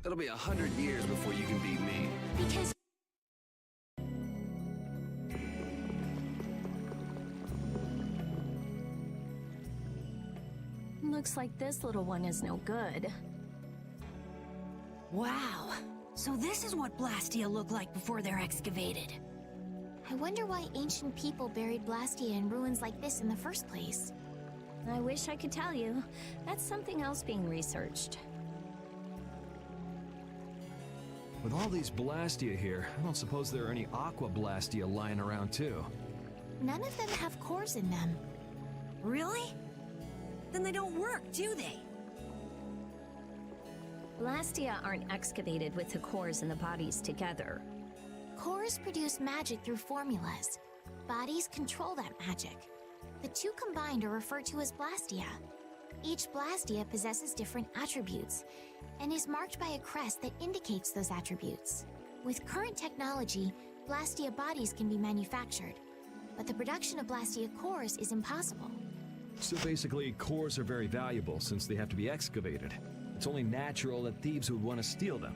It'll be 100 years before you can beat me. Because... Looks like this little one is no good. Wow. So this is what Blastia looked like before they're excavated. I wonder why ancient people buried Blastia in ruins like this in the first place. I wish I could tell you. That's something else being researched. With all these Blastia here, I don't suppose there are any Aqua Blastia lying around too. None of them have cores in them. Really? Then they don't work, do they? Blastia aren't excavated with the cores and the bodies together. Cores produce magic through formulas. Bodies control that magic. The two combined are referred to as Blastia. Each Blastia possesses different attributes, and is marked by a crest that indicates those attributes. With current technology, Blastia bodies can be manufactured, but the production of Blastia cores is impossible. So basically, cores are very valuable since they have to be excavated. It's only natural that thieves would want to steal them.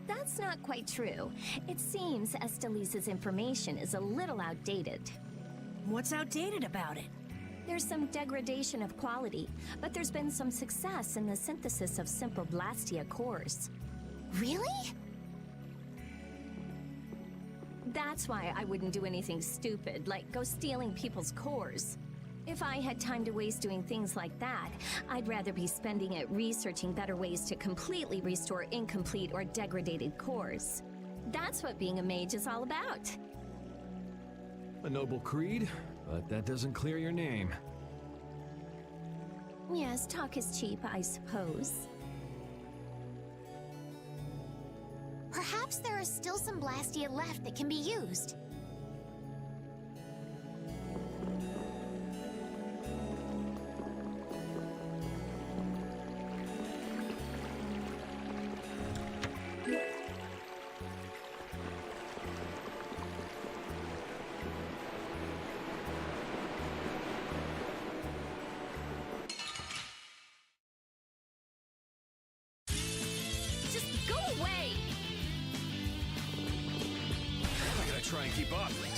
That's not quite true. It seems Estelisa's information is a little outdated. What's outdated about it? There's some degradation of quality, but there's been some success in the synthesis of simple Blastia cores. Really? That's why I wouldn't do anything stupid, like go stealing people's cores. If I had time to waste doing things like that, I'd rather be spending it researching better ways to completely restore incomplete or degraded cores. That's what being a mage is all about. A noble creed, but that doesn't clear your name. Yes, talk is cheap, I suppose. Perhaps there are still some Blastia left that can be used. Try and keep up. Ready?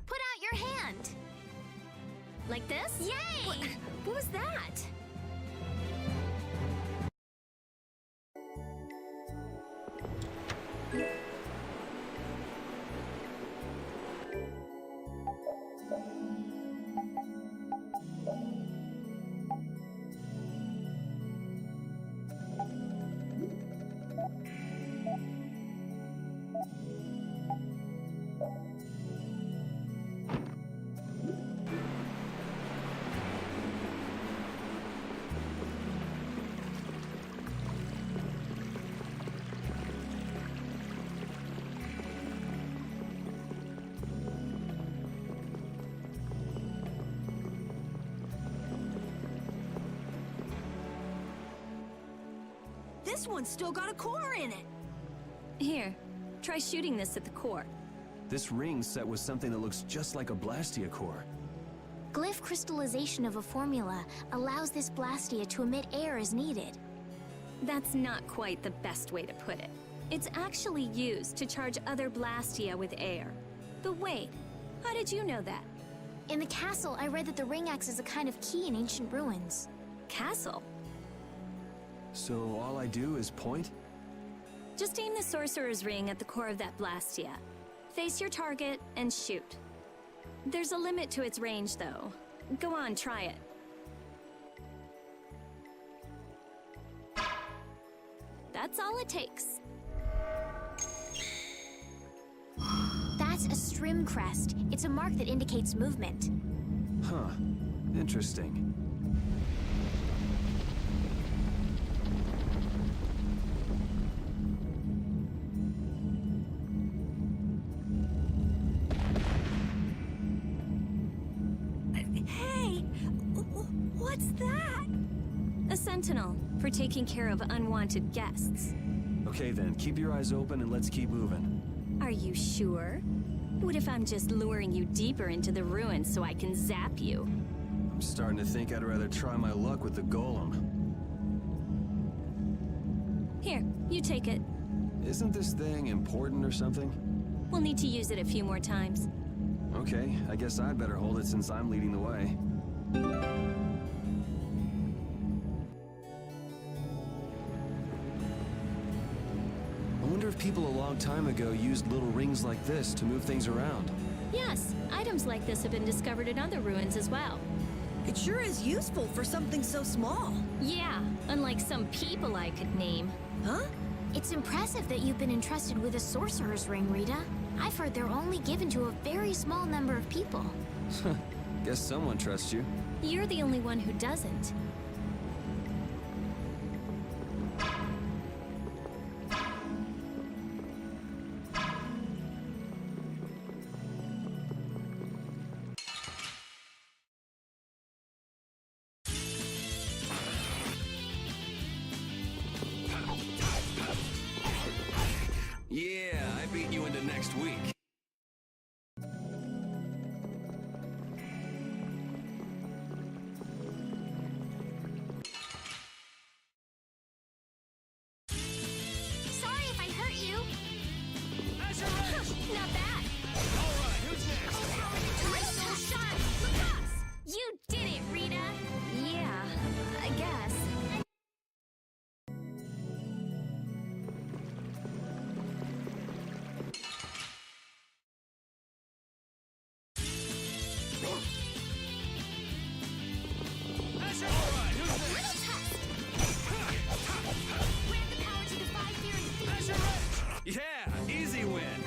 Put out your hand. Like this? Yay! What was that? This one's still got a core in it. Here, try shooting this at the core. This ring set with something that looks just like a Blastia core. Glyph crystallization of a formula allows this Blastia to emit air as needed. That's not quite the best way to put it. It's actually used to charge other Blastia with air. But wait, how did you know that? In the castle, I read that the ring acts as a kind of key in ancient ruins. Castle? So all I do is point? Just aim the Sorcerer's Ring at the core of that Blastia. Face your target and shoot. There's a limit to its range, though. Go on, try it. That's all it takes. That's a Strim crest. It's a mark that indicates movement. Huh. Interesting. Hey! What's that? A sentinel, for taking care of unwanted guests. Okay then, keep your eyes open and let's keep moving. Are you sure? What if I'm just luring you deeper into the ruins so I can zap you? I'm starting to think I'd rather try my luck with the golem. Here, you take it. Isn't this thing important or something? We'll need to use it a few more times. Okay, I guess I'd better hold it since I'm leading the way. I wonder if people a long time ago used little rings like this to move things around. Yes, items like this have been discovered in other ruins as well. It sure is useful for something so small. Yeah, unlike some people I could name. Huh? It's impressive that you've been entrusted with a sorcerer's ring, Rita. I've heard they're only given to a very small number of people. Guess someone trusts you. You're the only one who doesn't. Yeah, I beat you into next week. Sorry if I hurt you. Not bad. Alright, who's next? Crystal shot! Lacrosse! You did it, Rita! Yeah, I guess. Alright, who's next? Little test! Grant the power to defy fear and defeat. Yeah, easy win.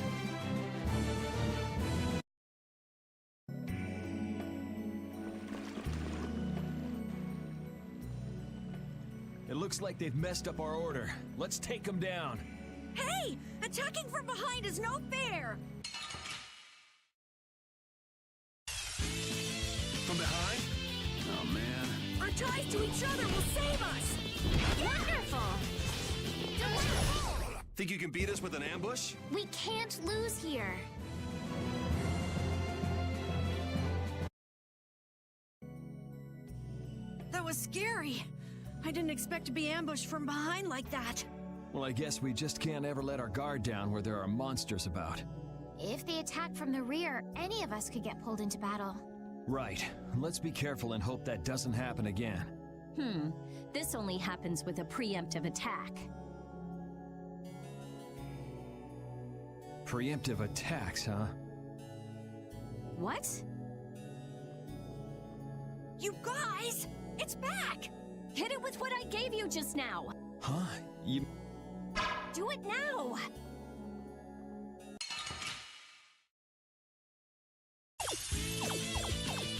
It looks like they've messed up our order. Let's take them down. Hey! Attacking from behind is no fair! From behind? Oh, man. Our ties to each other will save us! Wonderful! Delightful! Think you can beat us with an ambush? We can't lose here. That was scary. I didn't expect to be ambushed from behind like that. Well, I guess we just can't ever let our guard down where there are monsters about. If they attack from the rear, any of us could get pulled into battle. Right. Let's be careful and hope that doesn't happen again. This only happens with a preemptive attack. Preemptive attacks, huh? What? You guys! It's back! Hit it with what I gave you just now! Huh? You... Do it now!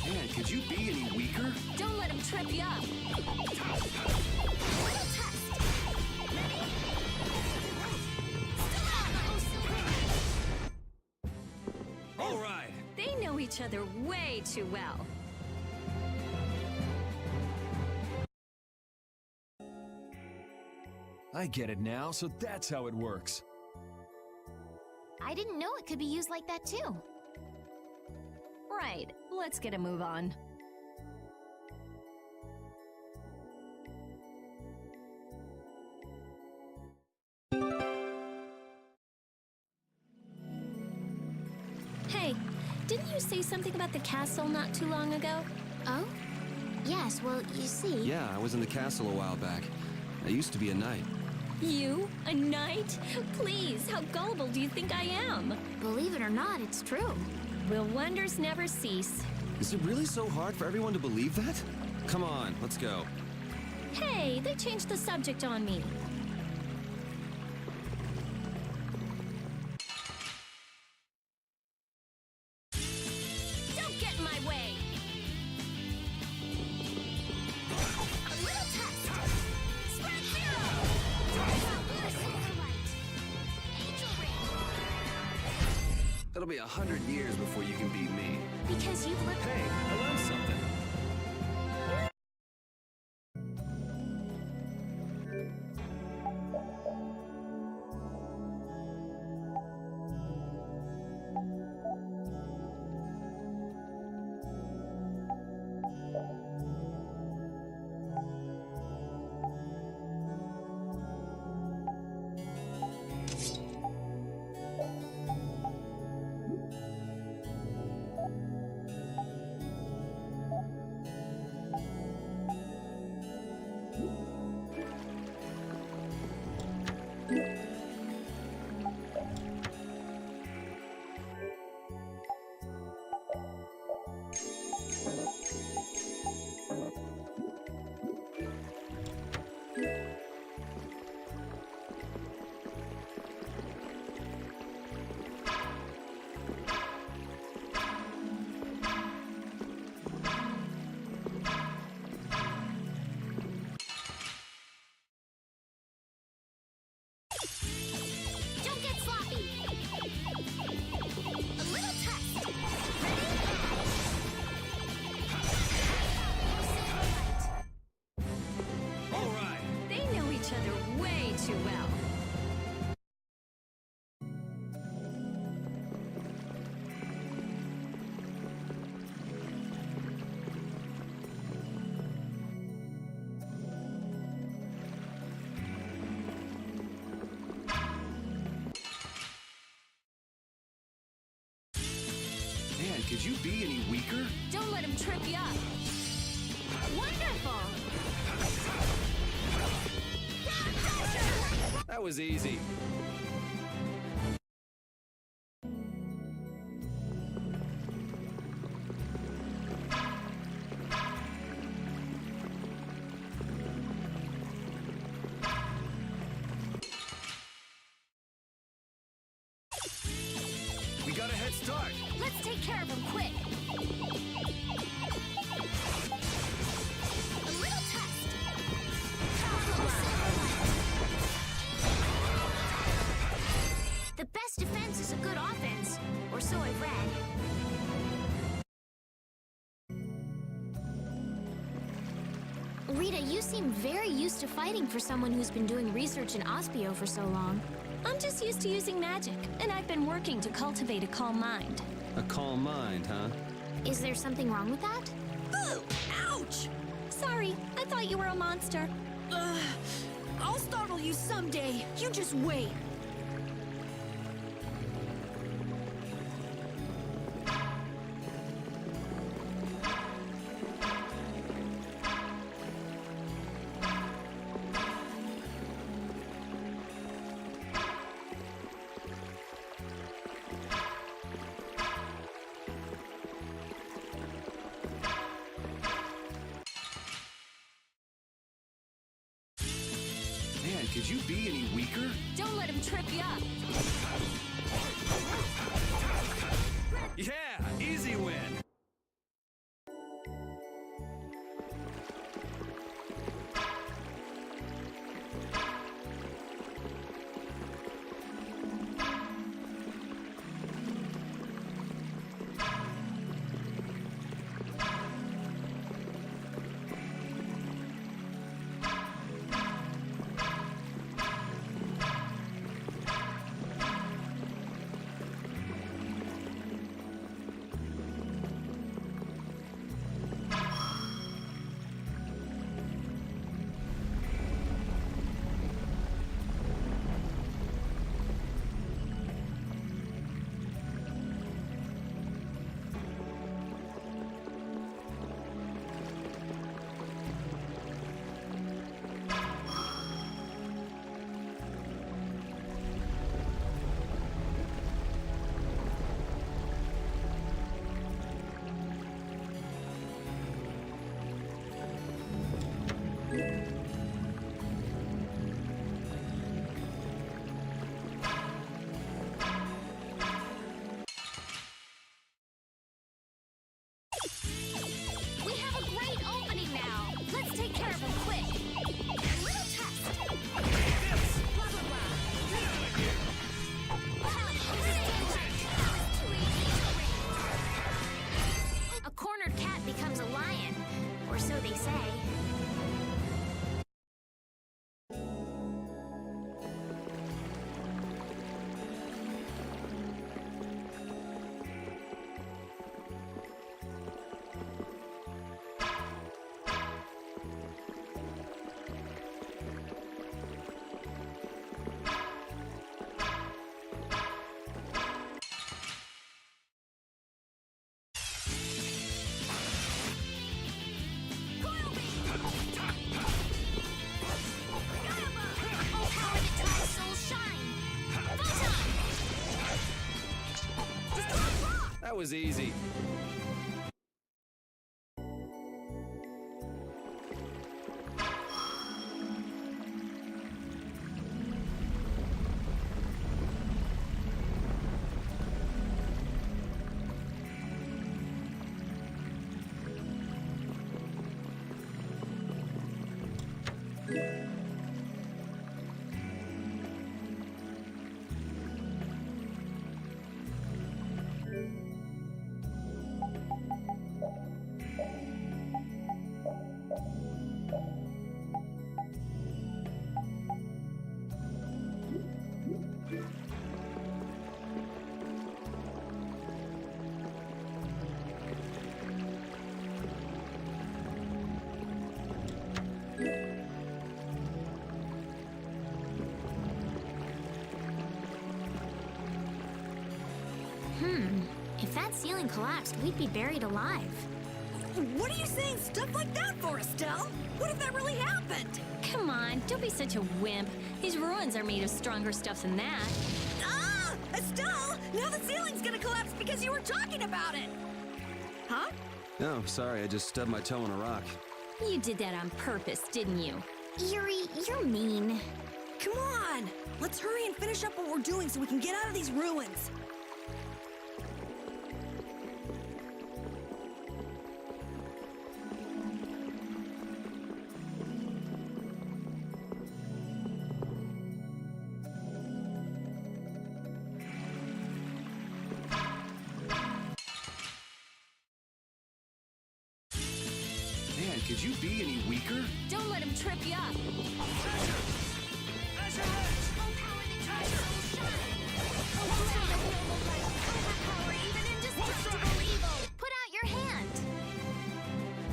Man, could you be any weaker? Don't let him trip you up! Little test! Ready? Alright. They know each other way too well. I get it now, so that's how it works. I didn't know it could be used like that too. Right, let's get a move on. Hey, didn't you say something about the castle not too long ago? Oh? Yes, well, you see... Yeah, I was in the castle a while back. I used to be a knight. You? A knight? Please, how gullible do you think I am? Believe it or not, it's true. Will wonders never cease? Is it really so hard for everyone to believe that? Come on, let's go. Hey, they changed the subject on me. Don't get in my way! A little test! Spread zero! Angel ring! It'll be 100 years before you can beat me. Because you've lived... Hey, I learned something. too well. Man, could you be any weaker? Don't let him trip you up. Wonderful! That was easy. We got a head start. Let's take care of him quick. A little test. The best defense is a good offense, or so I've read. Rita, you seem very used to fighting for someone who's been doing research in Ospio for so long. I'm just used to using magic, and I've been working to cultivate a calm mind. A calm mind, huh? Is there something wrong with that? Ooh, ouch! Sorry, I thought you were a monster. I'll startle you someday. You just wait. Man, could you be any weaker? Don't let him trip you up. Yeah, easy win. We have a great opening now. Let's take care of him quick. A little test. Blah, blah, blah. A cornered cat becomes a lion, or so they say. That was easy. that ceiling collapsed, we'd be buried alive. What are you saying stuff like that for, Estelle? What if that really happened? Come on, don't be such a wimp. These ruins are made of stronger stuff than that. Ah! Estelle! Now the ceiling's gonna collapse because you were talking about it! Huh? No, sorry, I just stubbed my toe on a rock. You did that on purpose, didn't you? Yuri, you're mean. Come on! Let's hurry and finish up what we're doing so we can get out of these ruins. Man, could you be any weaker? Don't let him trip you up. Overpower the tri-soul shine. Overpower the noble light. Overpower even indestructible evil. Put out your hand.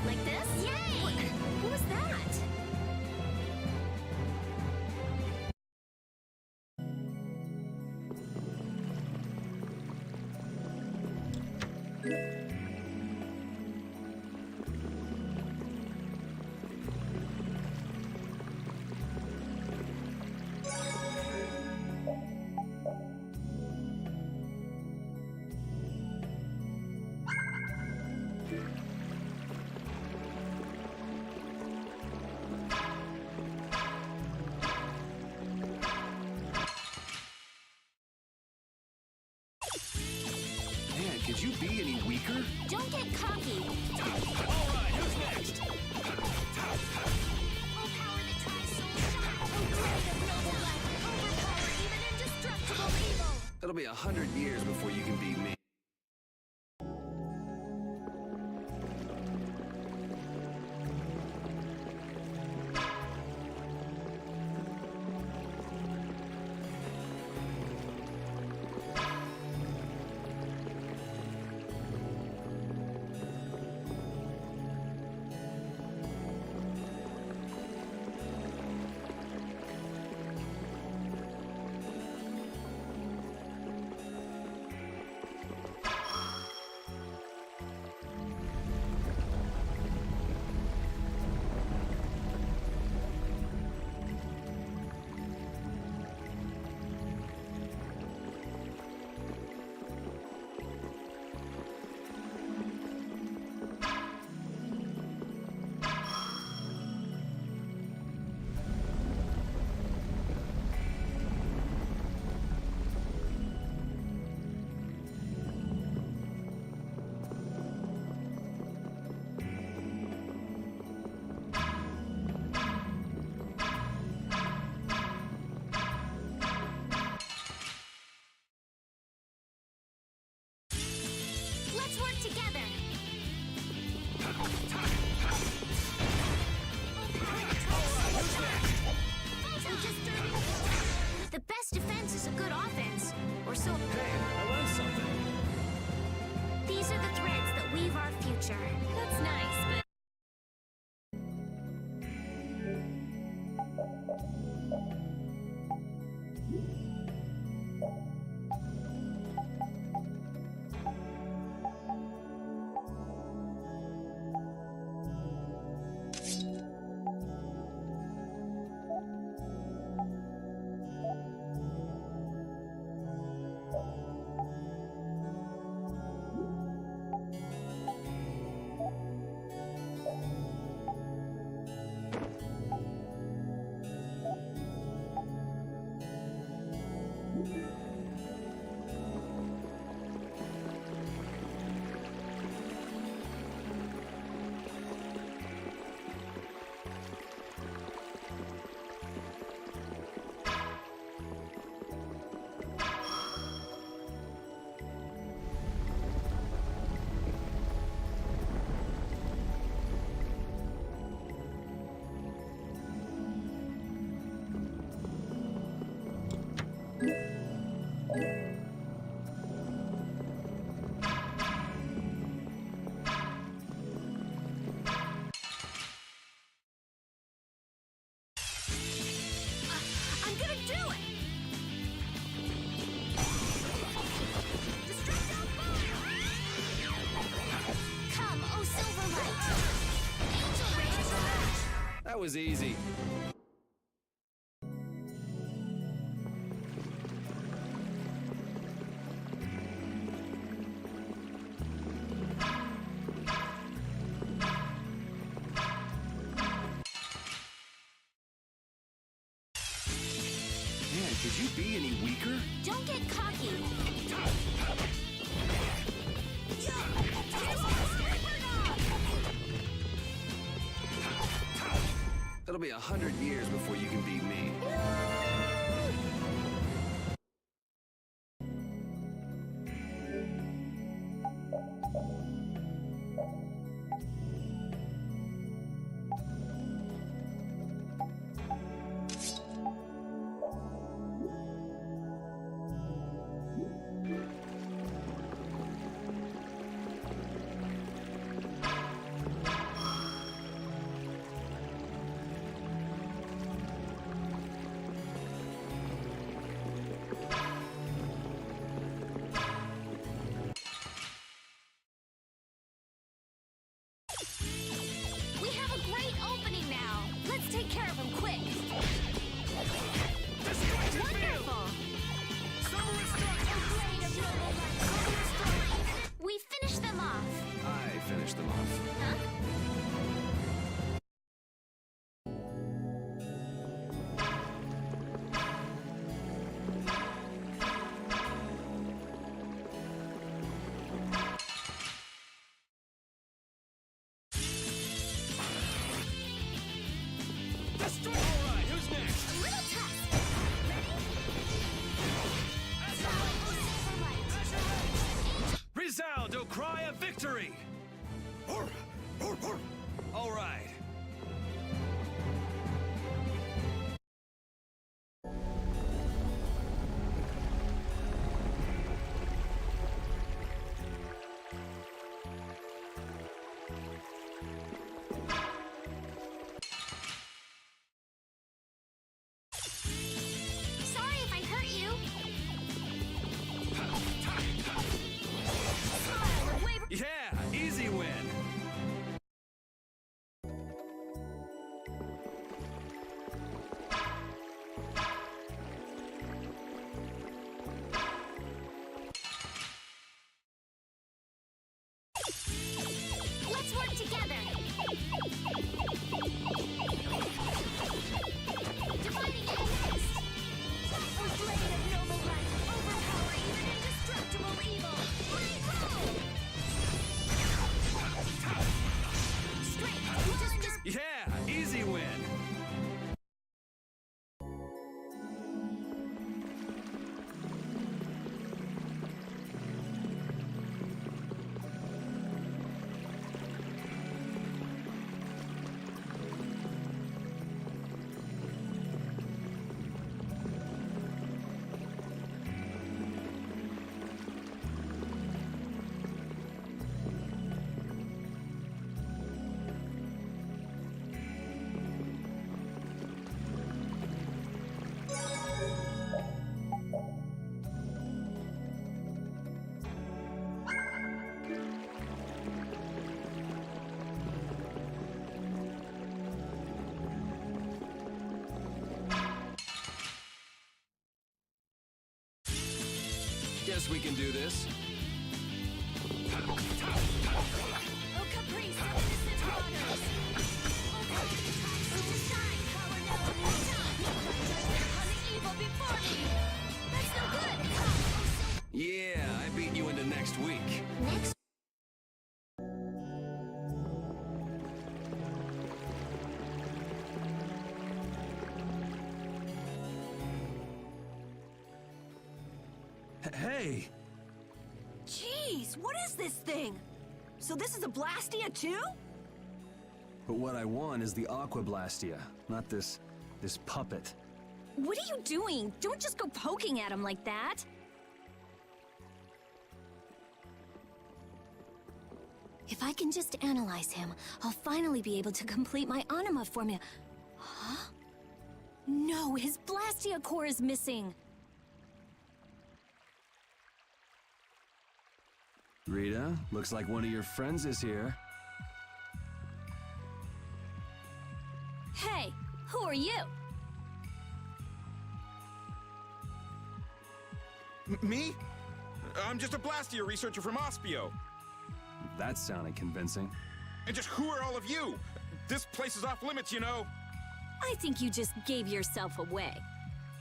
Like this? Yay! What was that? Man, could you be any weaker? Don't get cocky. Alright, who's next? Overpower the tri-soul shine. Overpower the noble light. Overpower even indestructible evil. It'll be 100 years before you can beat me. Let's work together. The best defense is a good offense, or so. Hey, I learned something. These are the threads that weave our future. That's nice, but... That was easy. Man, could you be any weaker? Don't get cocky. It'll be 100 years before you can beat me. We have a great opening now. Let's take care of him quick. Wonderful. We finished them off. I finished them off. Huh? All right, who's next? A little test. Ready? Resound, O cry of victory! All right. Sorry if I hurt you. Yeah, easy win. Let's work together. Dividing against. A blade of noble light, overpower even indestructible evil. Strength, just Yeah, easy win. Guess we can do this. Oh, caprice of innocent waters. Oh, time to shine, power never moves on. My judgment upon the evil before me. That's no good. Oh, Yeah, I beat you into next week. so next. Hey! Jeez, what is this thing? So this is a Blastia too? But what I want is the Aqua Blastia, not this puppet. What are you doing? Don't just go poking at him like that. If I can just analyze him, I'll finally be able to complete my anima formula. Huh? No, his Blastia core is missing. Rita, looks like one of your friends is here. Hey, who are you? Me? I'm just a Blastia researcher from Ospio. That sounded convincing. And just who are all of you? This place is off limits, you know. I think you just gave yourself away.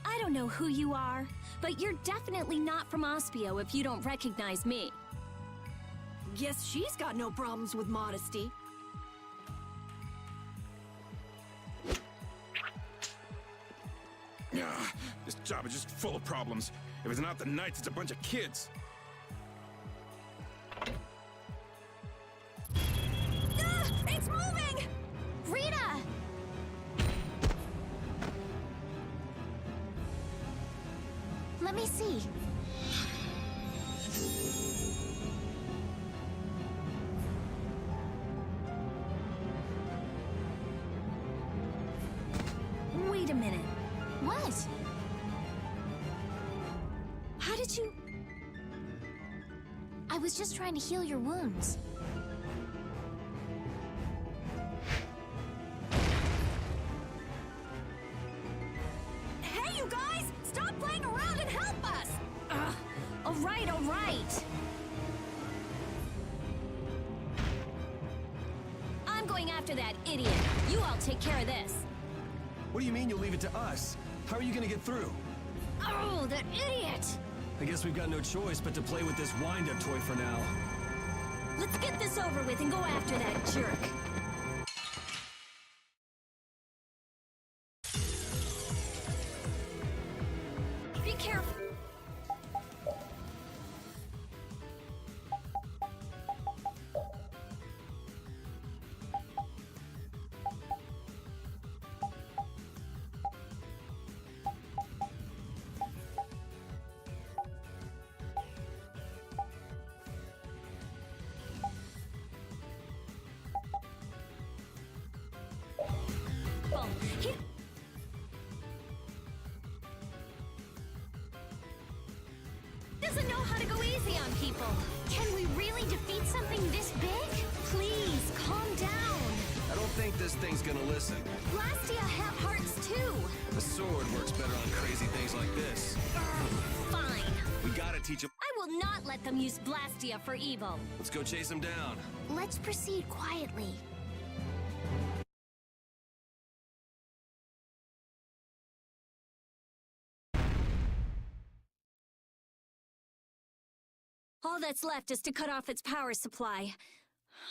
I don't know who you are, but you're definitely not from Ospio if you don't recognize me. Guess she's got no problems with modesty. This job is just full of problems. If it's not the Knights, it's a bunch of kids. Ah, it's moving! Rita! Let me see. Wait a minute. What? How did you... I was just trying to heal your wounds. Hey, you guys! Stop playing around and help us! All right, all right. I'm going after that idiot. You all take care of this. What do you mean you'll leave it to us? How are you gonna get through? Oh, that idiot! I guess we've got no choice but to play with this wind-up toy for now. Let's get this over with and go after that jerk. Be careful. He doesn't know how to go easy on people. Can we really defeat something this big? Please, calm down. I don't think this thing's gonna listen. Blastia have hearts too. The sword works better on crazy things like this. Fine. We gotta teach him. I will not let them use Blastia for evil. Let's go chase him down. Let's proceed quietly. All that's left is to cut off its power supply.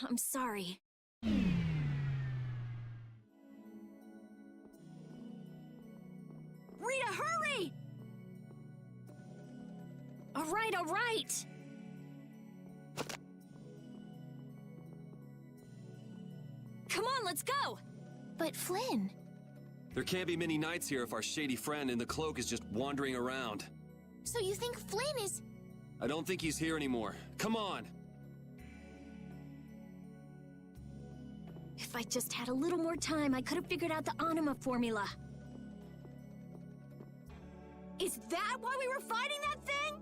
I'm sorry. Rita, hurry! All right, all right. Come on, let's go! But Flynn... There can't be many knights here if our shady friend in the cloak is just wandering around. So you think Flynn is... I don't think he's here anymore. Come on! If I just had a little more time, I could have figured out the anima formula. Is that why we were fighting that thing?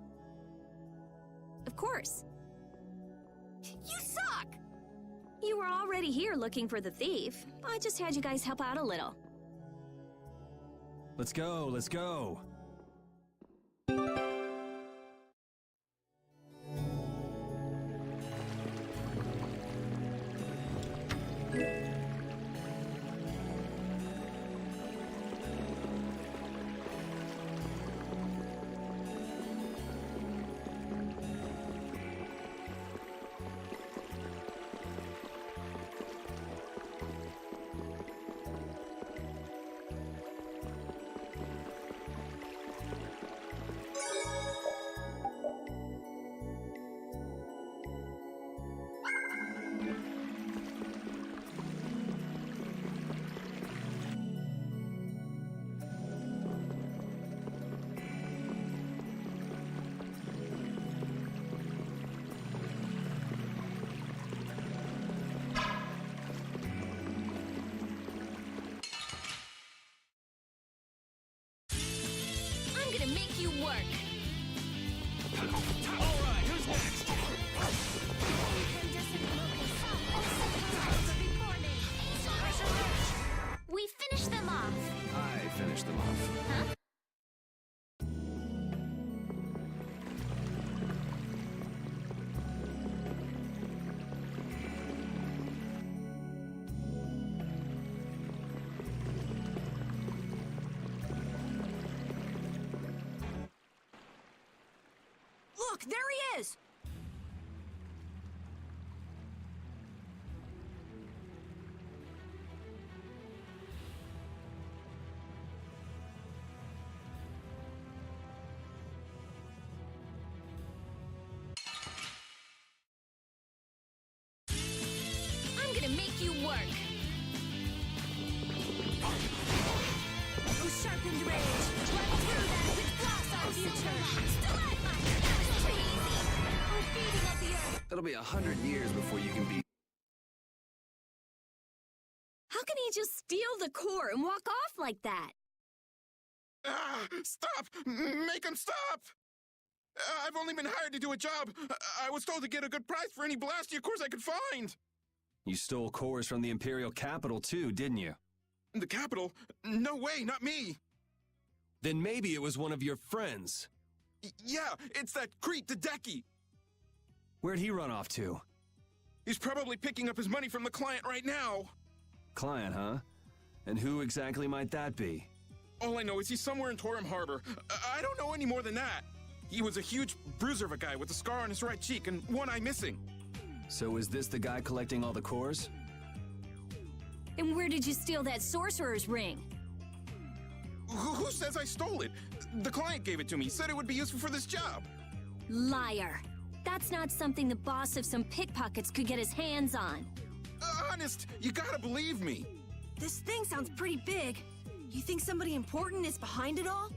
Of course. You suck! You were already here looking for the thief. I just had you guys help out a little. Let's go, let's go! I'm gonna make you work. Alright, who's next? We finished them off. Huh? Look, there he is! I'm gonna make you work. Oh, sharpened rage! Run through that which blocks our future! Stalagmite! That was too easy! Oh, feeding of the earth! It'll be 100 years before you can be. How can he just steal the core and walk off like that? Ah, stop! Make him stop! I've only been hired to do a job. I was told to get a good price for any Blastia cores I could find. You stole cores from the Imperial capital too, didn't you? The capital? No way, not me. Then maybe it was one of your friends. Yeah, it's that creep, the Decky. Where'd he run off to? He's probably picking up his money from the client right now. Client, huh? And who exactly might that be? All I know is he's somewhere in Torum Harbor. I don't know any more than that. He was a huge bruiser of a guy with a scar on his right cheek and one eye missing. So is this the guy collecting all the cores? And where did you steal that sorcerer's ring? Who says I stole it? The client gave it to me, said it would be useful for this job. Liar. That's not something the boss of some pickpockets could get his hands on. Honest, you gotta believe me. This thing sounds pretty big. You think somebody important is behind it all?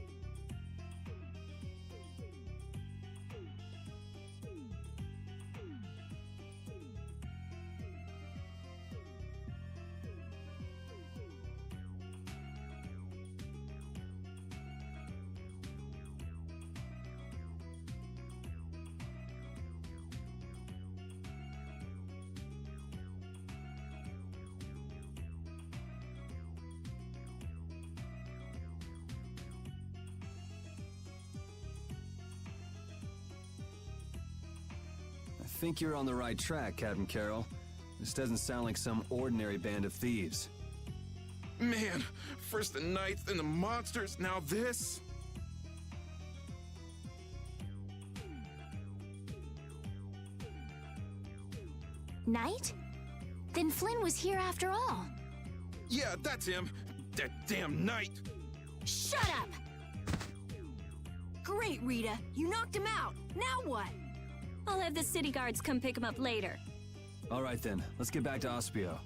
I think you're on the right track, Captain Carroll. This doesn't sound like some ordinary band of thieves. Man, first the knights, then the monsters, now this. Knight? Then Flynn was here after all. Yeah, that's him. That damn knight. Shut up! Great, Rita. You knocked him out. Now what? I'll have the city guards come pick him up later. All right then, let's get back to Ospio.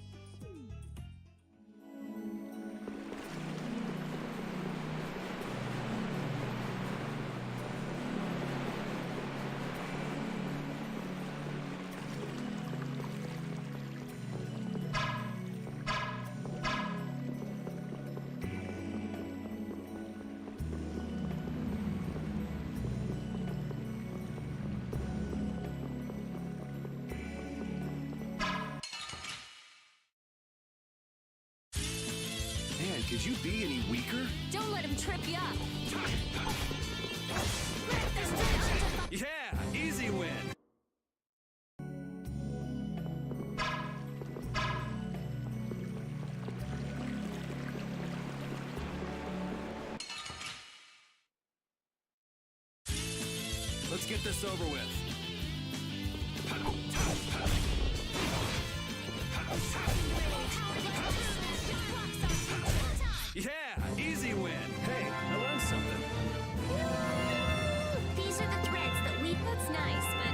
Man, could you be any weaker? Don't let him trip you up. Yeah, easy win. Let's get this over with. Yeah, easy win. Hey, I learned something. These are the threads that we... That's nice, but...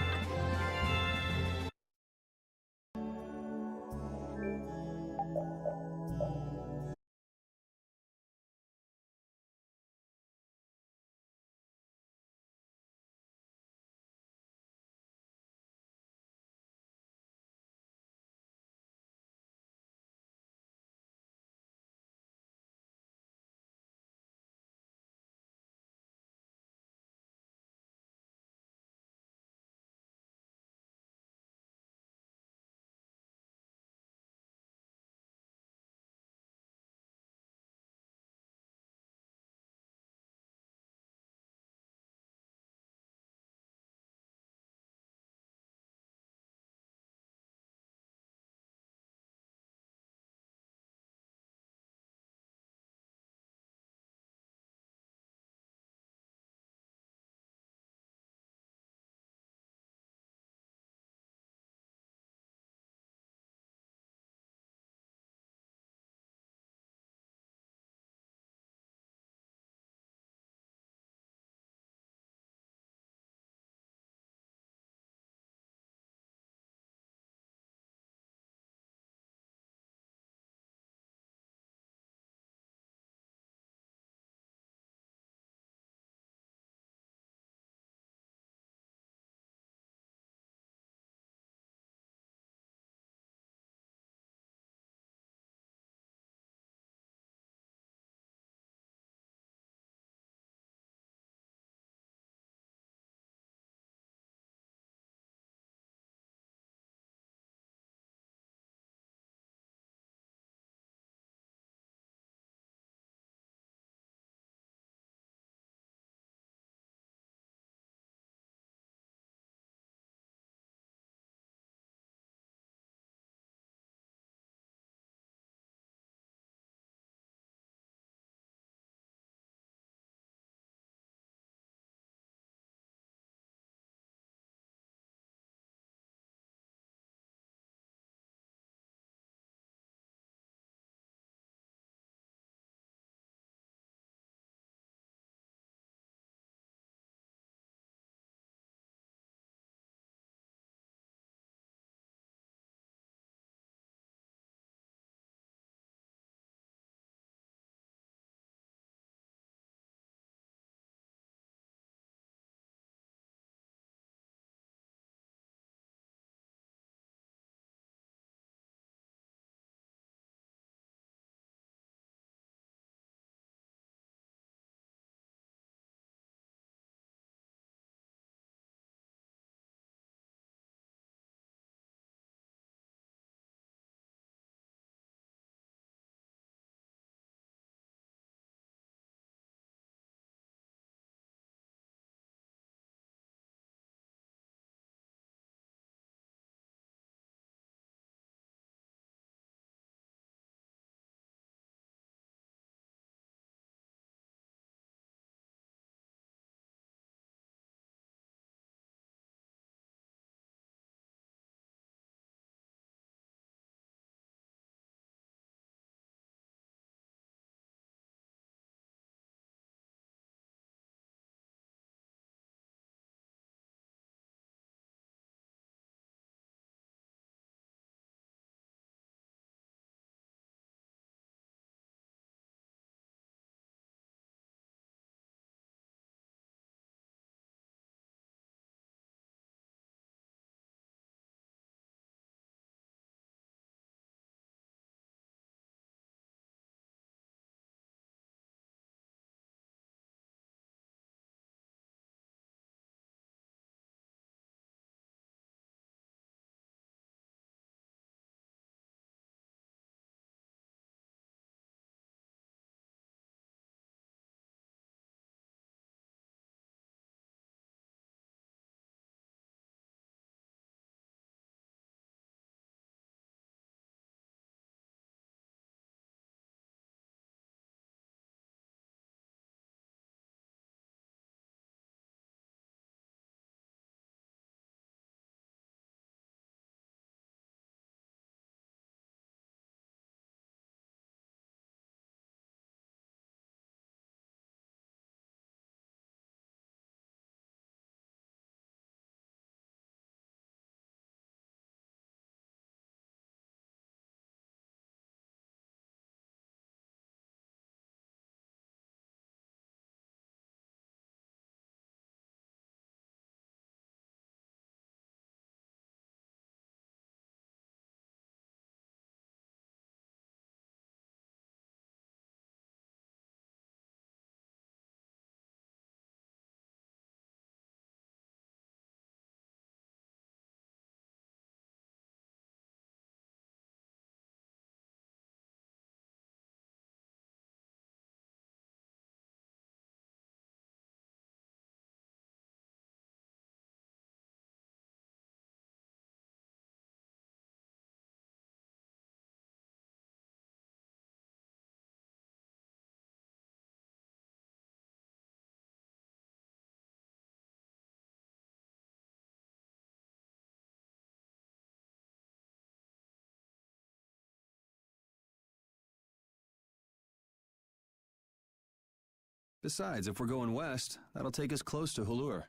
Besides, if we're going west, that'll take us close to Hulur.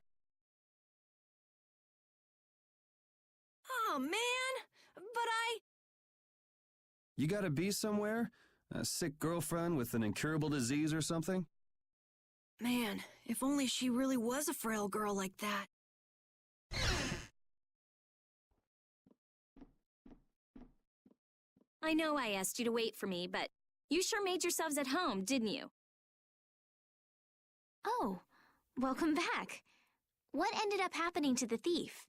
Oh, man! But You gotta be somewhere? A sick girlfriend with an incurable disease or something? Man, if only she really was a frail girl like that. I know I asked you to wait for me, but you sure made yourselves at home, didn't you? Oh, welcome back. What ended up happening to the thief?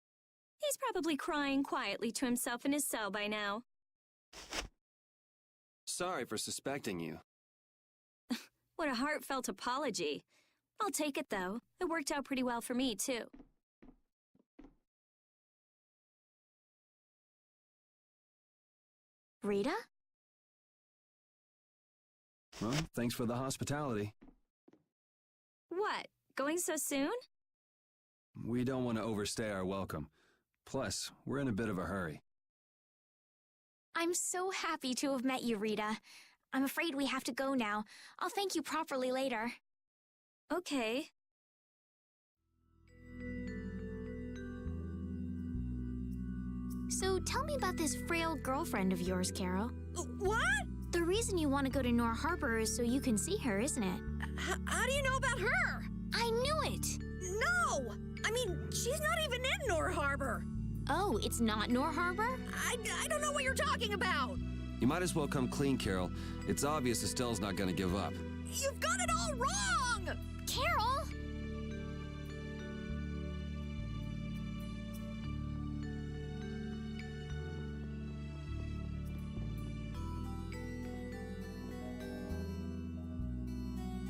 He's probably crying quietly to himself in his cell by now. Sorry for suspecting you. What a heartfelt apology. I'll take it, though. It worked out pretty well for me, too. Rita? Well, thanks for the hospitality. What? Going so soon? We don't want to overstay our welcome. Plus, we're in a bit of a hurry. I'm so happy to have met you, Rita. I'm afraid we have to go now. I'll thank you properly later. Okay. So tell me about this frail girlfriend of yours, Carol. What? The reason you want to go to Nor Harbor is so you can see her, isn't it? How do you know about her? I knew it! No! I mean, she's not even in Nor Harbor. Oh, it's not Nor Harbor? I don't know what you're talking about. You might as well come clean, Carol. It's obvious Estelle's not gonna give up. You've got it all wrong! Carol!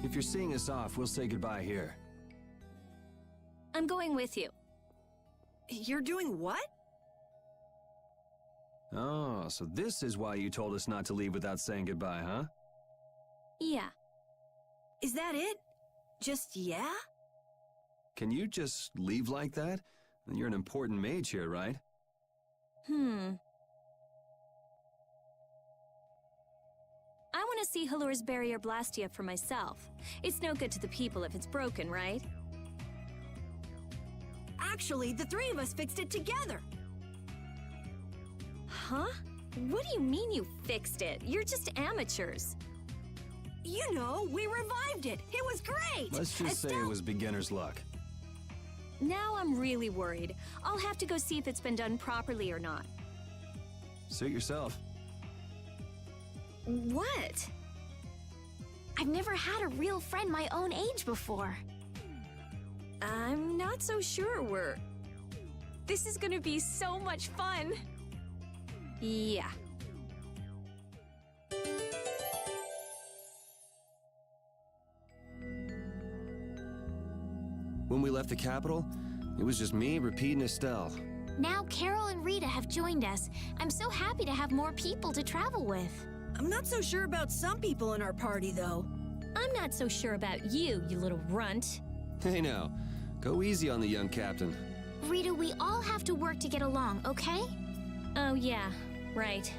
If you're seeing us off, we'll say goodbye here. I'm going with you. You're doing what? Oh, so this is why you told us not to leave without saying goodbye, huh? Yeah. Is that it? Just yeah? Can you just leave like that? You're an important mage here, right? I want to see Hulur's barrier Blastia for myself. It's no good to the people if it's broken, right? Actually, the three of us fixed it together. Huh? What do you mean you fixed it? You're just amateurs. You know, we revived it. It was great. Let's just say it was beginner's luck. Now I'm really worried. I'll have to go see if it's been done properly or not. Suit yourself. What? I've never had a real friend my own age before. I'm not so sure This is gonna be so much fun. Yeah. When we left the capital, it was just me, Repeat, and Estelle. Now Carol and Rita have joined us. I'm so happy to have more people to travel with. I'm not so sure about some people in our party, though. I'm not so sure about you, you little runt. Hey now, go easy on the young captain. Rita, we all have to work to get along, okay? Oh, yeah, right.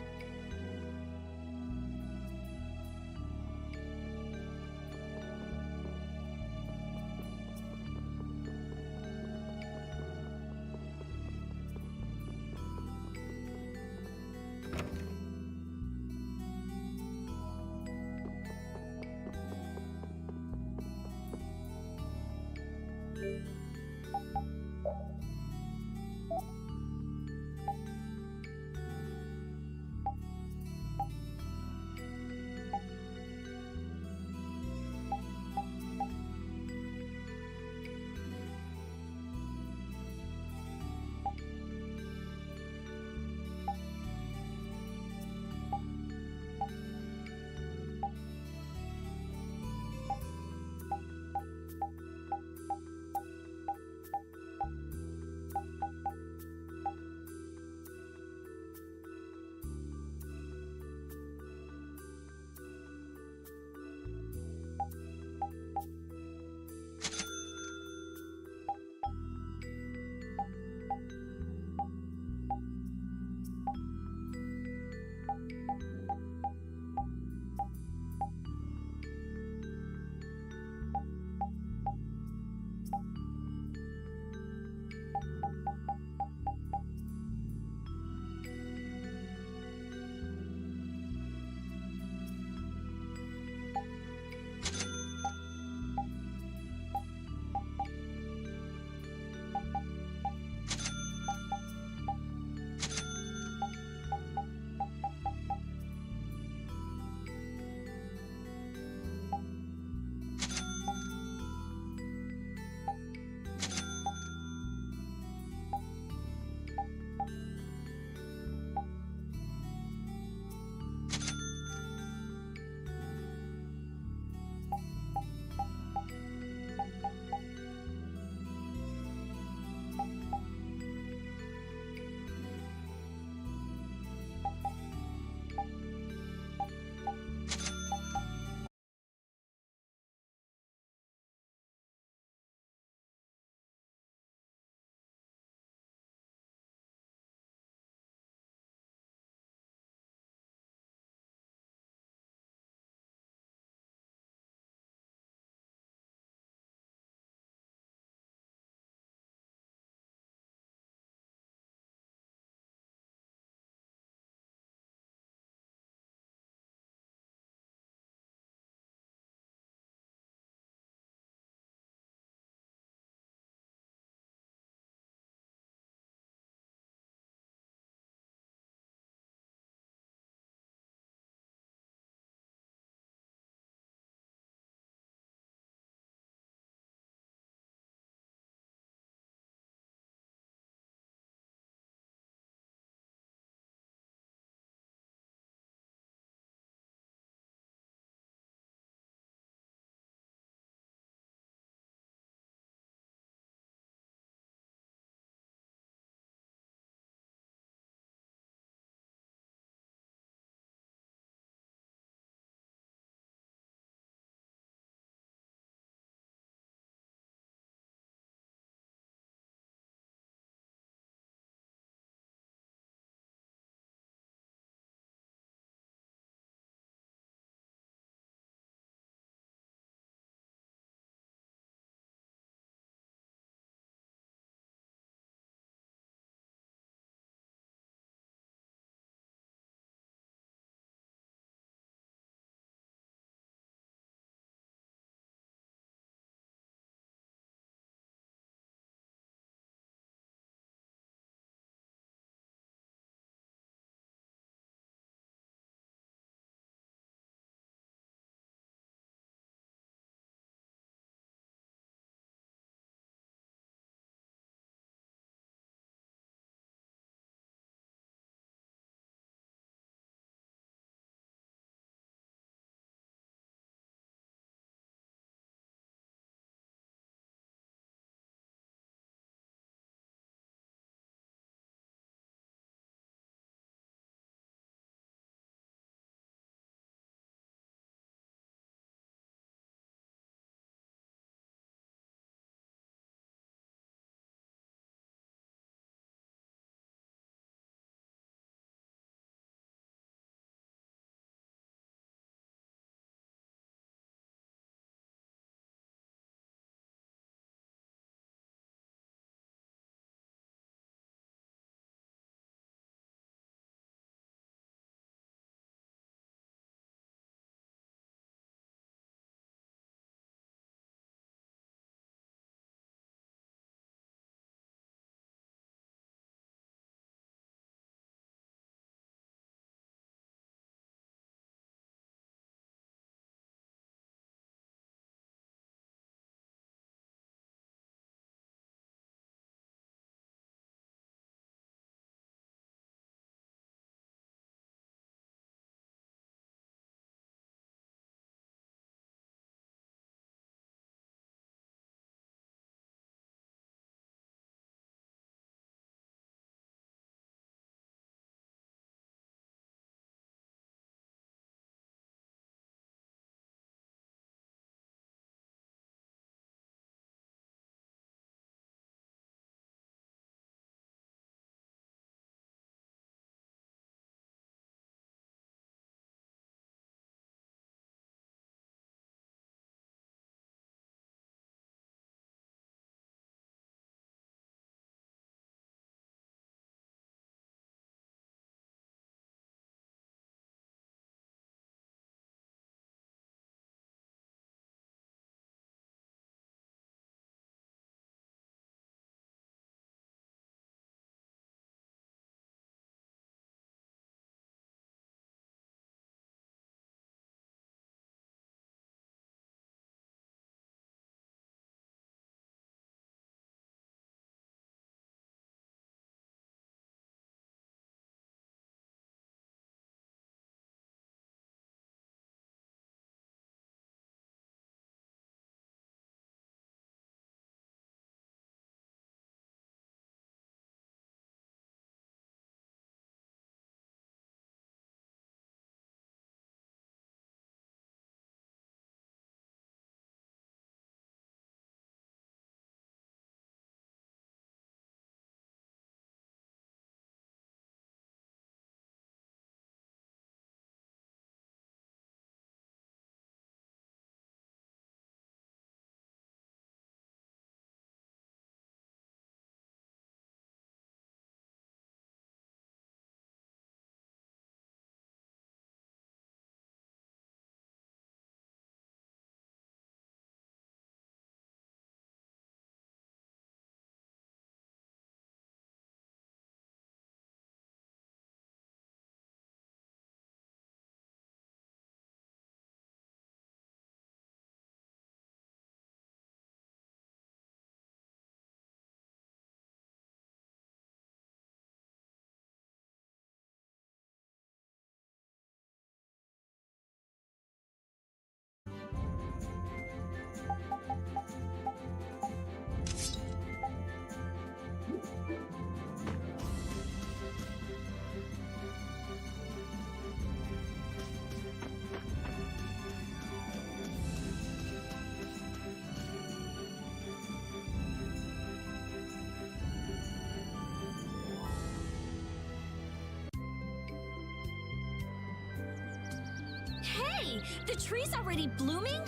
The tree's already blooming?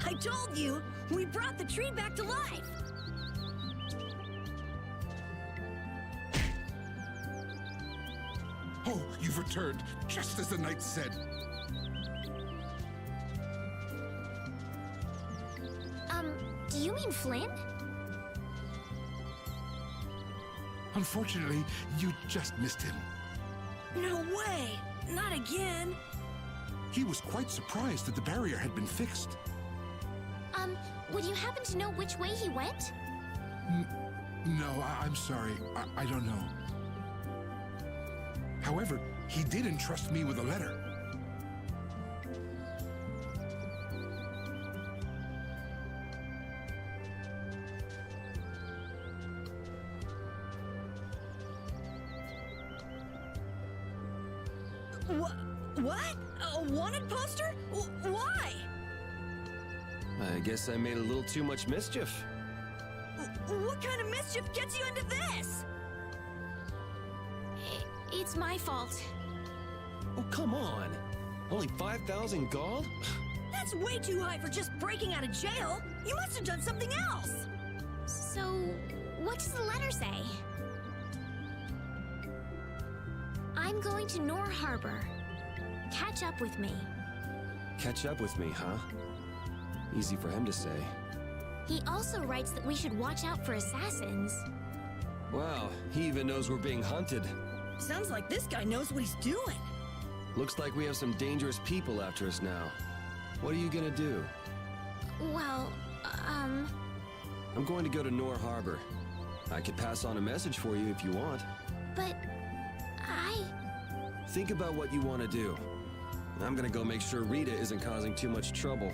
I told you! We brought the tree back to life! Oh, you've returned, just as the knight said. Do you mean Flynn? Unfortunately, you just missed him. No way! Not again! He was quite surprised that the barrier had been fixed. Would you happen to know which way he went? No, I'm sorry. I don't know. However, he did entrust me with a letter. What? A wanted poster? Why? I guess I made a little too much mischief. What kind of mischief gets you into this? It's my fault. Oh, come on. Only 5,000 gold? That's way too high for just breaking out of jail. You must have done something else. So, what does the letter say? I'm going to Nor Harbor. Catch up with me. Catch up with me, huh? Easy for him to say. He also writes that we should watch out for assassins. Wow, he even knows we're being hunted. Sounds like this guy knows what he's doing. Looks like we have some dangerous people after us now. What are you gonna do? Well, I'm going to go to Nor Harbor. I could pass on a message for you if you want. but Think about what you want to do. I'm gonna go make sure Rita isn't causing too much trouble.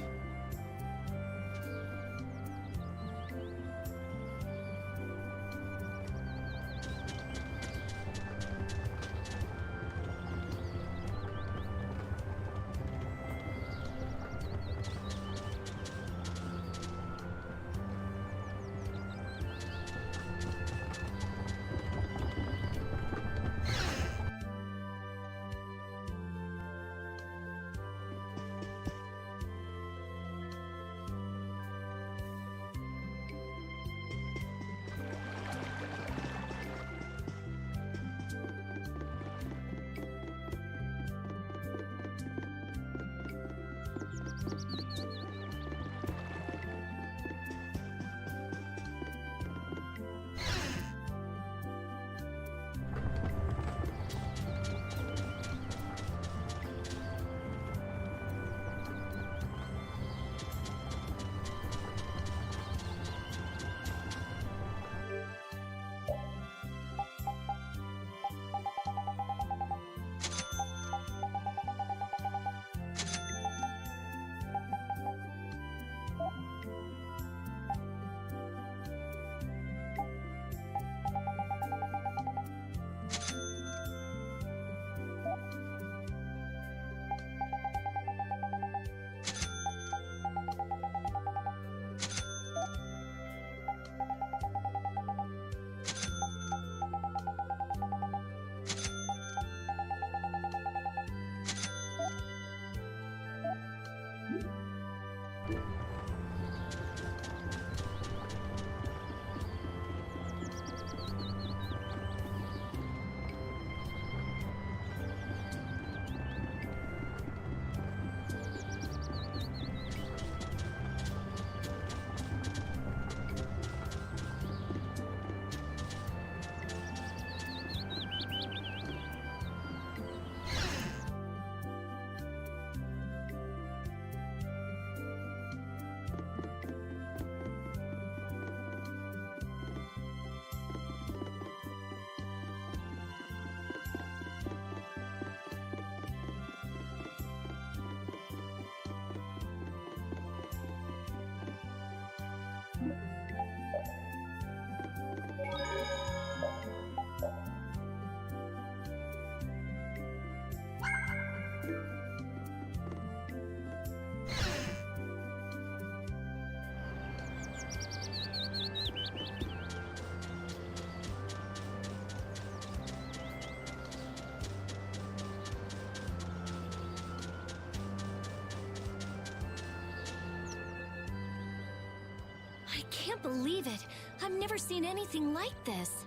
can't believe it. I've never seen anything like this.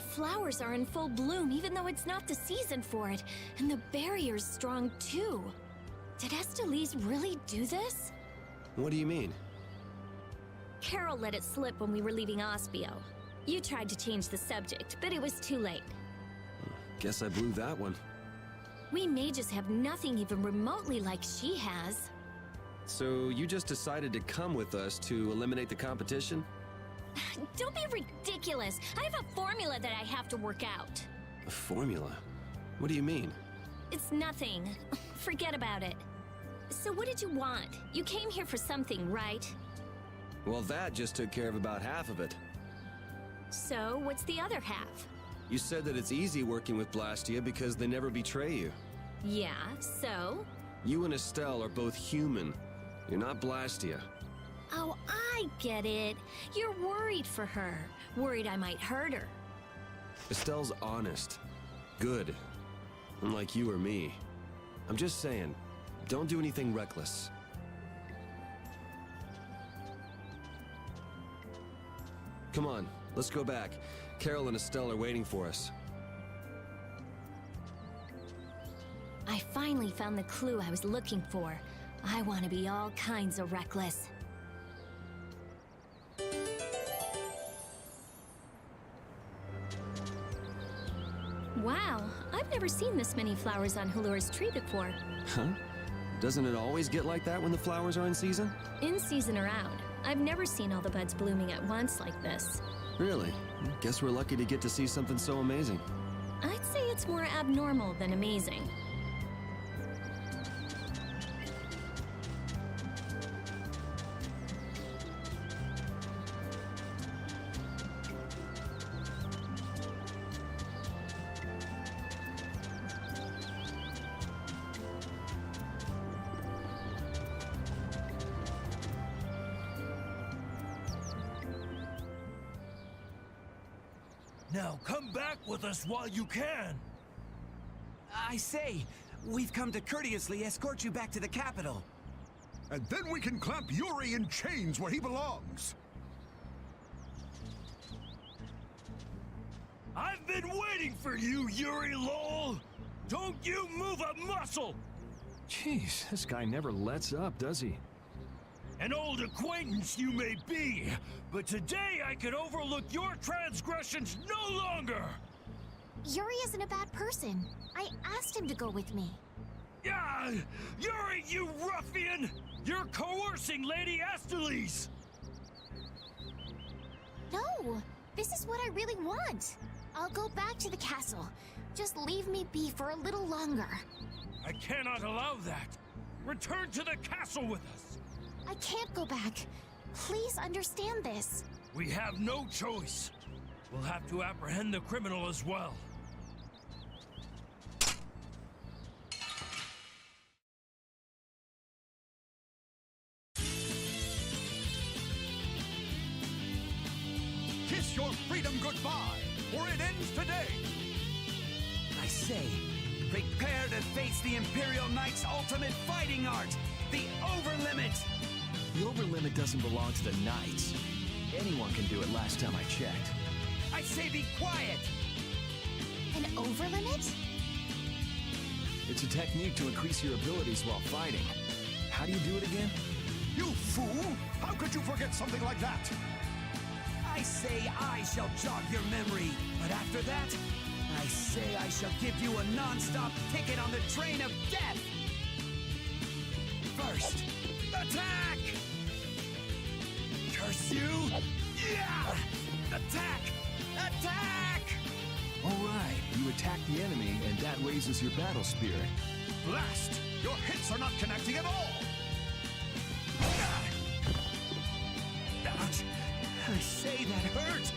Flowers are in full bloom even though it's not the season for it, and the barrier's strong too. Did Estelise really do this? What do you mean? Carol let it slip when we were leaving Ospio. You tried to change the subject, but it was too late. Guess I blew that one. We mages have nothing even remotely like she has. So you just decided to come with us to eliminate the competition? Don't be ridiculous. I have a formula that I have to work out. A formula? What do you mean? It's nothing. Forget about it. So what did you want? You came here for something, right? Well, that just took care of about half of it. So what's the other half? You said that it's easy working with Blastia because they never betray you. Yeah, so? You and Estelle are both human. You're not Blastia. Oh, I get it. You're worried for her. Worried I might hurt her. Estelle's honest. Good. Unlike you or me. I'm just saying, don't do anything reckless. Come on, let's go back. Carol and Estelle are waiting for us. I finally found the clue I was looking for. I want to be all kinds of reckless. Wow, I've never seen this many flowers on Halur's tree before. Huh? Doesn't it always get like that when the flowers are in season? In season or out, I've never seen all the buds blooming at once like this. Really? Guess we're lucky to get to see something so amazing. I'd say it's more abnormal than amazing. Now come back with us while you can! I say, we've come to courteously escort you back to the capital. And then we can clamp Yuri in chains where he belongs. I've been waiting for you, Yuri Lowell! Don't you move a muscle! Jeez, this guy never lets up, does he? An old acquaintance you may be, but today I can overlook your transgressions no longer! Yuri isn't a bad person. I asked him to go with me. Ah, Yuri, you ruffian! You're coercing Lady Estelise! No, this is what I really want. I'll go back to the castle. Just leave me be for a little longer. I cannot allow that. Return to the castle with us. I can't go back. Please understand this. We have no choice. We'll have to apprehend the criminal as well. Kiss your freedom goodbye, or it ends today. I say, prepare to face the Imperial Knight's ultimate fighting art, the Overlimit! The Overlimit doesn't belong to the Knights. Anyone can do it last time I checked. I say be quiet! An overlimit? It's a technique to increase your abilities while fighting. How do you do it again? You fool! How could you forget something like that? I say I shall jog your memory, but after that, I say I shall give you a non-stop ticket on the train of death! First, attack! Curse you! Yeah! Attack! Attack! All right, you attack the enemy, and that raises your battle spirit. Blast! Your hits are not connecting at all! Ouch! I say that hurt!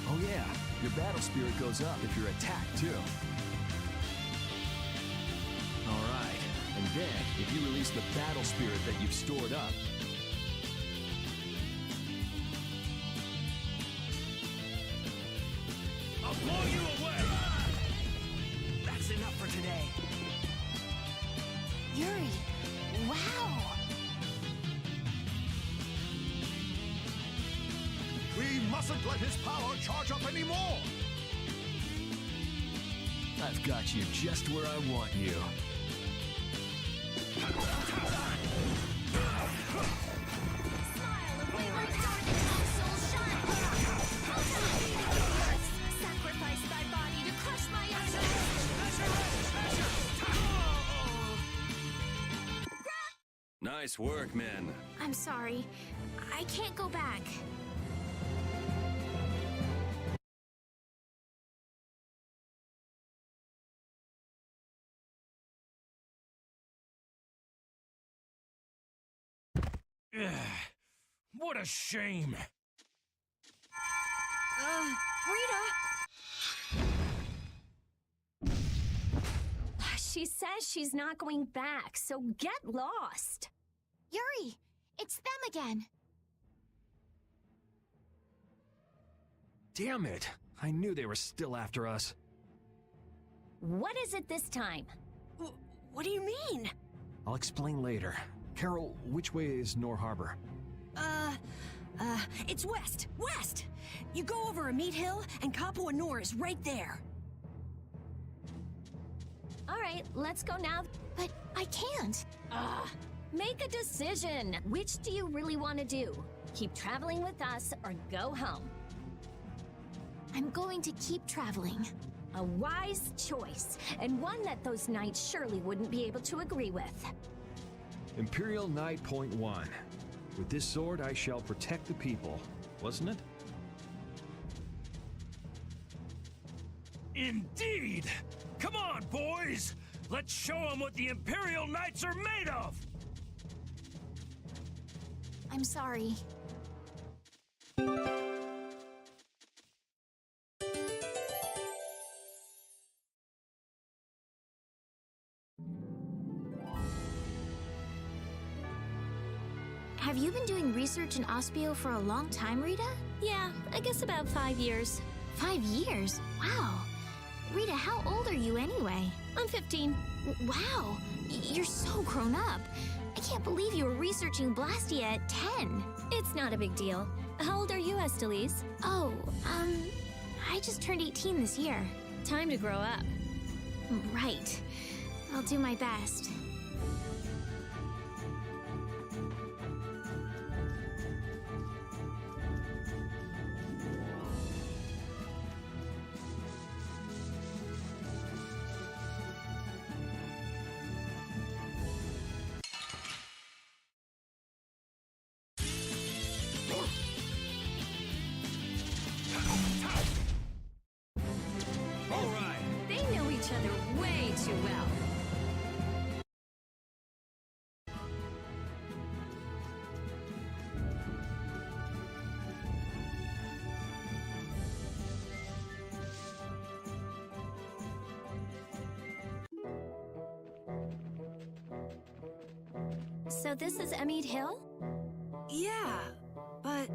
Oh yeah, your battle spirit goes up if you're attacked too. All right, and then if you release the battle spirit that you've stored up, I'll blow you away! That's enough for today. Yuri, wow! We mustn't let his power charge up anymore! I've got you just where I want you. Smile and wave my power that all souls shine. Sacrifice thy body to crush my enemies. Nice work, man. I'm sorry. I can't go back. What a shame! Rita! She says she's not going back, so get lost. Yuri, it's them again. Damn it! I knew they were still after us. What is it this time? What do you mean? I'll explain later. Carol, which way is Nor Harbor? It's west! West! You go over a meat hill, and Kapua Nor is right there. All right, let's go now. But I can't. Make a decision. Which do you really want to do? Keep traveling with us or go home? I'm going to keep traveling. A wise choice, and one that those knights surely wouldn't be able to agree with. Imperial Knight Point 1. With this sword I shall protect the people, wasn't it? Indeed! Come on, boys! Let's show them what the Imperial Knights are made of! I'm sorry. Have you been doing research in Ospio for a long time, Rita? Yeah, I guess about 5 years. 5 years? Wow. Rita, how old are you anyway? I'm 15. Wow, you're so grown up. I can't believe you were researching Blastia at 10. It's not a big deal. How old are you, Estelise? Oh, I just turned 18 this year. Time to grow up. Right. I'll do my best. All right. They know each other way too well. So this is Emmead Hill? Yeah, but...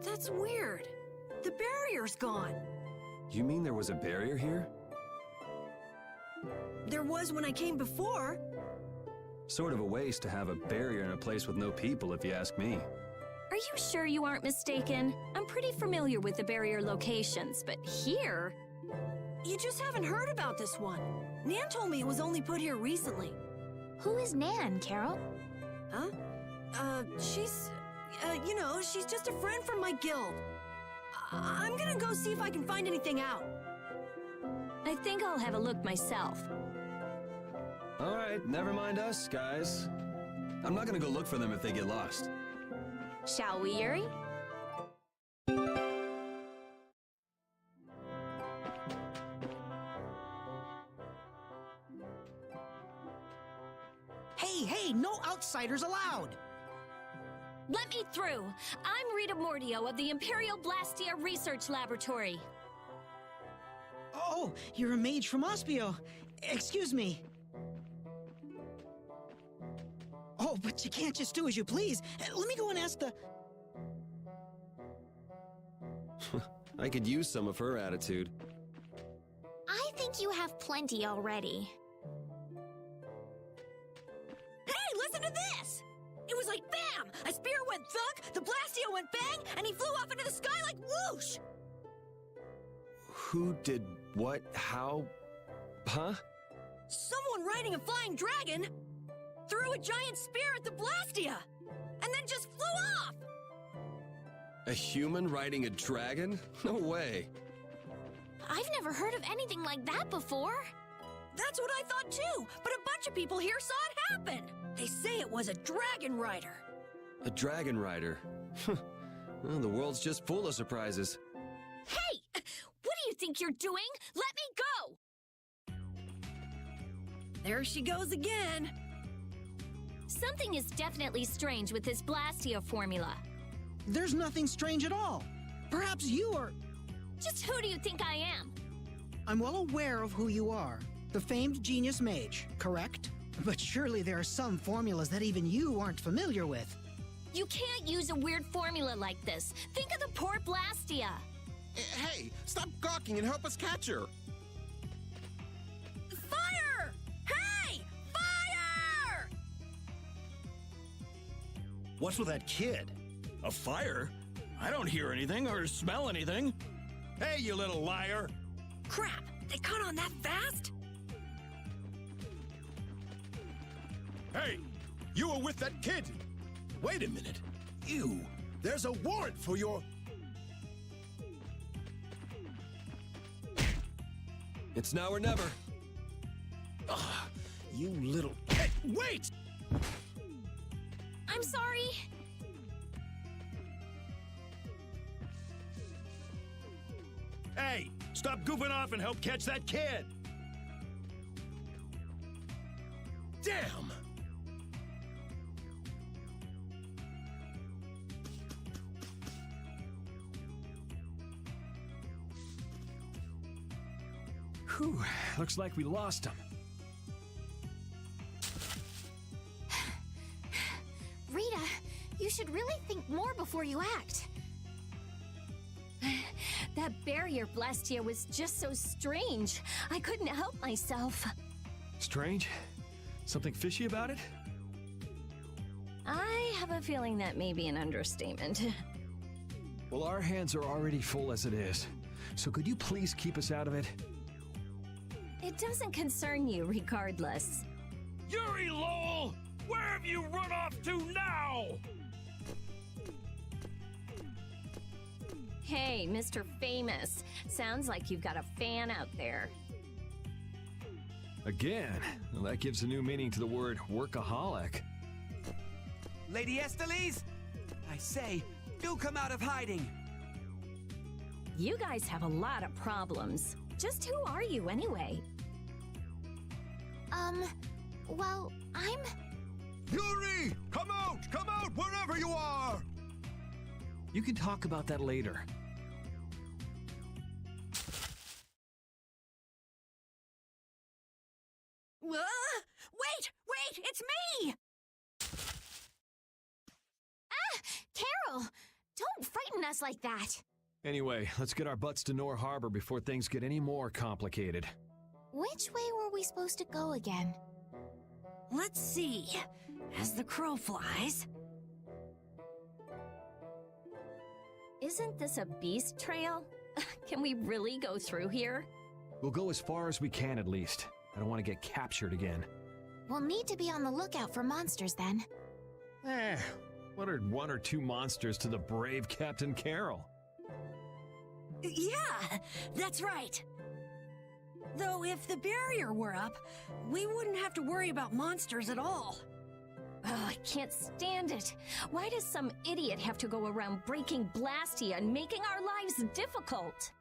That's weird. The barrier's gone. You mean there was a barrier here? There was when I came before. Sort of a waste to have a barrier in a place with no people, if you ask me. Are you sure you aren't mistaken? I'm pretty familiar with the barrier locations, but here? You just haven't heard about this one. Nan told me it was only put here recently. Who is Nan, Carol? Huh? She's... she's just a friend from my guild. I'm gonna go see if I can find anything out. I think I'll have a look myself. All right, never mind us, guys. I'm not gonna go look for them if they get lost. Shall we, Yuri? Hey, no outsiders allowed! Let me through. I'm Rita Mordio of the Imperial Blastia Research Laboratory. Oh, you're a mage from Ospio. Excuse me. Oh, but you can't just do as you please. Let me go and ask the... I could use some of her attitude. I think you have plenty already. Hey, listen to this! It was like bam! A spear went thunk, the Blastia went bang, and he flew off into the sky like whoosh! Who did what? How? Huh? Someone riding a flying dragon threw a giant spear at the Blastia, and then just flew off! A human riding a dragon? No way. I've never heard of anything like that before. That's what I thought too, but a bunch of people here saw it happen. They say it was a dragon rider. A dragon rider? Well, the world's just full of surprises. Hey! What do you think you're doing? Let me go! There she goes again. Something is definitely strange with this Blastia formula. There's nothing strange at all. Perhaps you are... Just who do you think I am? I'm well aware of who you are. The famed genius mage, correct? But surely there are some formulas that even you aren't familiar with. You can't use a weird formula like this. Think of the poor Blastia. Hey, stop gawking and help us catch her. Fire! Hey! Fire! What's with that kid? A fire? I don't hear anything or smell anything. Hey, you little liar! Crap, they caught on that fast? Hey, you were with that kid. Wait a minute. There's a warrant for your... It's now or never. You little... Hey, wait! I'm sorry. Hey, stop goofing off and help catch that kid! Damn! Whew, looks like we lost him. Rita, you should really think more before you act. That barrier Blastia was just so strange. I couldn't help myself. Strange? Something fishy about it? I have a feeling that may be an understatement. Well, our hands are already full as it is. So could you please keep us out of it? It doesn't concern you regardless. Yuri Lowell! Where have you run off to now? Hey, Mr. Famous. Sounds like you've got a fan out there. Again? Well, that gives a new meaning to the word workaholic. Lady Estelise, I say, do come out of hiding. You guys have a lot of problems. Just who are you anyway? Well, I'm... Yuri! Come out, wherever you are! You can talk about that later. Wait, it's me! Carol! Don't frighten us like that! Anyway, let's get our butts to Nor Harbor before things get any more complicated. Which way were we supposed to go again? Let's see. As the crow flies. Isn't this a beast trail? Can we really go through here? We'll go as far as we can at least. I don't want to get captured again. We'll need to be on the lookout for monsters then. What are one or two monsters to the brave Captain Carroll? Yeah, that's right. Though if the barrier were up, we wouldn't have to worry about monsters at all. Oh, I can't stand it. Why does some idiot have to go around breaking Blastia and making our lives difficult?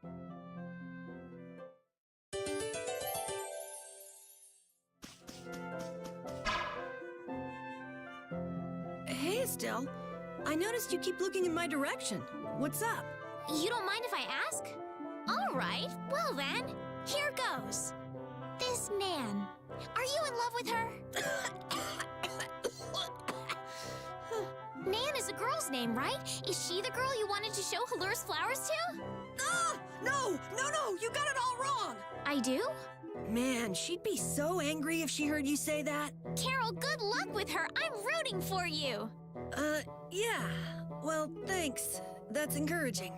Hey, Estelle. I noticed you keep looking in my direction. What's up? You don't mind if I ask? All right, well then, here goes. This Nan, are you in love with her? Nan is a girl's name, right? Is she the girl you wanted to show Halur's flowers to? Ah! No! You got it all wrong! I do? Man, she'd be so angry if she heard you say that. Carol, good luck with her. I'm rooting for you. Yeah. Well, thanks. That's encouraging.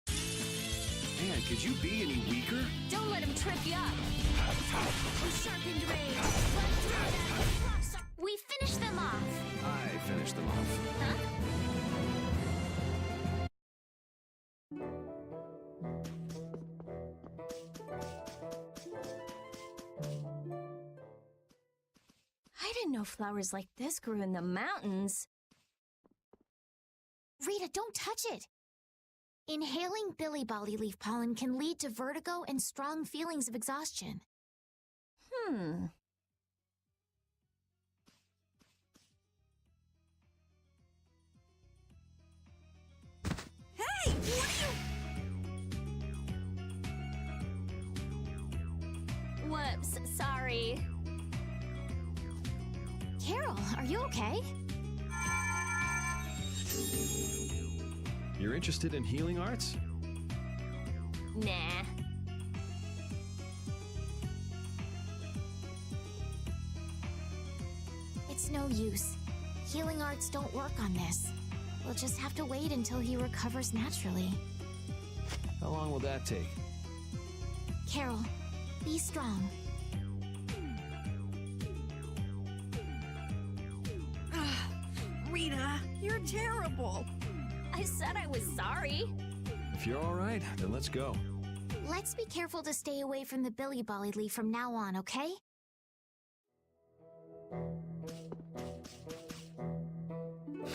Man, could you be any weaker? Don't let him trip you up. Sharpened blade. Run through them with blocks. We finished them off. I finished them off. Huh? I didn't know flowers like this grew in the mountains. Rita, don't touch it. Inhaling Billy Bolly leaf pollen can lead to vertigo and strong feelings of exhaustion. Hey! What are you... Whoops, sorry. Carol, are you okay? You're interested in healing arts? Nah. It's no use. Healing arts don't work on this. We'll just have to wait until he recovers naturally. How long will that take? Carol, be strong. Rita, you're terrible. I said I was sorry. If you're all right, then let's go. Let's be careful to stay away from the Billy Bolly leaf from now on, okay?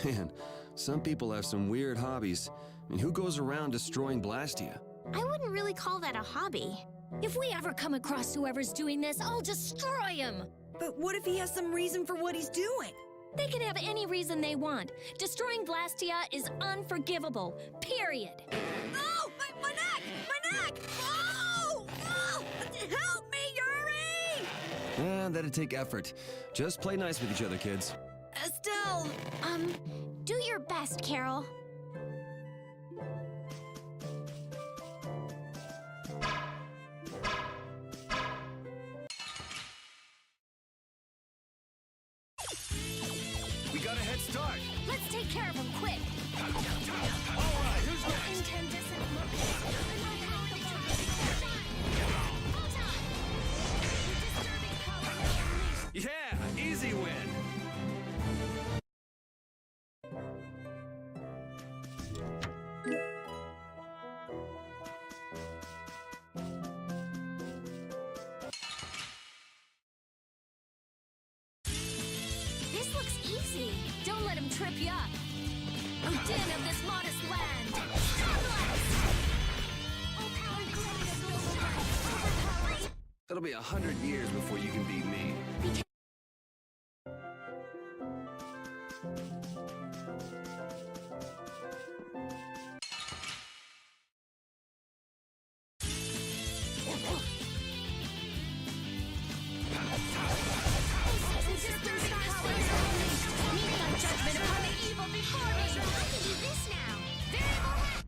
Man, some people have some weird hobbies. I mean, who goes around destroying Blastia? I wouldn't really call that a hobby. If we ever come across whoever's doing this, I'll destroy him. But what if he has some reason for what he's doing? They can have any reason they want. Destroying Blastia is unforgivable. Period. Oh! My neck! My neck! Oh! Oh! Help me, Yuri! That'd take effort. Just play nice with each other, kids. Estelle! Do your best, Carol. We got a head start. Let's take care of him quick. All right, who's next? Incandescent Yeah, easy win. This looks easy. Don't let him trip you up. Den of this modest land. It'll be 100 years before you can beat me.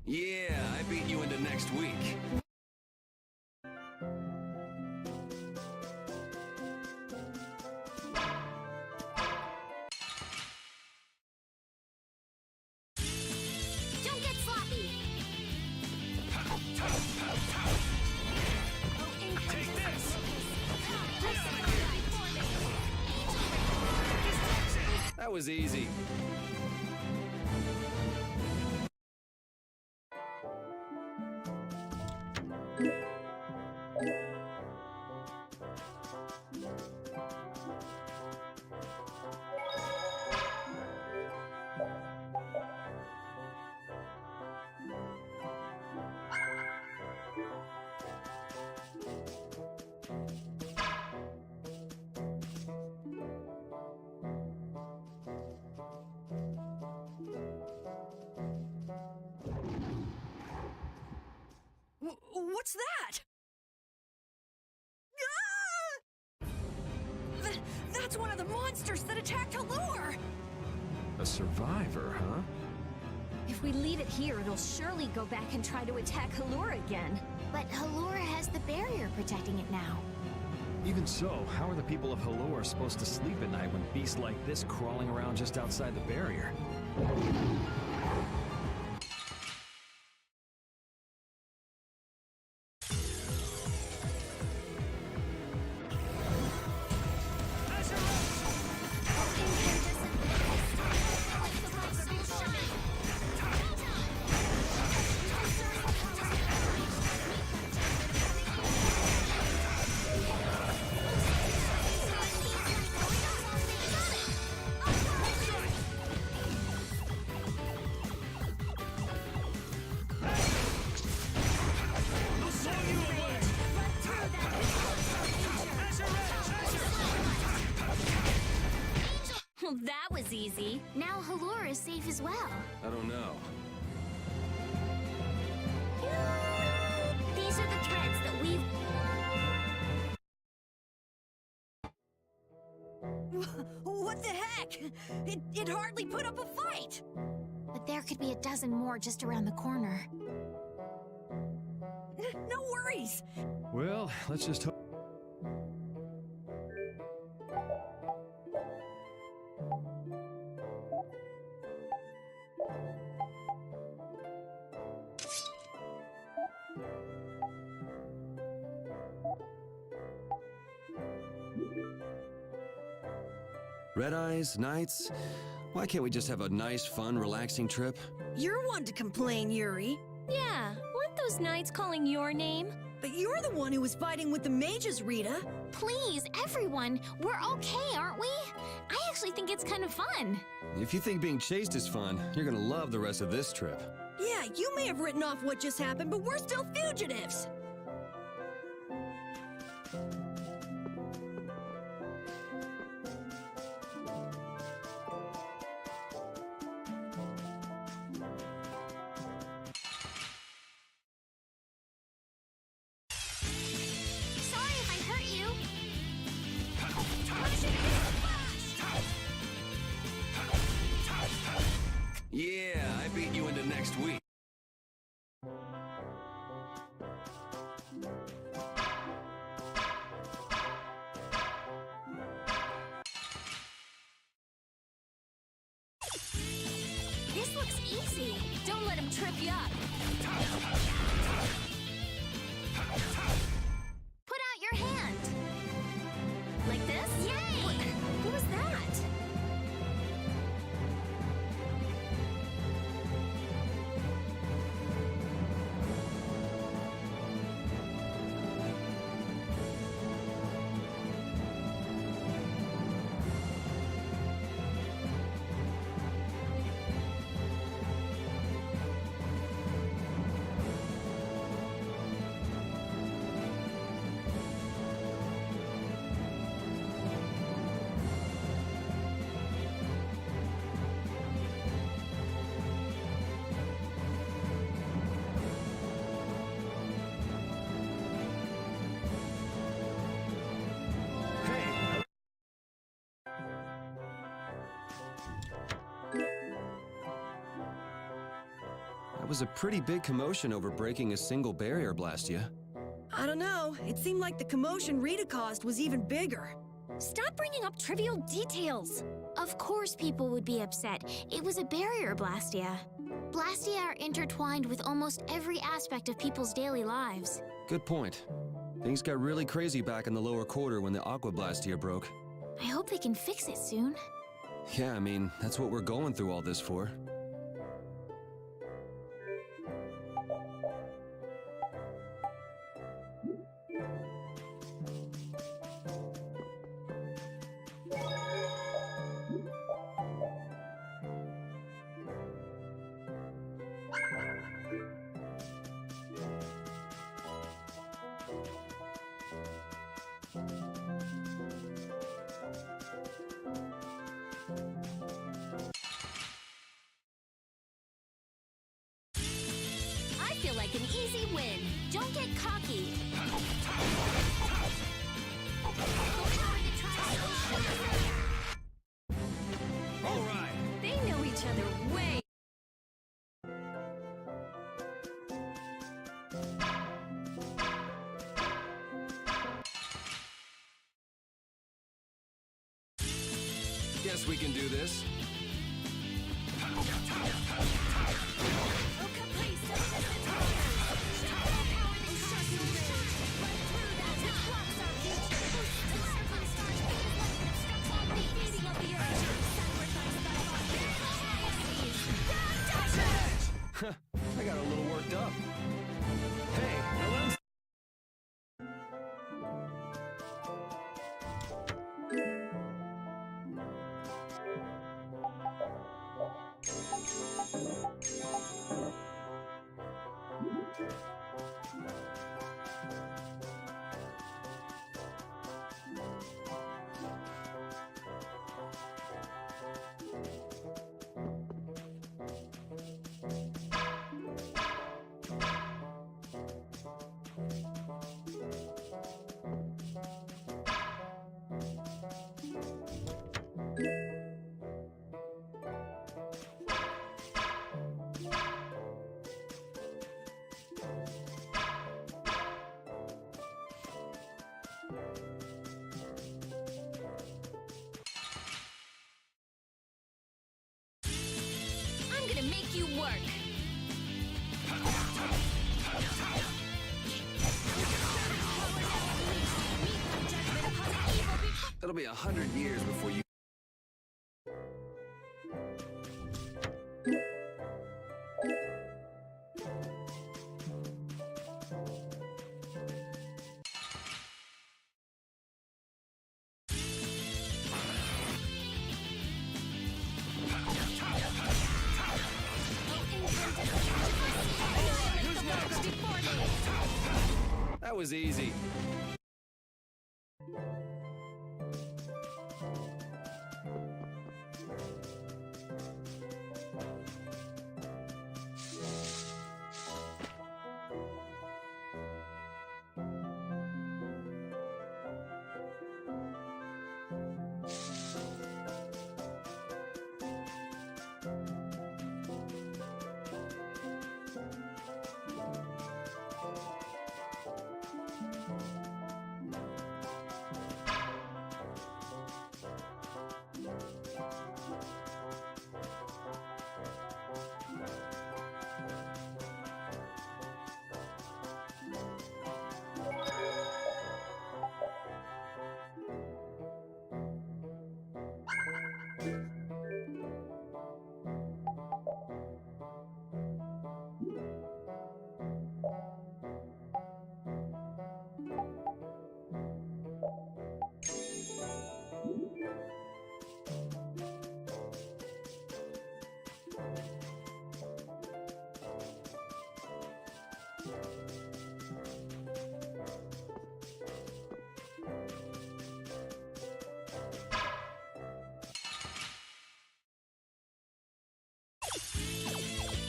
Yeah, I beat you into next week. Don't get That was easy. What's that? Ah! That's one of the monsters that attacked Halure! A survivor, huh? If we leave it here, it'll surely go back and try to attack Halura again. But Halura has the barrier protecting it now. Even so, how are the people of Halure supposed to sleep at night when beasts like this crawling around just outside the barrier? Well, that was easy. Now Halura is safe as well. I don't know. These are the threads that we've... What the heck? It hardly put up a fight! But there could be a dozen more just around the corner. No worries! Well, let's just hope. Red Eyes, Knights, why can't we just have a nice, fun, relaxing trip? You're one to complain, Yuri. Yeah, weren't those knights calling your name? But you're the one who was fighting with the mages, Rita. Please, everyone, we're okay, aren't we? I actually think it's kind of fun. If you think being chased is fun, you're gonna love the rest of this trip. Yeah, you may have written off what just happened, but we're still fugitives. Sorry if I hurt you. Yeah, I beat you into next week. This looks easy. Don't let him trip you up. Put out your hand. Like this? Yay! What was that? That was a pretty big commotion over breaking a single barrier, Blastia. I don't know. It seemed like the commotion Rita caused was even bigger. Stop bringing up trivial details. Of course people would be upset. It was a barrier, Blastia. Blastia are intertwined with almost every aspect of people's daily lives. Good point. Things got really crazy back in the lower quarter when the Aqua Blastia broke. I hope they can fix it soon. Yeah, I mean, that's what we're going through all this for. I feel like an easy win. Don't get cocky. All right. They know each other way. Guess we can do this. I got a little worked up. Hey, hello. I'm gonna make you work. It'll be 100 years before you... That was easy.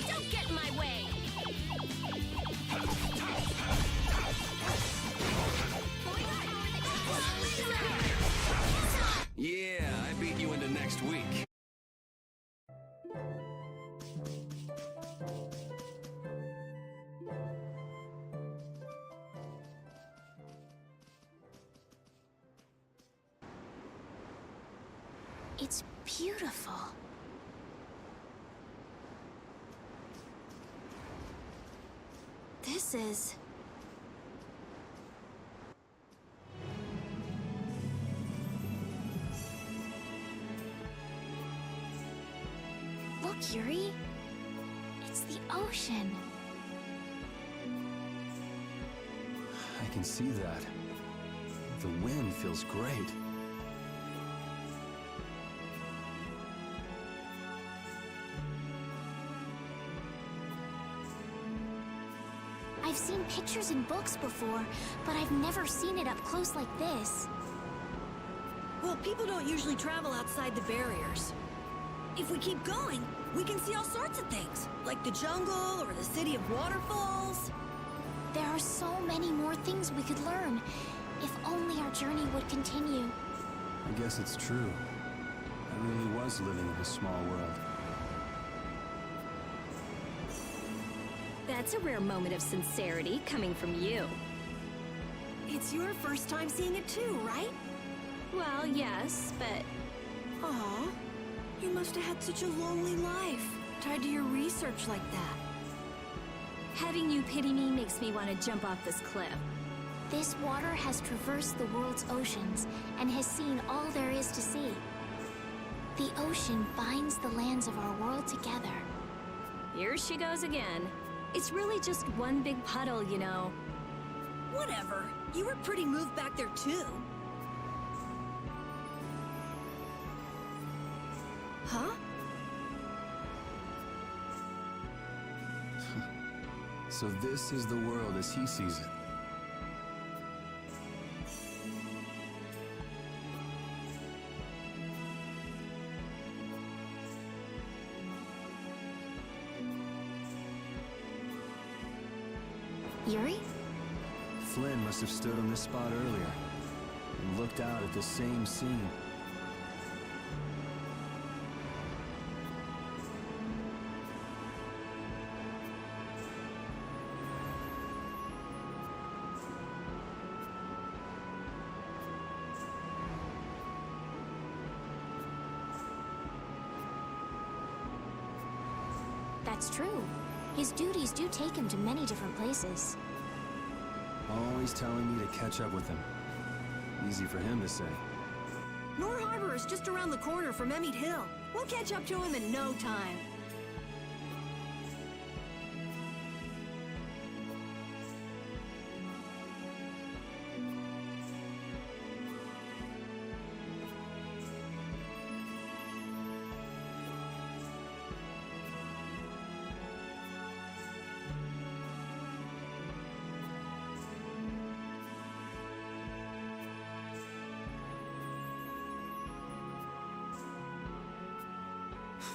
Don't get in my way. Yeah, I beat you into next week. It's beautiful. This is... Look, Yuri. It's the ocean. I can see that. The wind feels great. I've seen pictures in books before, but I've never seen it up close like this. Well, people don't usually travel outside the barriers. If we keep going, we can see all sorts of things, like the jungle or the city of waterfalls. There are so many more things we could learn, if only our journey would continue. I guess it's true. I really was living in a small world. That's a rare moment of sincerity coming from you. It's your first time seeing it too, right? Well, yes, but Aw, you must have had such a lonely life, tied to your research like that. having you pity me makes me want to jump off this cliff. This water has traversed the world's oceans and has seen all there is to see. The ocean binds the lands of our world together. Here she goes again. It's really just one big puddle, you know. Whatever. You were pretty moved back there, too. Huh? So this is the world as he sees it. Yuri? Flynn must have stood on this spot earlier and looked out at the same scene. That's true. His duties do take him to many different places. Always telling me to catch up with him. Easy for him to say. Nor Harbor is just around the corner from Emmett Hill. We'll catch up to him in no time.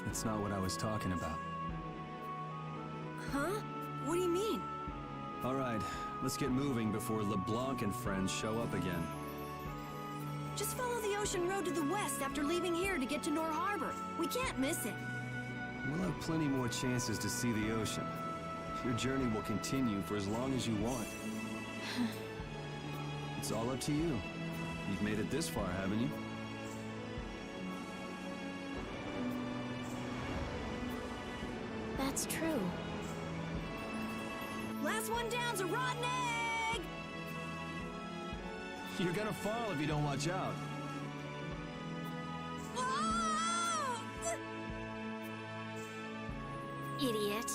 It's not what I was talking about. Huh? What do you mean? All right, let's get moving before LeBlanc and friends show up again. Just follow the ocean road to the west after leaving here to get to Nor Harbor. We can't miss it. We'll have plenty more chances to see the ocean. Your journey will continue for as long as you want. It's all up to you. You've made it this far, haven't you? That's true. Last one down's a rotten egg! You're gonna fall if you don't watch out. Ah! Idiot.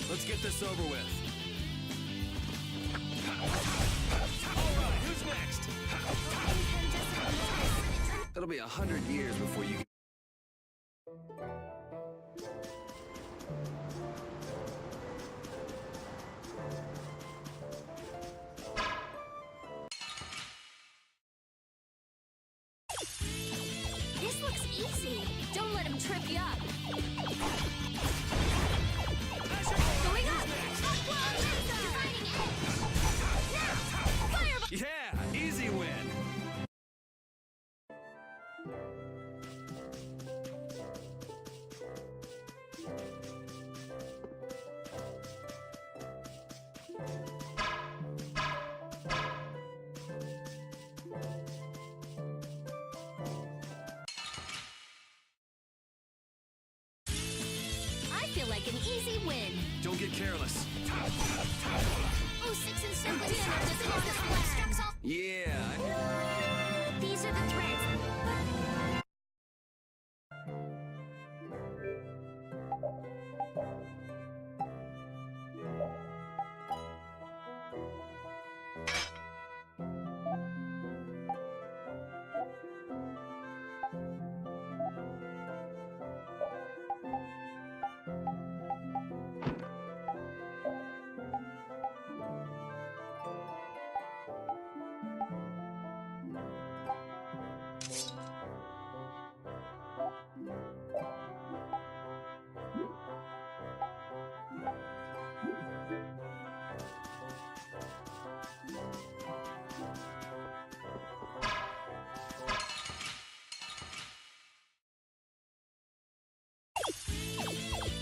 Let's get this over with. All right, who's next? It'll be 100 years before you... This looks easy. Don't let him trip you up. Going up! Defining edge! Now! Fireball! Yeah, easy win. feel like an easy win. Don't get careless. 06 and circle dinner to close the flags. Yeah. These are the threads.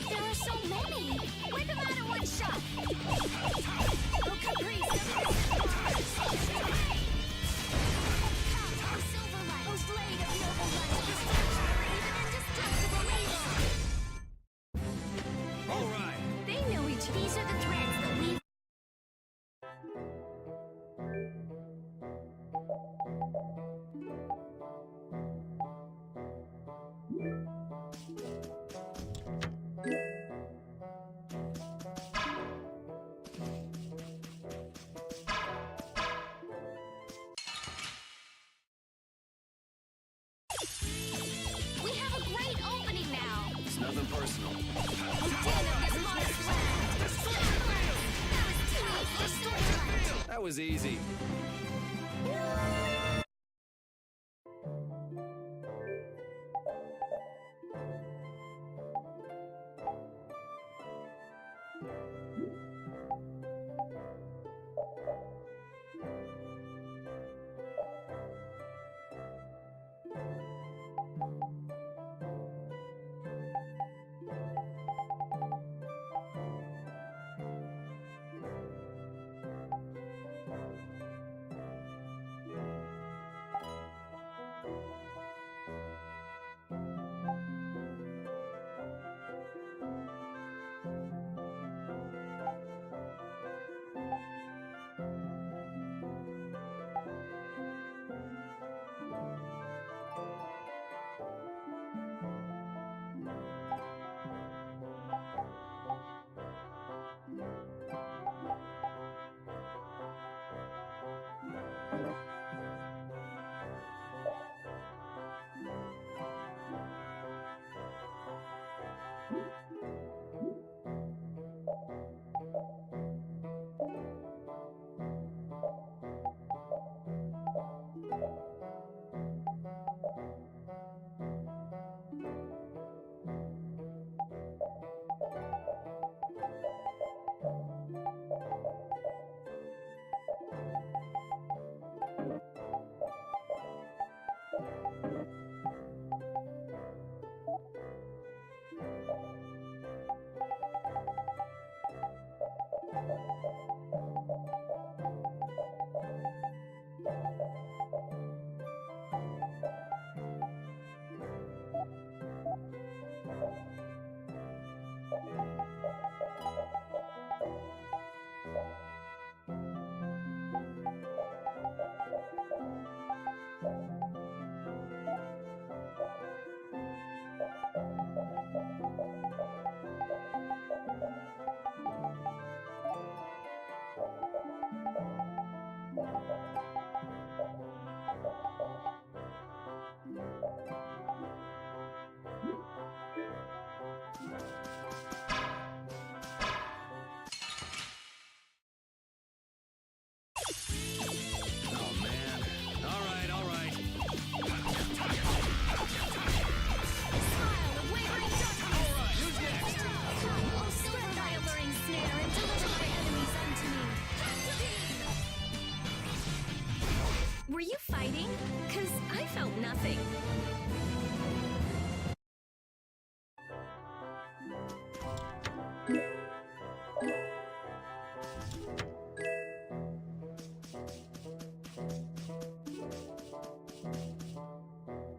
There are so many. Wipe them out in one shot. Oh, Caprice, oh, Silverlight, oh, Blade of Noble Light, even indestructible evil. All right. They know each. These are the threads that weave. We have a great opening now. It's nothing personal. Den of this modest land. That was too easy. Silverlight. That was easy. Were you fighting? 'Cause I felt nothing.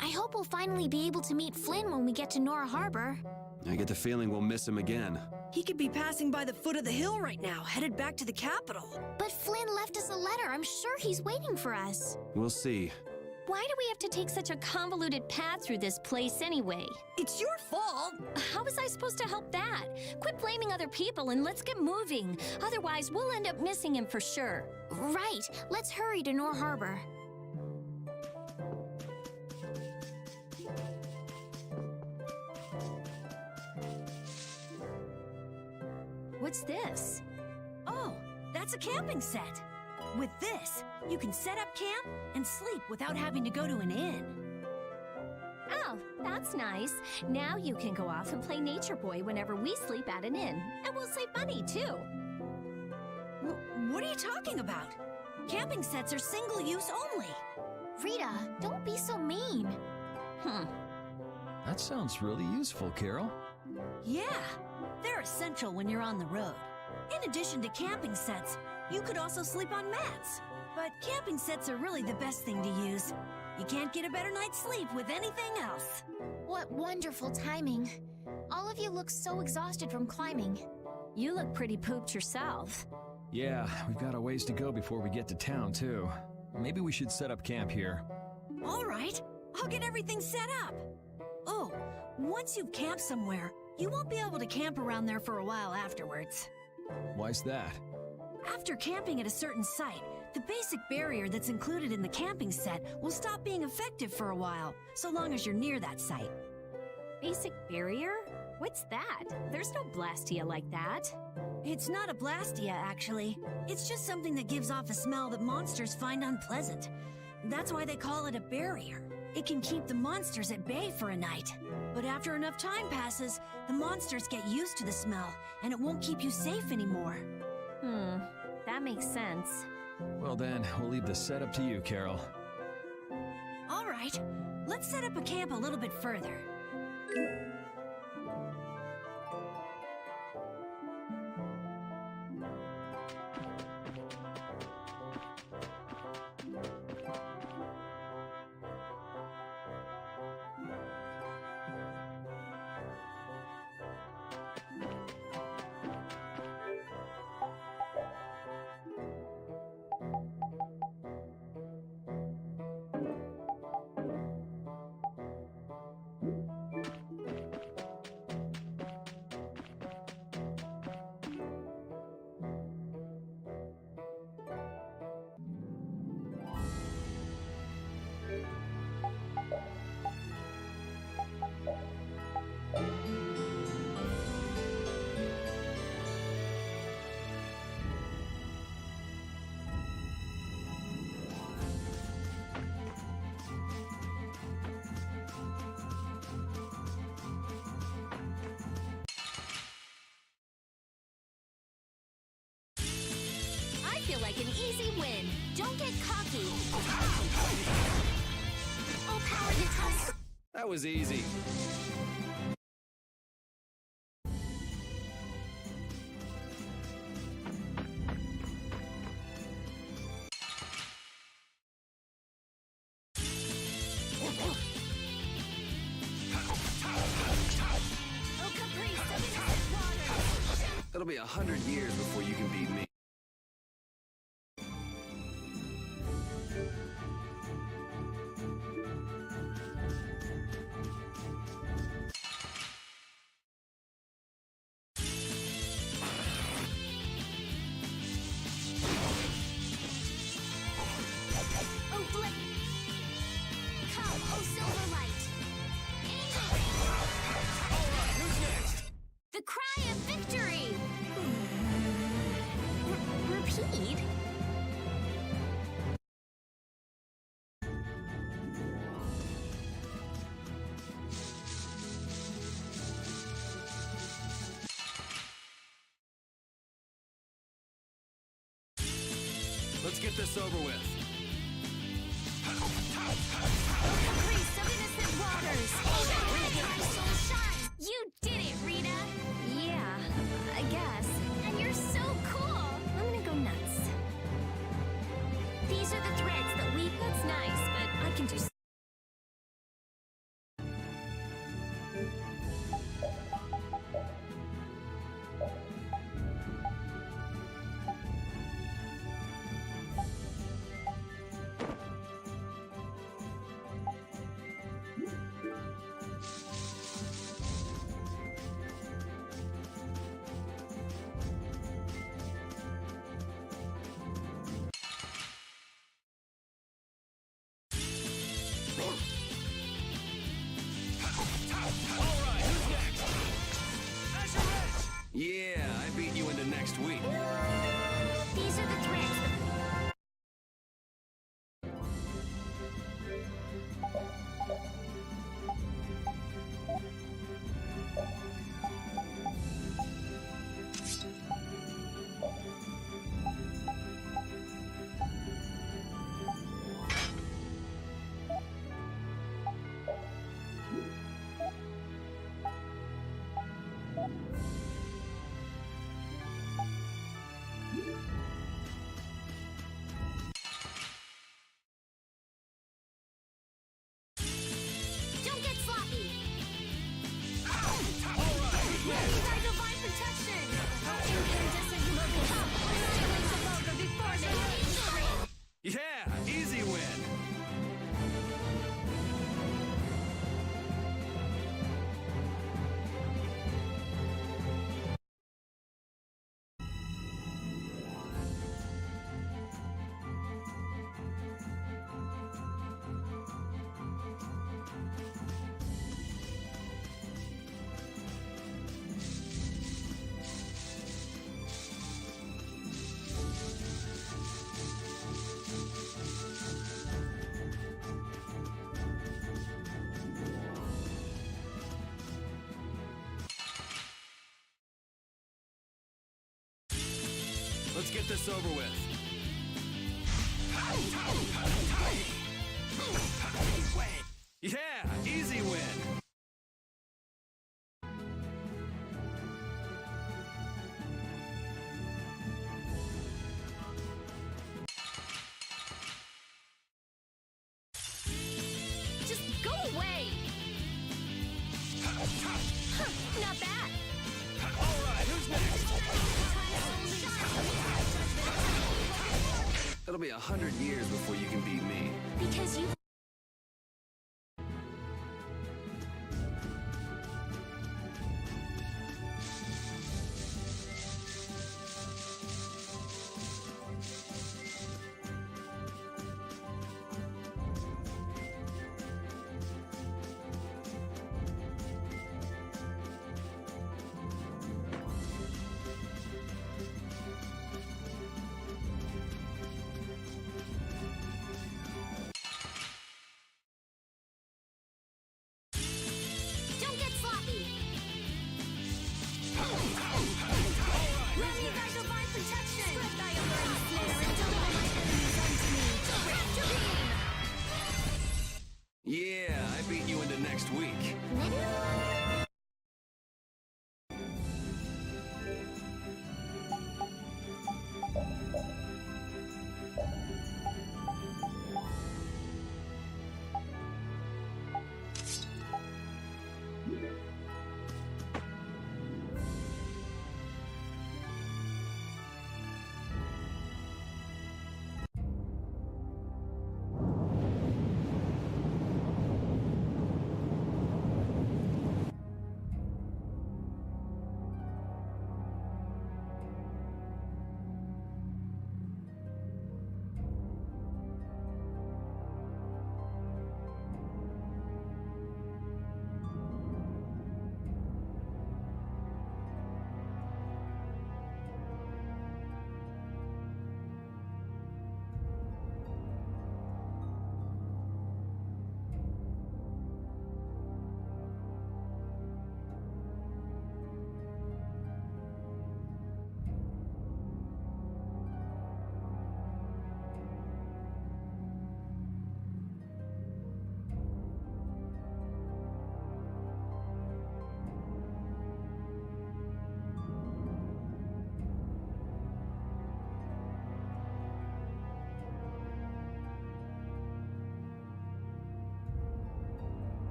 I hope we'll finally be able to meet Flynn when we get to Nora Harbor. I get the feeling we'll miss him again. He could be passing by the foot of the hill right now, headed back to the capital. But Flynn left us a letter. I'm sure he's waiting for us. We'll see. Why do we have to take such a convoluted path through this place anyway? It's your fault. How was I supposed to help that? Quit blaming other people and let's get moving. Otherwise, we'll end up missing him for sure. Right. Let's hurry to Nor Harbor. What's this? Oh, that's a camping set. With this, you can set up camp and sleep without having to go to an inn. Oh, that's nice. Now you can go off and play Nature Boy whenever we sleep at an inn. And we'll save money, too. What are you talking about? Camping sets are single-use only. Rita, don't be so mean. That sounds really useful, Carol. Yeah, they're essential when you're on the road. In addition to camping sets, you could also sleep on mats. But camping sets are really the best thing to use. You can't get a better night's sleep with anything else. What wonderful timing. All of you look so exhausted from climbing. You look pretty pooped yourself. Yeah, we've got a ways to go before we get to town, too. Maybe we should set up camp here. All right, I'll get everything set up. Oh, once you've camped somewhere, you won't be able to camp around there for a while afterwards. Why's that? After camping at a certain site, the basic barrier that's included in the camping set will stop being effective for a while, so long as you're near that site. Basic barrier? What's that? There's no Blastia like that. It's not a Blastia, actually. It's just something that gives off a smell that monsters find unpleasant. That's why they call it a barrier. It can keep the monsters at bay for a night. But after enough time passes, the monsters get used to the smell, and it won't keep you safe anymore. That makes sense. Well then, we'll leave the setup to you, Carol. All right, let's set up a camp a little bit further. Feel like an easy win. Don't get cocky. Oh, power to That was easy. It'll be 100 years before you can beat me. The cry of victory! Repeat? Let's get this over with. Caprice of innocent waters! Our soul shine! You did it, Rita! Yeah, I guess. And you're so cool! I'm gonna go nuts. These are the threads that we... That's nice, but I can do... Yeah, I beat you into next week. These are the threads. Don't get sloppy. By divine protection! Incandescent look up! Stealing the vulgar before they Yeah, easy win. Let's get this over with. Yeah, easy win. Just go away. Not bad. All right, who's next? It'll be 100 years before you can beat me. Because you. Don't get sloppy. Ready by divine protection! Swift I am burning snare and deliver my enemies unto me! Director beam! Yeah, I beat you into next week.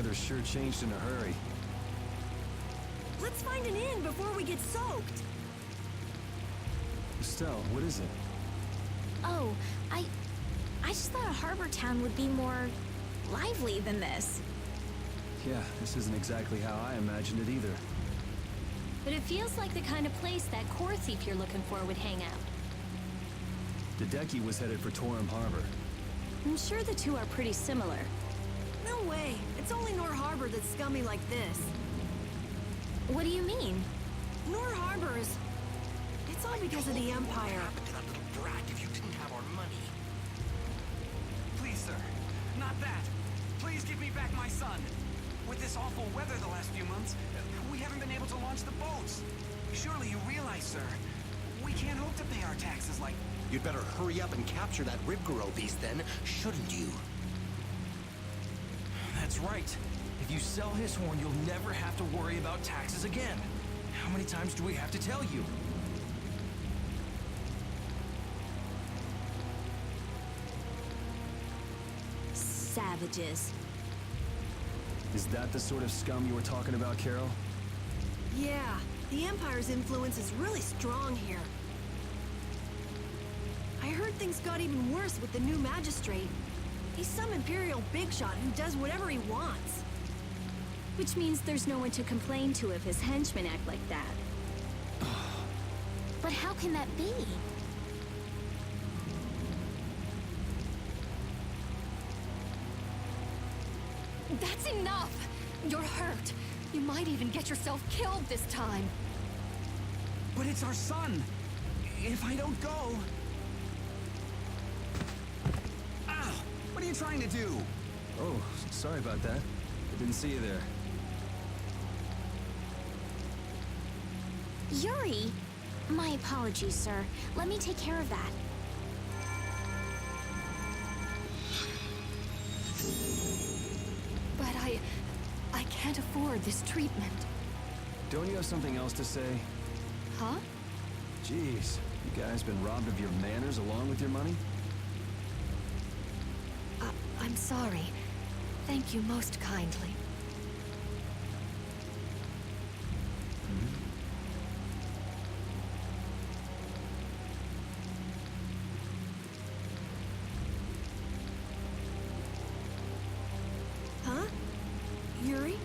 weather's sure changed in a hurry. Let's find an inn before we get soaked. Estelle, what is it? Oh, I just thought a harbor town would be more lively than this. Yeah, this isn't exactly how I imagined it either. But it feels like the kind of place that core thief you're looking for would hang out. Hideki was headed for Torum Harbor. I'm sure the two are pretty similar. No way. It's only Nor Harbor that's scummy like this. What do you mean? Nor Harbor's... It's all because of the Empire. To that little brat if you didn't have our money. Please, sir. Not that. Please give me back my son. With this awful weather the last few months, we haven't been able to launch the boats. Surely you realize, sir, we can't hope to pay our taxes like... You'd better hurry up and capture that Ribgaro beast then, shouldn't you? That's right. If you sell his horn, you'll never have to worry about taxes again. How many times do we have to tell you? Savages. Is that the sort of scum you were talking about, Carol? Yeah, the Empire's influence is really strong here. I heard things got even worse with the new magistrate. He's some Imperial bigshot who does whatever he wants. Which means there's no one to complain to if his henchmen act like that. But how can that be? That's enough! You're hurt. You might even get yourself killed this time. But it's our son. If I don't go... Ow! What are you trying to do? Oh, sorry about that. I didn't see you there. Yuri! My apologies, sir. Let me take care of that. But I can't afford this treatment. Don't you have something else to say? Huh? Jeez, you guys been robbed of your manners along with your money? I'm sorry. Thank you most kindly. Huh? Yuri?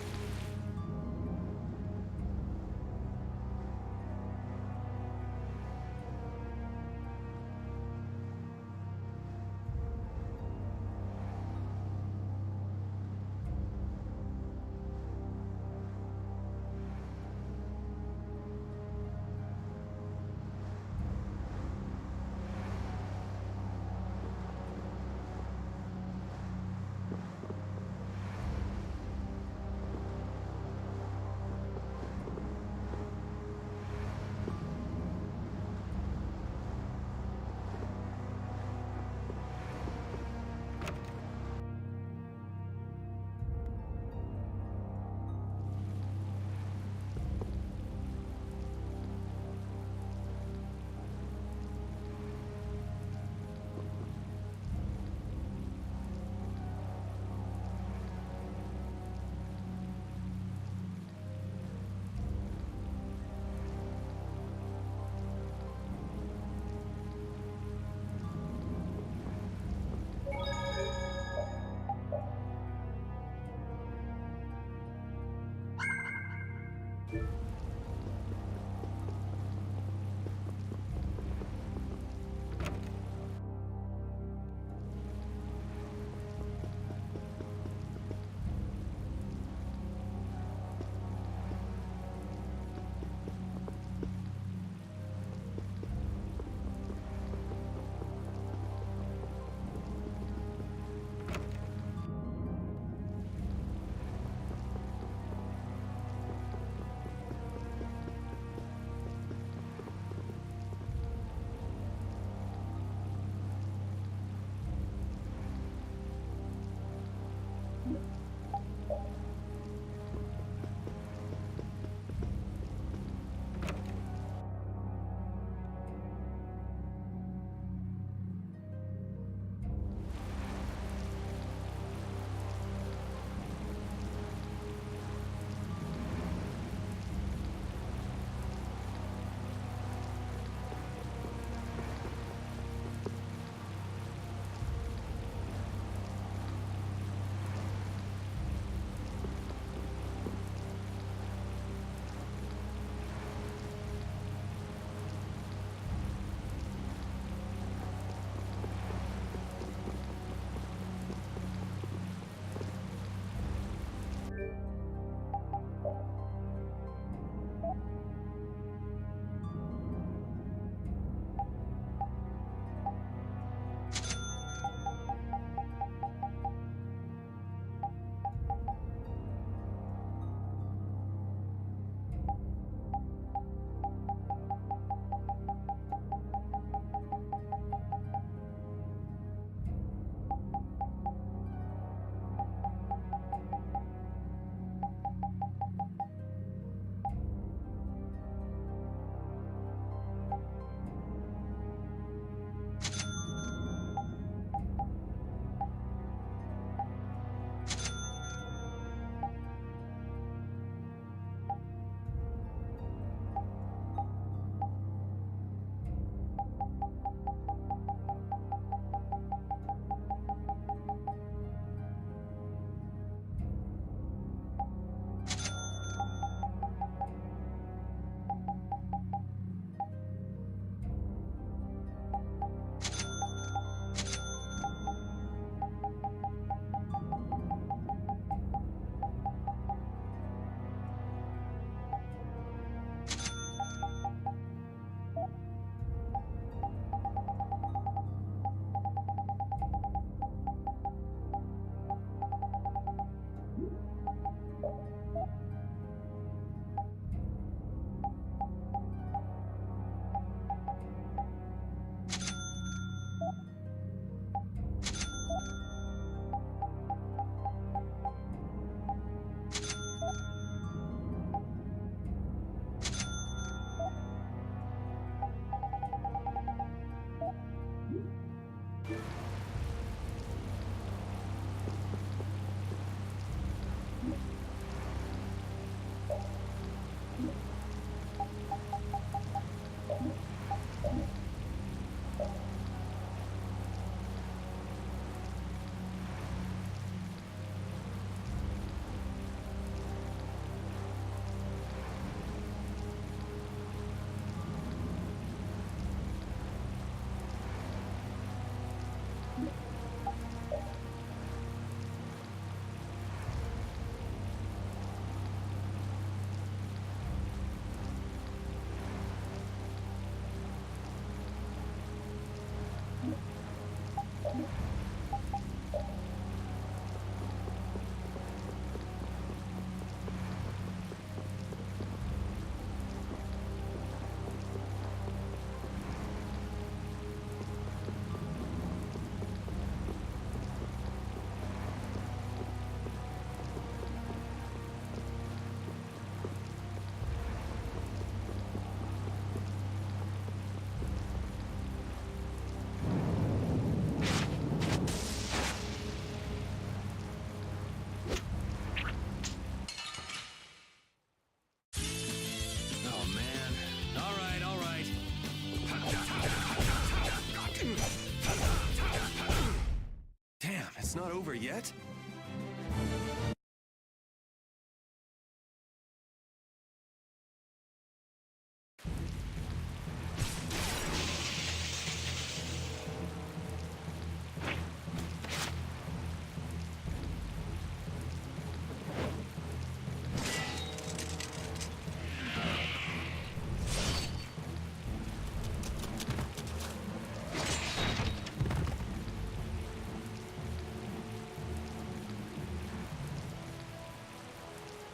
It's not over yet?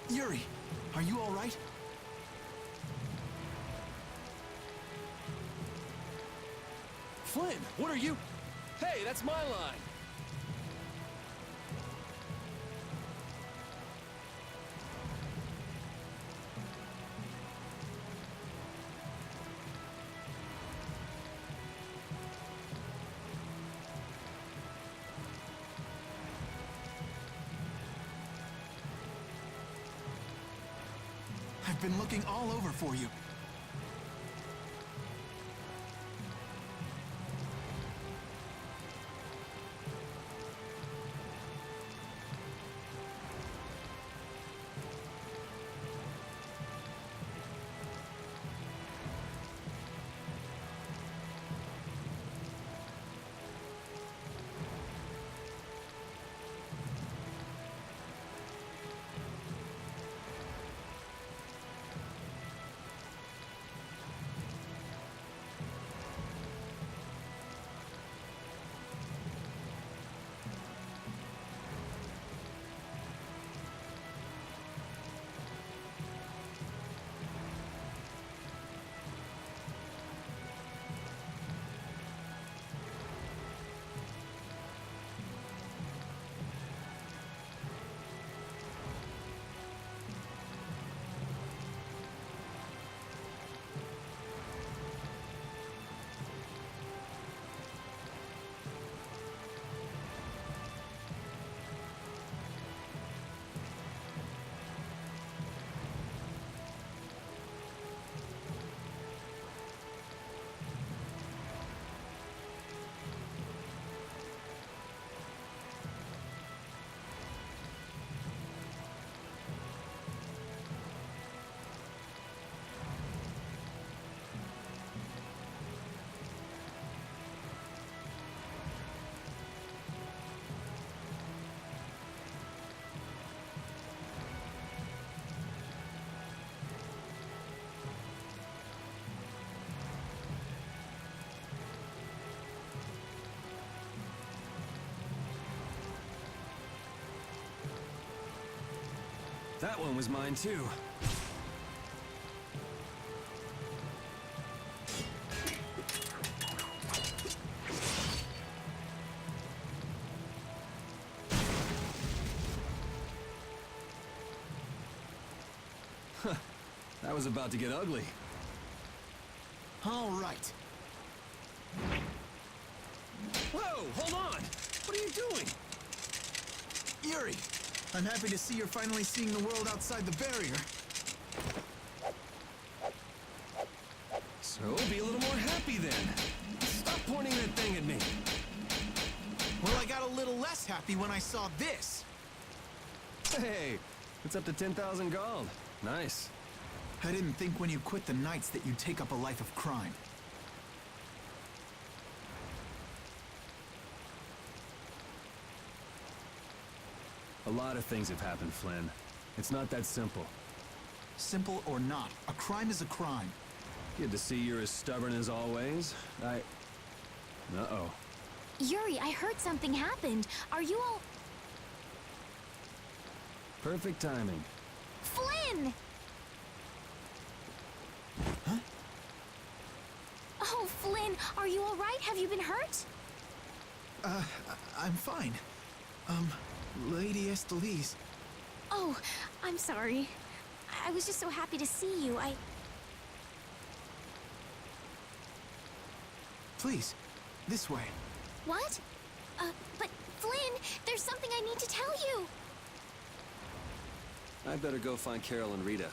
Yuri, are you all right? Flynn, what are you? Hey, that's my line! I've been looking all over for you. That one was mine too. That was about to get ugly. All right. Whoa, hold on! What are you doing? Yuri, I'm happy to see you're finally seeing the world outside the barrier. So, be a little more happy then. Stop pointing that thing at me. Well, I got a little less happy when I saw this. Hey, it's up to 10,000 gold. Nice. I didn't think when you quit the Knights that you'd take up a life of crime. A lot of things have happened, Flynn. It's not that simple. Simple or not, a crime is a crime. Good to see you're as stubborn as always. Uh-oh. Yuri, I heard something happened. Are you all... Perfect timing. Flynn! Huh? Oh, Flynn, are you all right? Have you been hurt? I'm fine. Lady Esteliz. Oh, I'm sorry. I was just so happy to see you. Please, this way. What? But Flynn, there's something I need to tell you. I'd better go find Carol and Rita.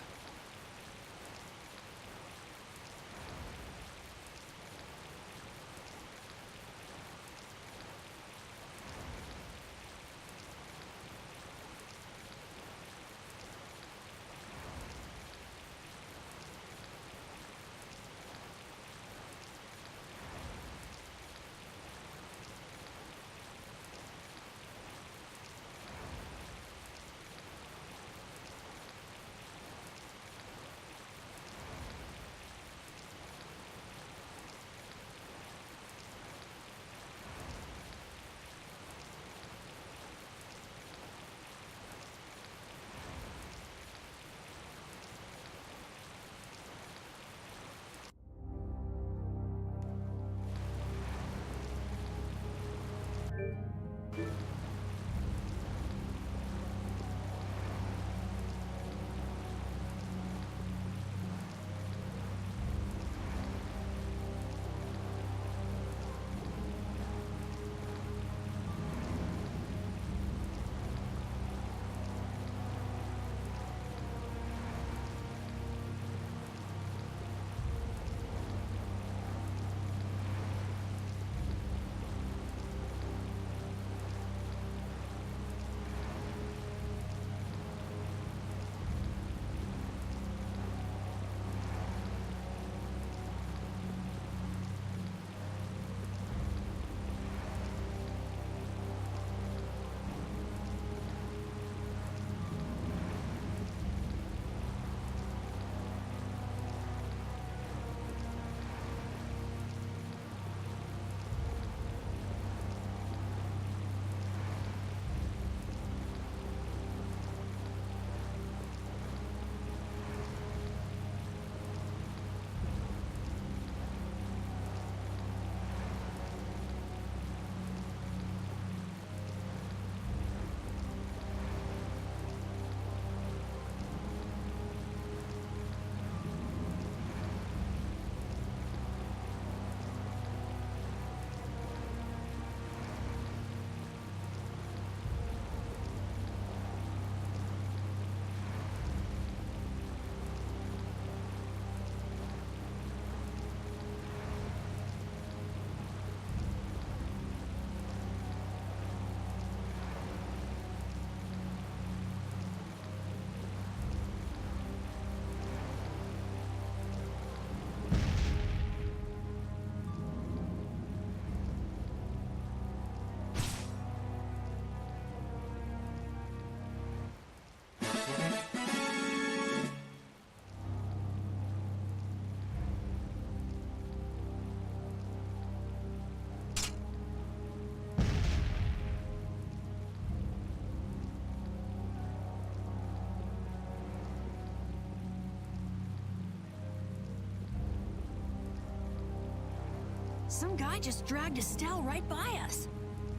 Some guy just dragged Estelle right by us.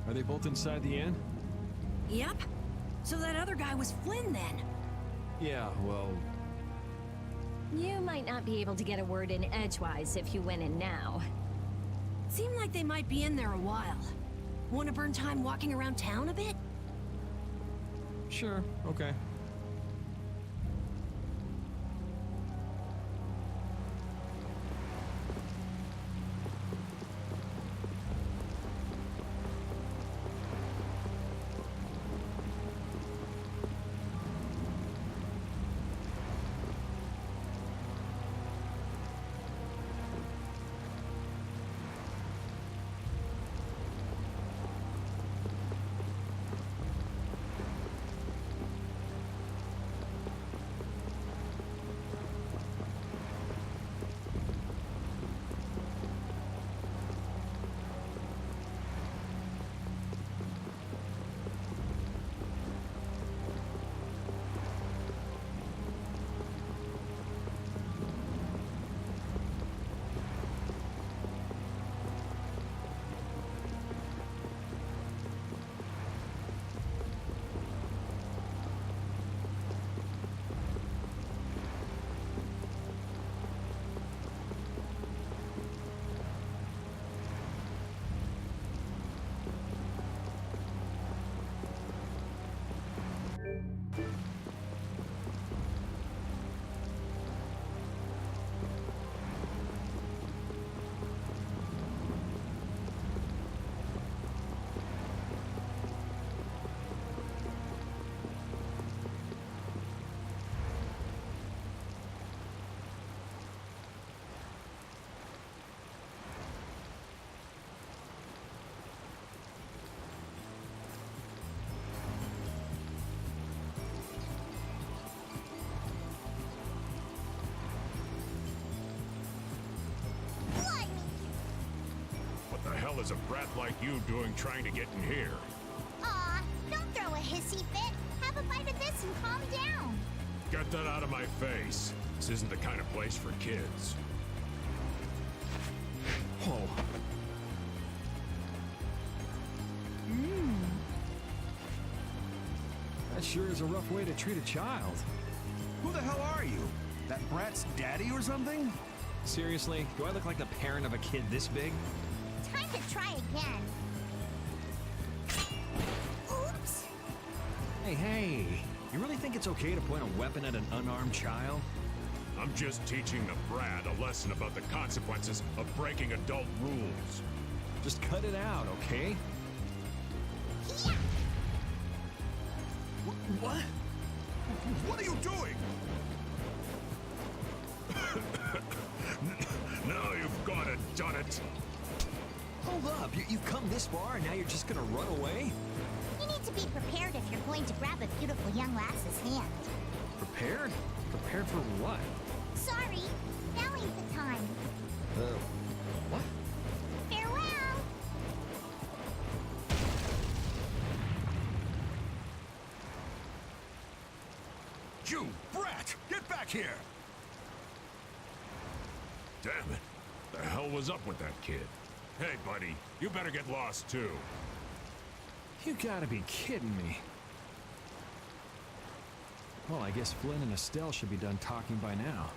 Are they both inside the inn? Yep. So that other guy was Flynn then. Yeah, well, You might not be able to get a word in edgewise if you went in now. Seemed like they might be in there a while. Want to burn time walking around town a bit? sure, okay. What the hell is a brat like you doing trying to get in here? Aw, don't throw a hissy fit. Have a bite of this and calm down. Get that out of my face. This isn't the kind of place for kids. Whoa. That sure is a rough way to treat a child. Who the hell are you? That brat's daddy or something? Seriously, do I look like the parent of a kid this big? Time to try again. Oops. Hey, you really think it's okay to point a weapon at an unarmed child? I'm just teaching the brat a lesson about the consequences of breaking adult rules. Just cut it out, okay? Yeah. What? What are you doing? Now you've got it, done it. Hold up, you've come this far and now you're just gonna run away? You need to be prepared if you're going to grab a beautiful young lass's hand. Prepared? Prepared for what? Sorry, now ain't the time. What? Farewell. You brat! Get back here! Damn it. The hell was up with that kid? Hey, buddy, you better get lost too. You gotta be kidding me. Well, I guess Flynn and Estelle should be done talking by now.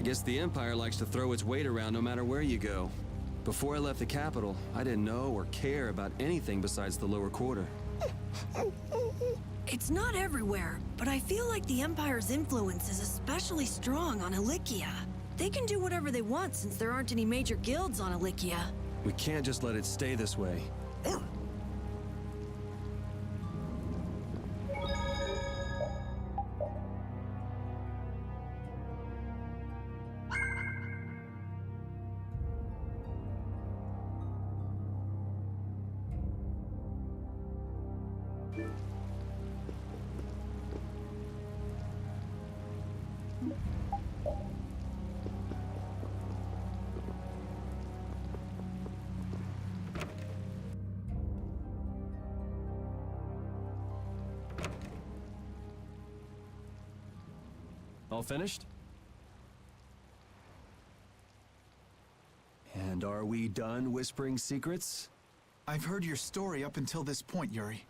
guess the Empire likes to throw its weight around no matter where you go. Before I left the capital, I didn't know or care about anything besides the lower quarter. It's not everywhere, but I feel like the Empire's influence is especially strong on Ilikia. They can do whatever they want since there aren't any major guilds on Ilikia. We can't just let it stay this way. All finished? And are we done whispering secrets? I've heard your story up until this point, Yuri,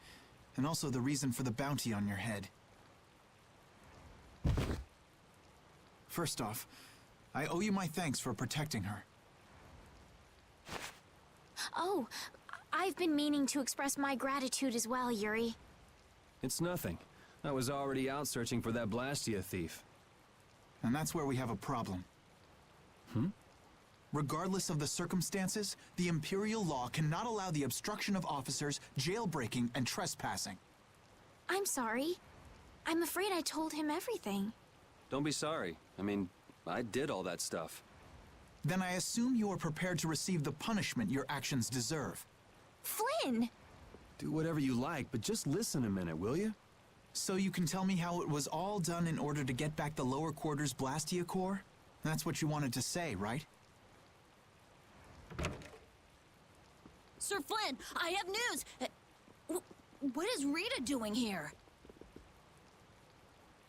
and also the reason for the bounty on your head. First off, I owe you my thanks for protecting her. Oh, I've been meaning to express my gratitude as well, Yuri. It's nothing. I was already out searching for that Blastia thief. And that's where we have a problem. Regardless of the circumstances, the Imperial law cannot allow the obstruction of officers, jailbreaking, and trespassing. I'm sorry. I'm afraid I told him everything. Don't be sorry. I mean, I did all that stuff. Then I assume you are prepared to receive the punishment your actions deserve. Flynn! Do whatever you like, but just listen a minute, will you? So you can tell me how it was all done in order to get back the lower quarters Blastia core? That's what you wanted to say, right? Sir Flynn, I have news! What is Rita doing here?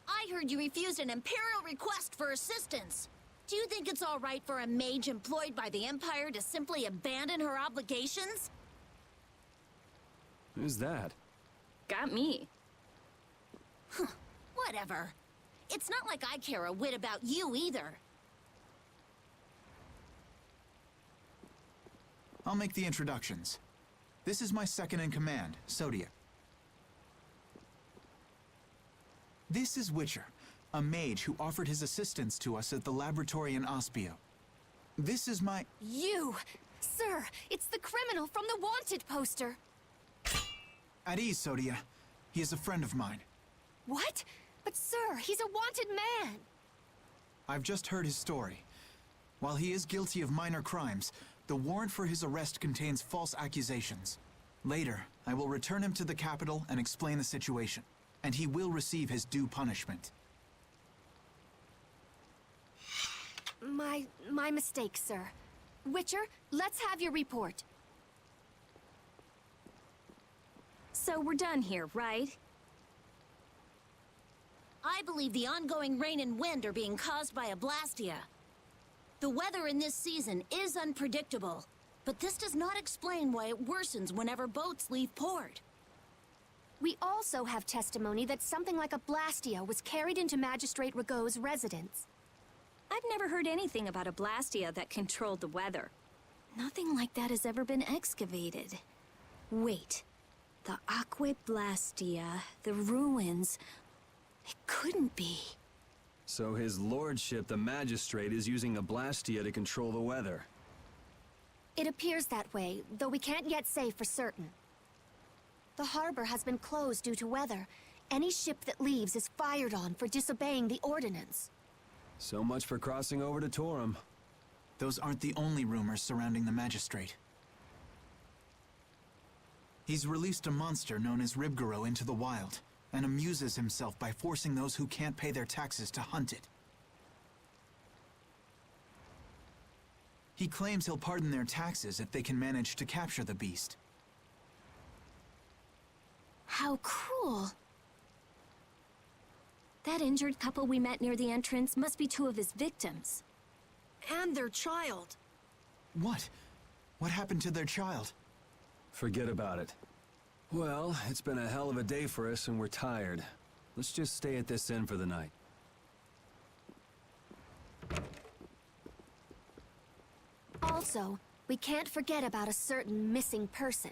I heard you refused an Imperial request for assistance. Do you think it's all right for a mage employed by the Empire to simply abandon her obligations? Who's that? Got me. Whatever. It's not like I care a whit about you either. I'll make the introductions. This is my second-in-command, Sodia. This is Witcher, a mage who offered his assistance to us at the laboratory in Aspio. This is my... You! Sir, it's the criminal from the wanted poster! At ease, Sodia. He is a friend of mine. What? But sir, he's a wanted man! I've just heard his story. While he is guilty of minor crimes, the warrant for his arrest contains false accusations. Later, I will return him to the capital and explain the situation, and he will receive his due punishment. My mistake, sir. Witcher, let's have your report. So we're done here, right? I believe the ongoing rain and wind are being caused by a Blastia. The weather in this season is unpredictable, but this does not explain why it worsens whenever boats leave port. We also have testimony that something like a Blastia was carried into Magistrate Rigaud's residence. I've never heard anything about a Blastia that controlled the weather. Nothing like that has ever been excavated. Wait. The Aqua Blastia, the ruins... It couldn't be. So his lordship, the magistrate, is using a Blastia to control the weather. It appears that way, though we can't yet say for certain. The harbor has been closed due to weather. Any ship that leaves is fired on for disobeying the ordinance. So much for crossing over to Torum. Those aren't the only rumors surrounding the magistrate. He's released a monster known as Ribgaro into the wild, and amuses himself by forcing those who can't pay their taxes to hunt it. He claims he'll pardon their taxes if they can manage to capture the beast. How cruel. That injured couple we met near the entrance must be two of his victims. And their child. What? What happened to their child? Forget about it. Well, it's been a hell of a day for us and we're tired. Let's just stay at this inn for the night. Also, we can't forget about a certain missing person.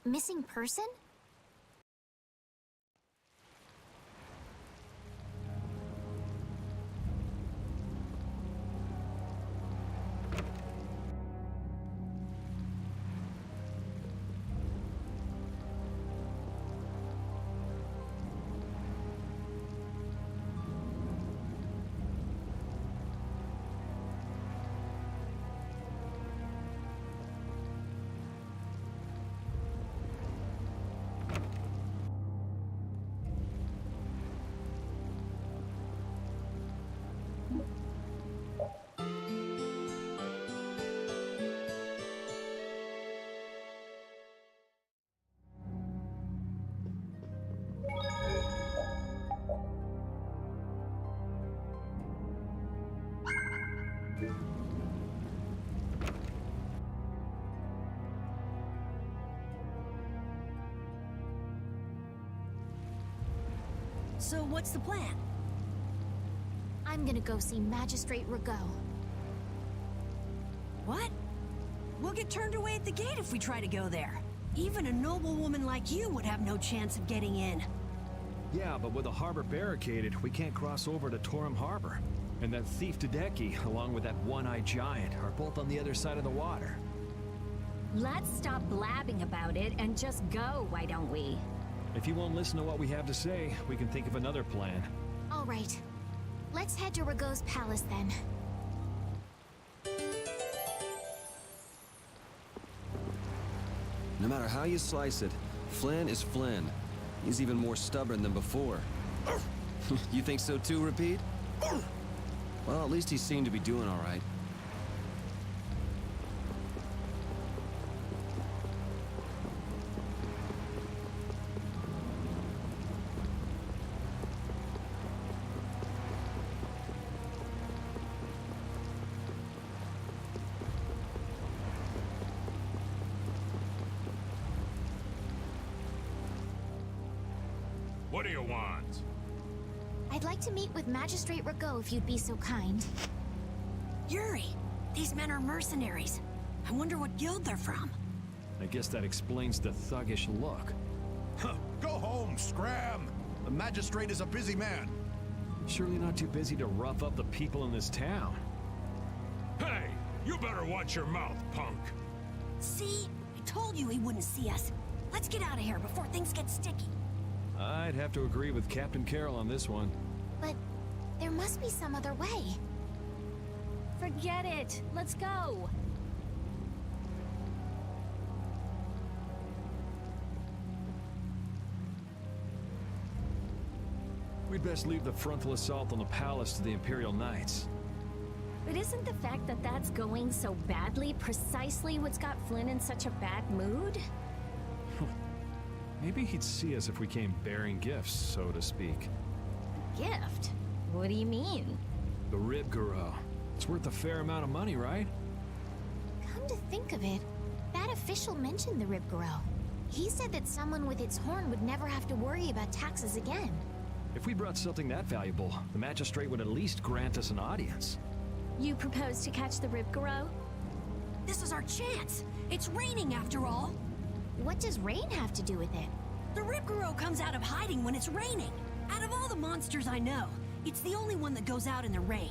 Missing person? So what's the plan? I'm gonna go see Magistrate Rigaud. What? We'll get turned away at the gate if we try to go there. Even a noble woman like you would have no chance of getting in. Yeah, but with the harbor barricaded, we can't cross over to Torum Harbor. And that thief Tadeki, along with that one-eyed giant, are both on the other side of the water. Let's stop blabbing about it and just go, why don't we? If you won't listen to what we have to say, we can think of another plan. All right. Let's head to Rigaud's palace then. No matter how you slice it, Flynn is Flynn. He's even more stubborn than before. You think so too, Repeat? Well, at least he seemed to be doing all right. What do you want? I'd like to meet with Magistrate Rigaud if you'd be so kind. Yuri, these men are mercenaries. I wonder what guild they're from. I guess that explains the thuggish look. Go home, Scram! The magistrate is a busy man. Surely not too busy to rough up the people in this town. Hey, you better watch your mouth, punk. See? I told you he wouldn't see us. Let's get out of here before things get sticky. I'd have to agree with Captain Carroll on this one. But there must be some other way. Forget it. Let's go. We'd best leave the frontal assault on the palace to the Imperial Knights. But isn't the fact that that's going so badly precisely what's got Flynn in such a bad mood? Maybe he'd see us if we came bearing gifts, so to speak. Gift? What do you mean? The Rib Guru. It's worth a fair amount of money, right? Come to think of it, that official mentioned the Rib Guru. He said that someone with its horn would never have to worry about taxes again. If we brought something that valuable, the magistrate would at least grant us an audience. You propose to catch the Rib Guru? This is our chance. It's raining after all. What does rain have to do with it? The Rib Guru comes out of hiding when it's raining. Out of all the monsters I know, it's the only one that goes out in the rain.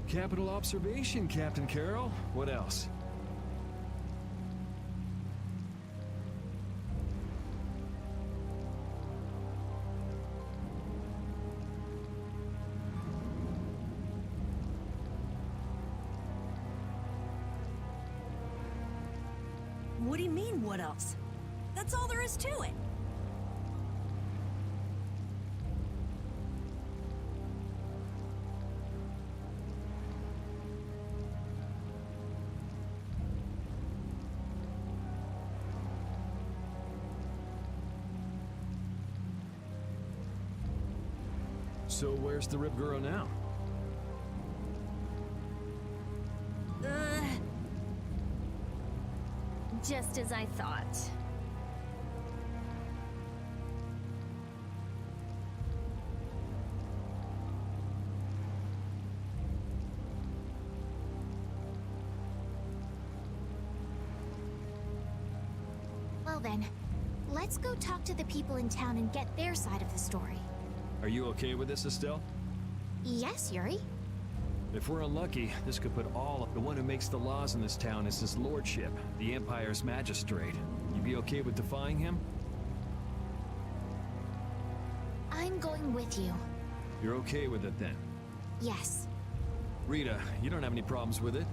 Capital observation, Captain Carroll. What else? What do you mean, what else? That's all there is to it. So where's the Rib Guru now? Just as I thought. Well then, let's go talk to the people in town and get their side of the story. Are you okay with this, Estelle? Yes, Yuri? If we're unlucky, this could put all of the one who makes the laws in this town is his lordship, the Empire's magistrate. You be okay with defying him? I'm going with you. You're okay with it then? Yes. Rita, you don't have any problems with it?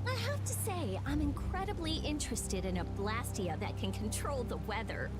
I have to say, I'm incredibly interested in a Blastia that can control the weather.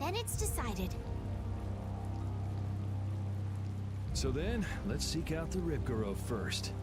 Then it's decided. So then, let's seek out the Ripgaro first.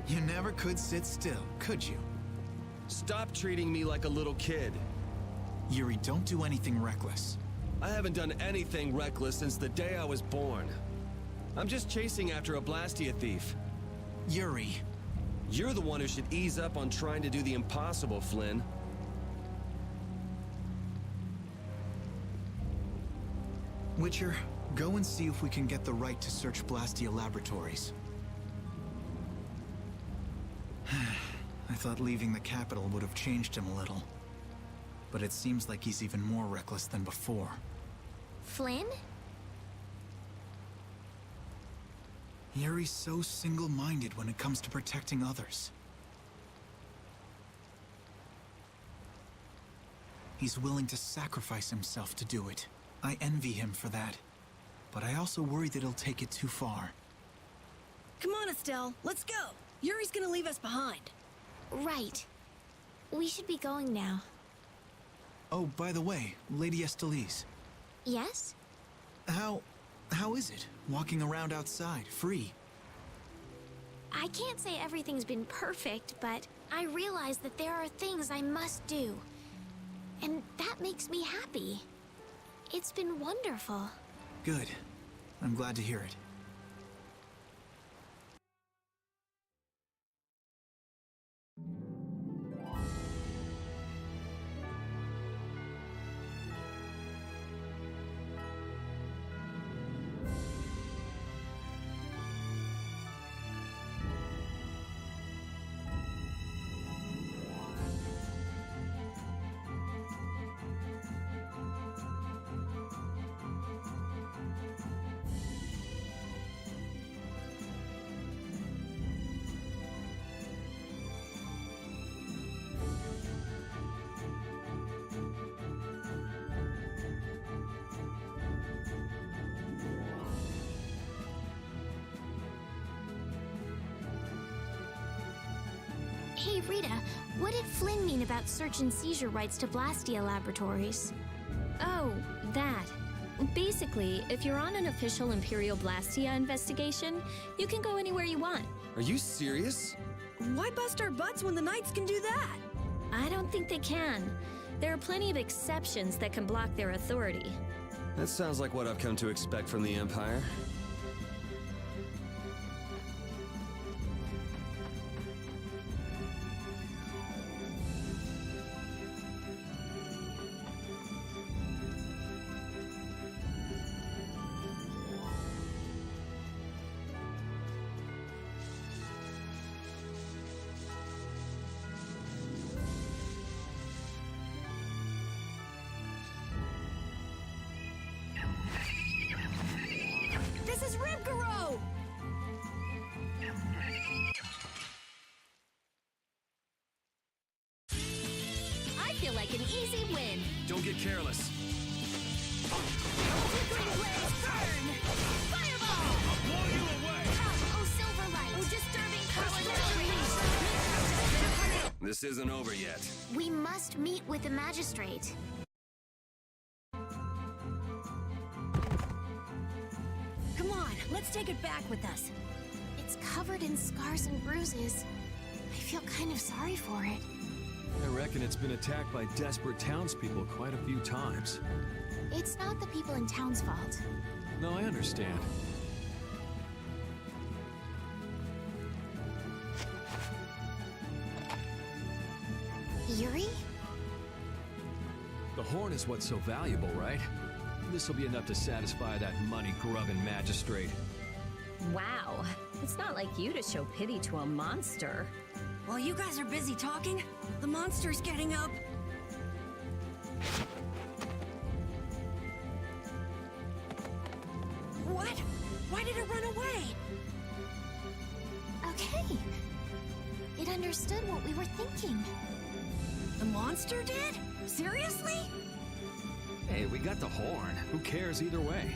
You never could sit still, could you? Stop treating me like a little kid. Yuri, don't do anything reckless. I haven't done anything reckless since the day I was born. I'm just chasing after a Blastia thief. Yuri. You're the one who should ease up on trying to do the impossible, Flynn. Witcher, go and see if we can get the right to search Blastia laboratories. I thought leaving the capital would have changed him a little. But it seems like he's even more reckless than before. Flynn? Yuri's so single-minded when it comes to protecting others. He's willing to sacrifice himself to do it. I envy him for that. But I also worry that he'll take it too far. Come on, Estelle, let's go. Yuri's gonna leave us behind. Right. We should be going now. Oh, by the way, Lady Estellise. Yes? How is it, walking around outside, free? I can't say everything's been perfect, but I realize that there are things I must do. And that makes me happy. It's been wonderful. Good. I'm glad to hear it. Hey, Rita, what did Flynn mean about search and seizure rights to Blastia Laboratories? Oh, that. Basically, if you're on an official Imperial Blastia investigation, you can go anywhere you want. Are you serious? Why bust our butts when the Knights can do that? I don't think they can. There are plenty of exceptions that can block their authority. That sounds like what I've come to expect from the Empire. This is Ribgaro! I feel like an easy win. Don't get careless. Flickering blaze, burn! Fireball! Blow you away! Oh, silver light! Oh, disturbing power delivery! This isn't over yet. We must meet with the magistrate. Come on, let's take it back with us. It's covered in scars and bruises. I feel kind of sorry for it. I reckon it's been attacked by desperate townspeople quite a few times. It's not the people in town's fault. No, I understand. Yuri? The horn is what's so valuable, right? This'll be enough to satisfy that money-grubbing magistrate. Wow, it's not like you to show pity to a monster. While you guys are busy talking, the monster's getting up. What? Why did it run away? Okay. It understood what we were thinking. The monster did? Seriously? Hey, we got the horn. Who cares either way?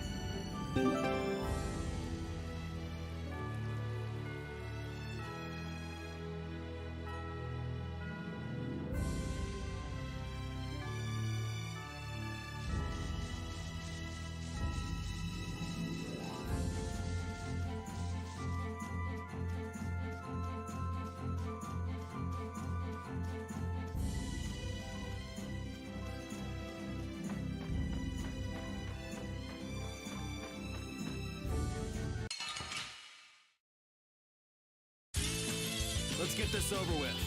Let's get this over with.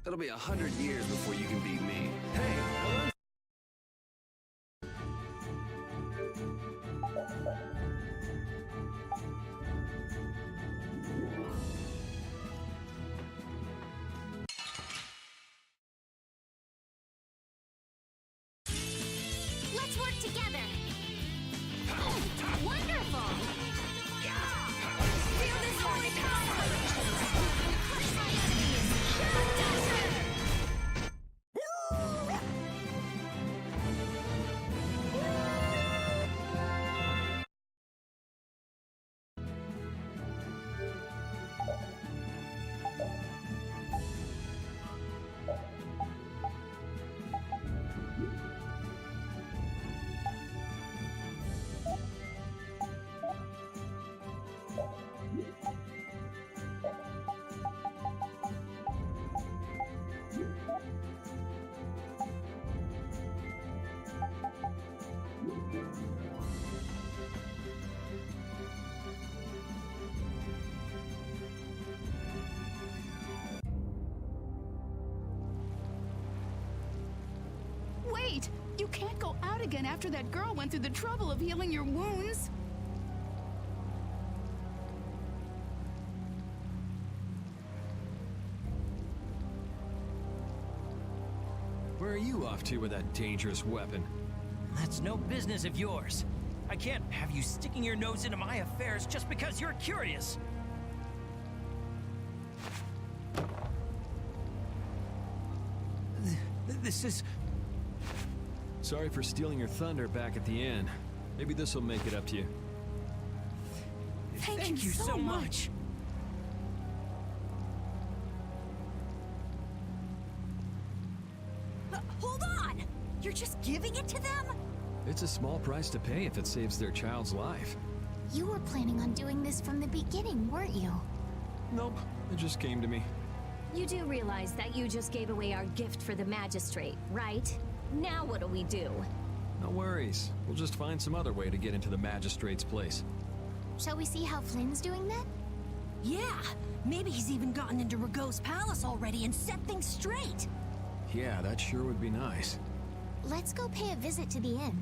It'll be 100 years before you can beat me. Hey, Let's work together. Wonderful. Feel this holy power! Crush my enemies! Dasher! Wait! You can't go out again after that girl went through the trouble of healing your wounds. Where are you off to with that dangerous weapon? That's no business of yours. I can't have you sticking your nose into my affairs just because you're curious. This is... Sorry for stealing your thunder back at the inn. Maybe this will make it up to you. Thank you so much. Hold on! You're just giving it to them? It's a small price to pay if it saves their child's life. You were planning on doing this from the beginning, weren't you? Nope, it just came to me. You do realize that you just gave away our gift for the magistrate, right? Now what do we do? No worries. We'll just find some other way to get into the magistrate's place. Shall we see how Flynn's doing then? Yeah, maybe he's even gotten into Rago's palace already and set things straight. Yeah, that sure would be nice. Let's go pay a visit to the inn.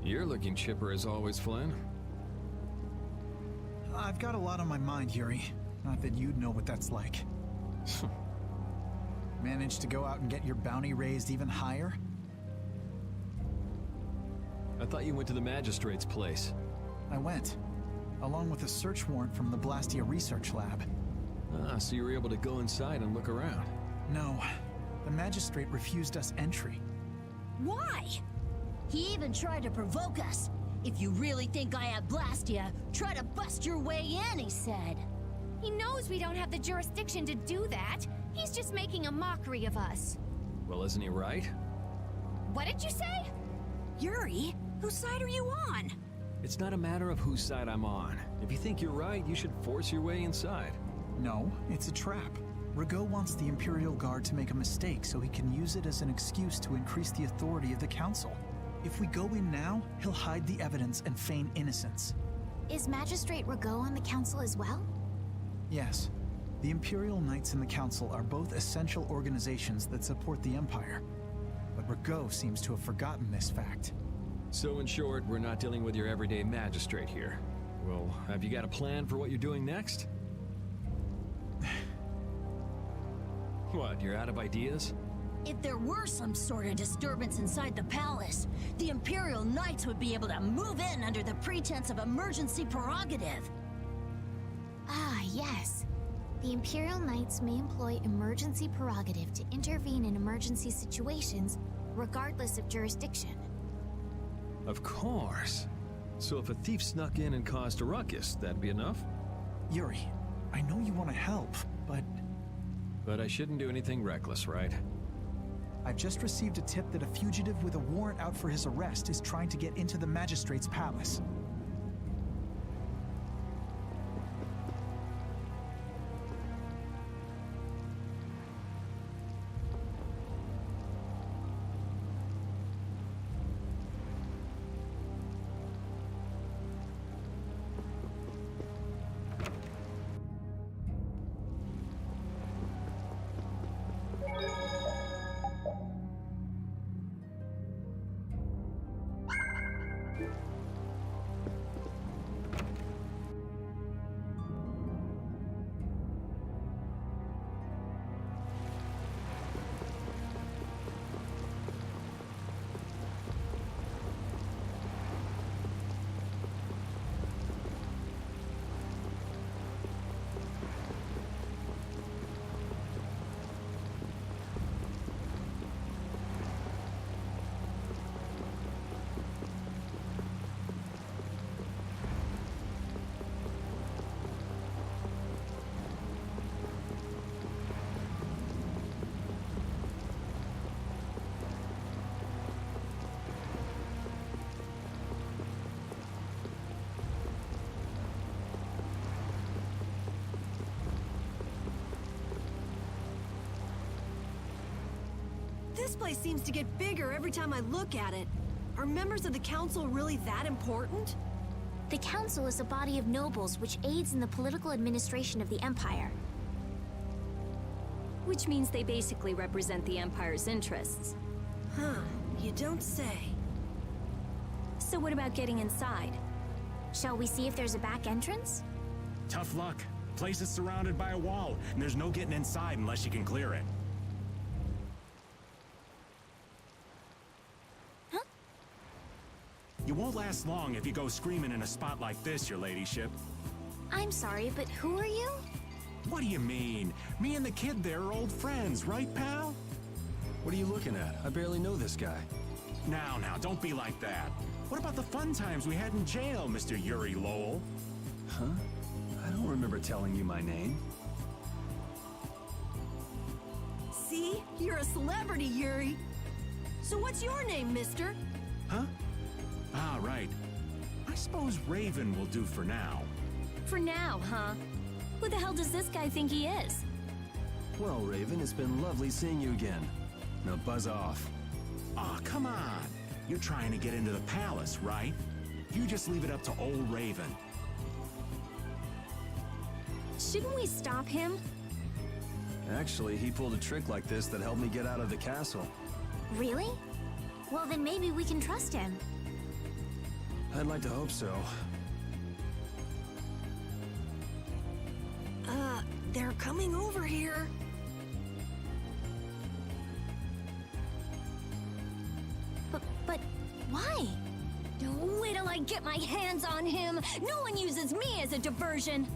You're looking chipper as always, Flynn. I've got a lot on my mind, Yuri. Not that you'd know what that's like. Managed to go out and get your bounty raised even higher? I thought you went to the magistrate's place. I went, along with a search warrant from the Blastia Research Lab. Ah, so you were able to go inside and look around. No, the magistrate refused us entry. Why? He even tried to provoke us. If you really think I have Blastia, try to bust your way in, he said. He knows we don't have the jurisdiction to do that. He's just making a mockery of us. Well, isn't he right? What did you say? Yuri, whose side are you on? It's not a matter of whose side I'm on. If you think you're right, you should force your way inside. No, it's a trap. Rago wants the Imperial Guard to make a mistake so he can use it as an excuse to increase the authority of the Council. If we go in now, he'll hide the evidence and feign innocence. Is Magistrate Rago on the council as well? Yes. The Imperial Knights and the Council are both essential organizations that support the Empire. But Rago seems to have forgotten this fact. So in short, we're not dealing with your everyday magistrate here. Well, have you got a plan for what you're doing next? What, you're out of ideas? If there were some sort of disturbance inside the palace, the Imperial Knights would be able to move in under the pretense of emergency prerogative. Ah, yes. The Imperial Knights may employ emergency prerogative to intervene in emergency situations, regardless of jurisdiction. Of course. So if a thief snuck in and caused a ruckus, that'd be enough? Yuri, I know you want to help, but... But I shouldn't do anything reckless, right? I've just received a tip that a fugitive with a warrant out for his arrest is trying to get into the Magistrate's palace. This place seems to get bigger every time I look at it. Are members of the council really that important? The council is a body of nobles which aids in the political administration of the Empire. Which means they basically represent the Empire's interests. Huh, you don't say. So what about getting inside? Shall we see if there's a back entrance? Tough luck. The place is surrounded by a wall, and there's no getting inside unless you can clear it. You won't last long if you go screaming in a spot like this, your ladyship. I'm sorry, but who are you? What do you mean? Me and the kid there are old friends, right, pal? What are you looking at? I barely know this guy. Now, don't be like that. What about the fun times we had in jail, Mr. Yuri Lowell? Huh? I don't remember telling you my name. See? You're a celebrity, Yuri. So what's your name, mister? Huh? Ah, right. I suppose Raven will do for now. For now, huh? Who the hell does this guy think he is? Well, Raven, it's been lovely seeing you again. Now buzz off. Aw, come on. You're trying to get into the palace, right? You just leave it up to old Raven. Shouldn't we stop him? Actually, he pulled a trick like this that helped me get out of the castle. Really? Well, then maybe we can trust him. I'd like to hope so. They're coming over here. But why? Wait till I get my hands on him. No one uses me as a diversion.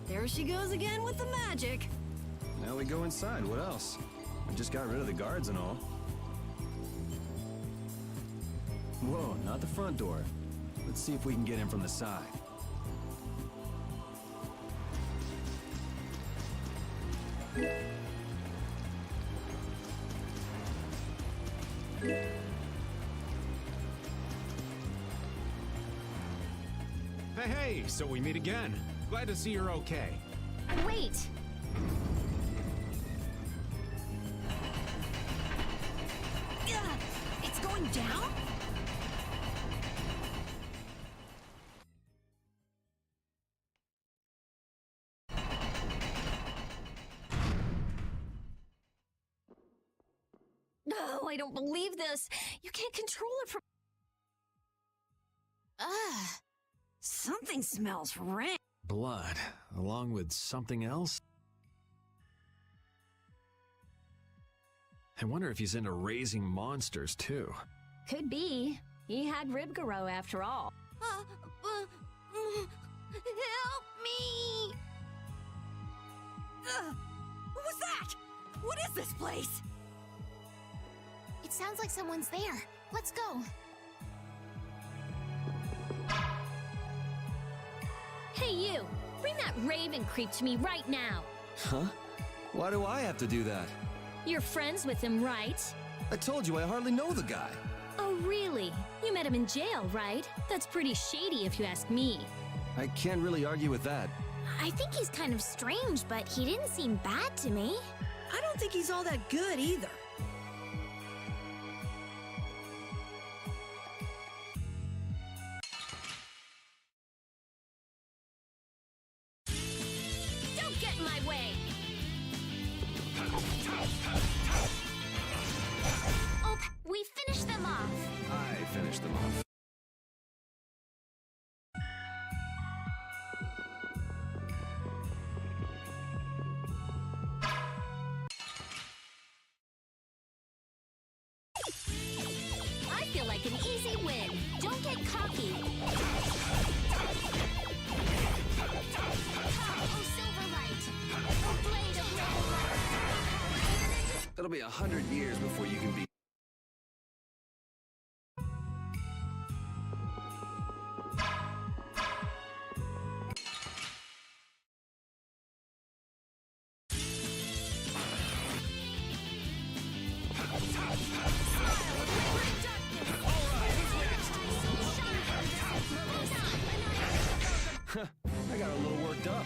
There she goes again with the magic. Now we go inside. What else? We just got rid of the guards and all. Whoa, not the front door. Let's see if we can get in from the side. Hey, so we meet again. Glad to see you're okay. Wait! It's going down? No, I don't believe this. You can't control it from... Ugh. Something smells rank. Blood, along with something else? I wonder if he's into raising monsters, too. Could be. He had Ribgaro after all. Help me! What was that? What is this place? It sounds like someone's there. Let's go. Hey, you! Bring that Raven creep to me right now! Huh? Why do I have to do that? You're friends with him, right? I told you I hardly know the guy. Oh, really? You met him in jail, right? That's pretty shady if you ask me. I can't really argue with that. I think he's kind of strange, but he didn't seem bad to me. I don't think he's all that good either. Don't get in my way! Oh, we finished them off. I finished them off. cocky. Come, oh Silverlight! A blade of light. It'll be 100 years before you can be... I got a little worked up.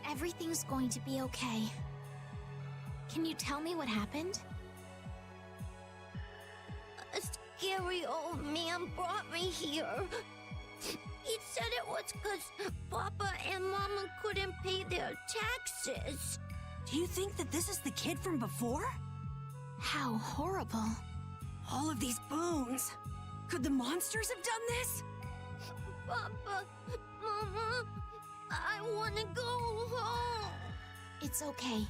Everything's going to be okay. Can you tell me what happened? A scary old man brought me here. He said it was because Papa and Mama couldn't pay their taxes. Do you think that this is the kid from before? How horrible. All of these bones. Could the monsters have done this? Papa, Mama, I want to go home. It's okay.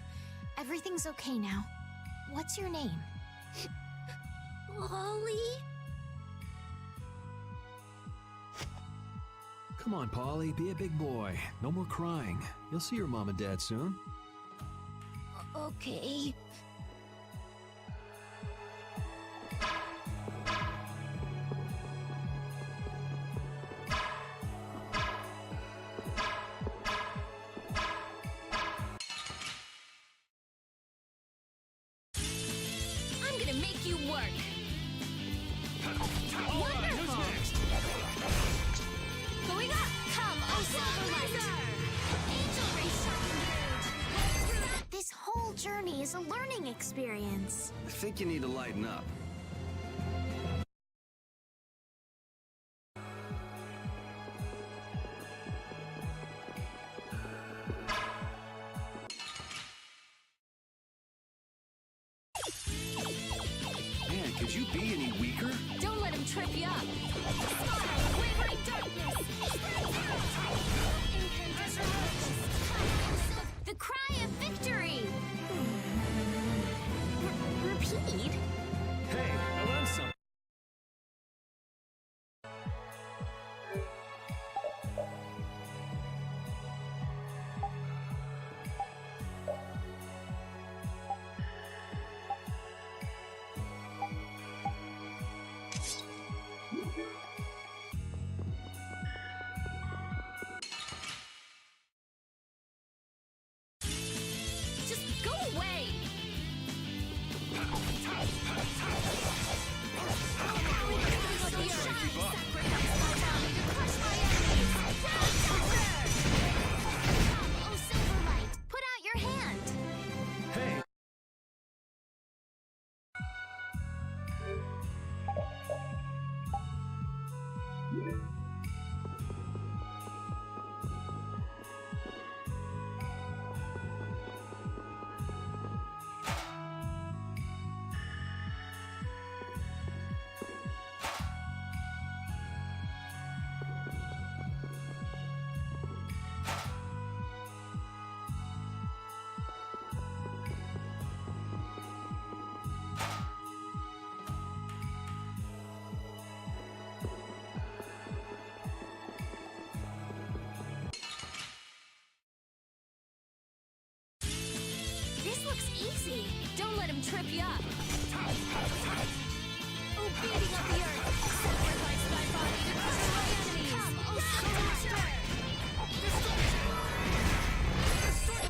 Everything's okay now. What's your name? Polly? Come on, Polly, be a big boy. No more crying. You'll see your mom and dad soon. Okay. I'm gonna make you work. Wonderful! Going up! Come, oh Silverlight! Angel Ray Shocking Blade! This whole journey is a learning experience. I think you need to lighten up. Man, could you be any weaker? Don't let him trip you up. Wavering darkness! The cry of victory! Repeat? Hey, I learned something. Just go away! Oh, Silverlight, put out your hand! Hey! This looks easy. Don't let him trip you up. Oh, beating up the earth! Sacrifice my body to crush my enemies! Come, oh Silverlight!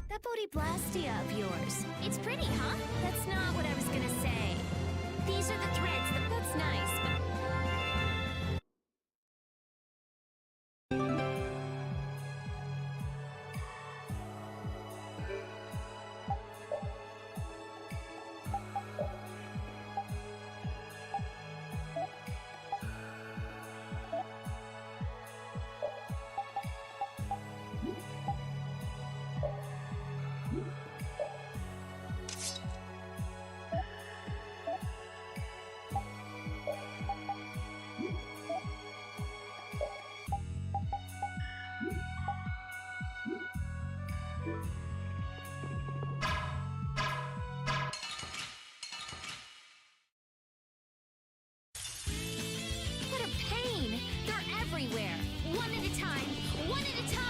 That Bodhi-Blastia of yours. It's pretty, huh? That's not what I was gonna say. These are the threads that everywhere. One at a time. One at a time.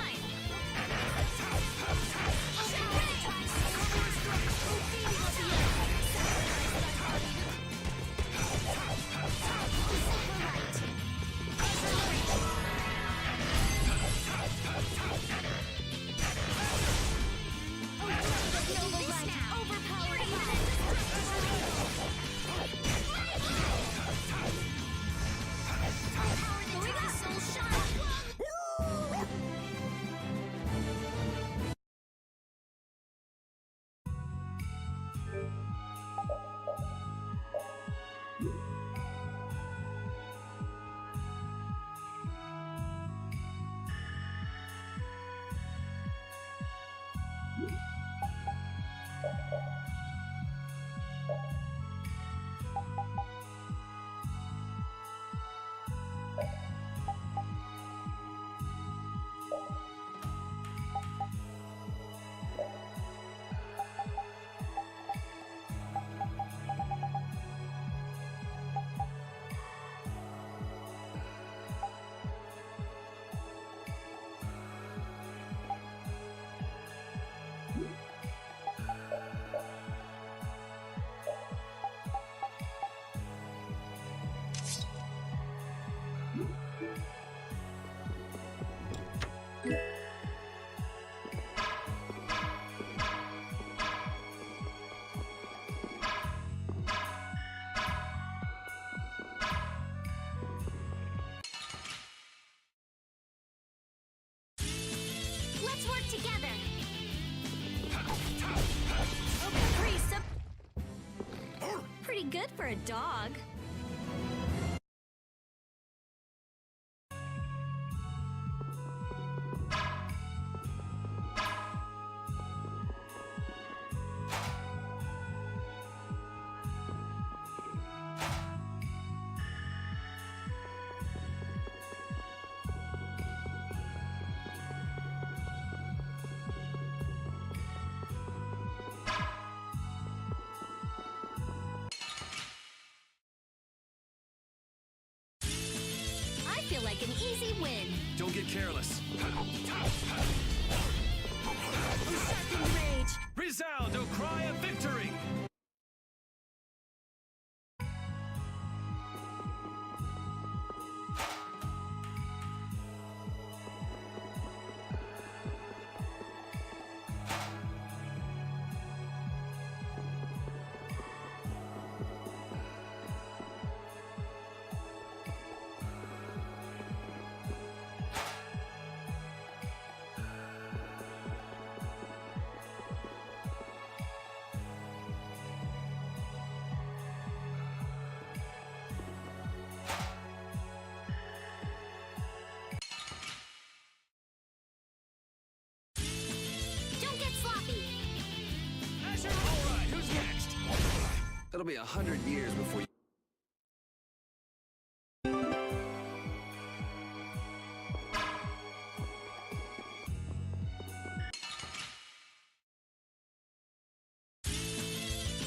Let's work together. Pretty good for a dog. I feel like an easy win. Don't get careless. Sharpened rage. Resound, O cry of victory! Don't get sloppy. All right, who's next? It'll be 100 years before you...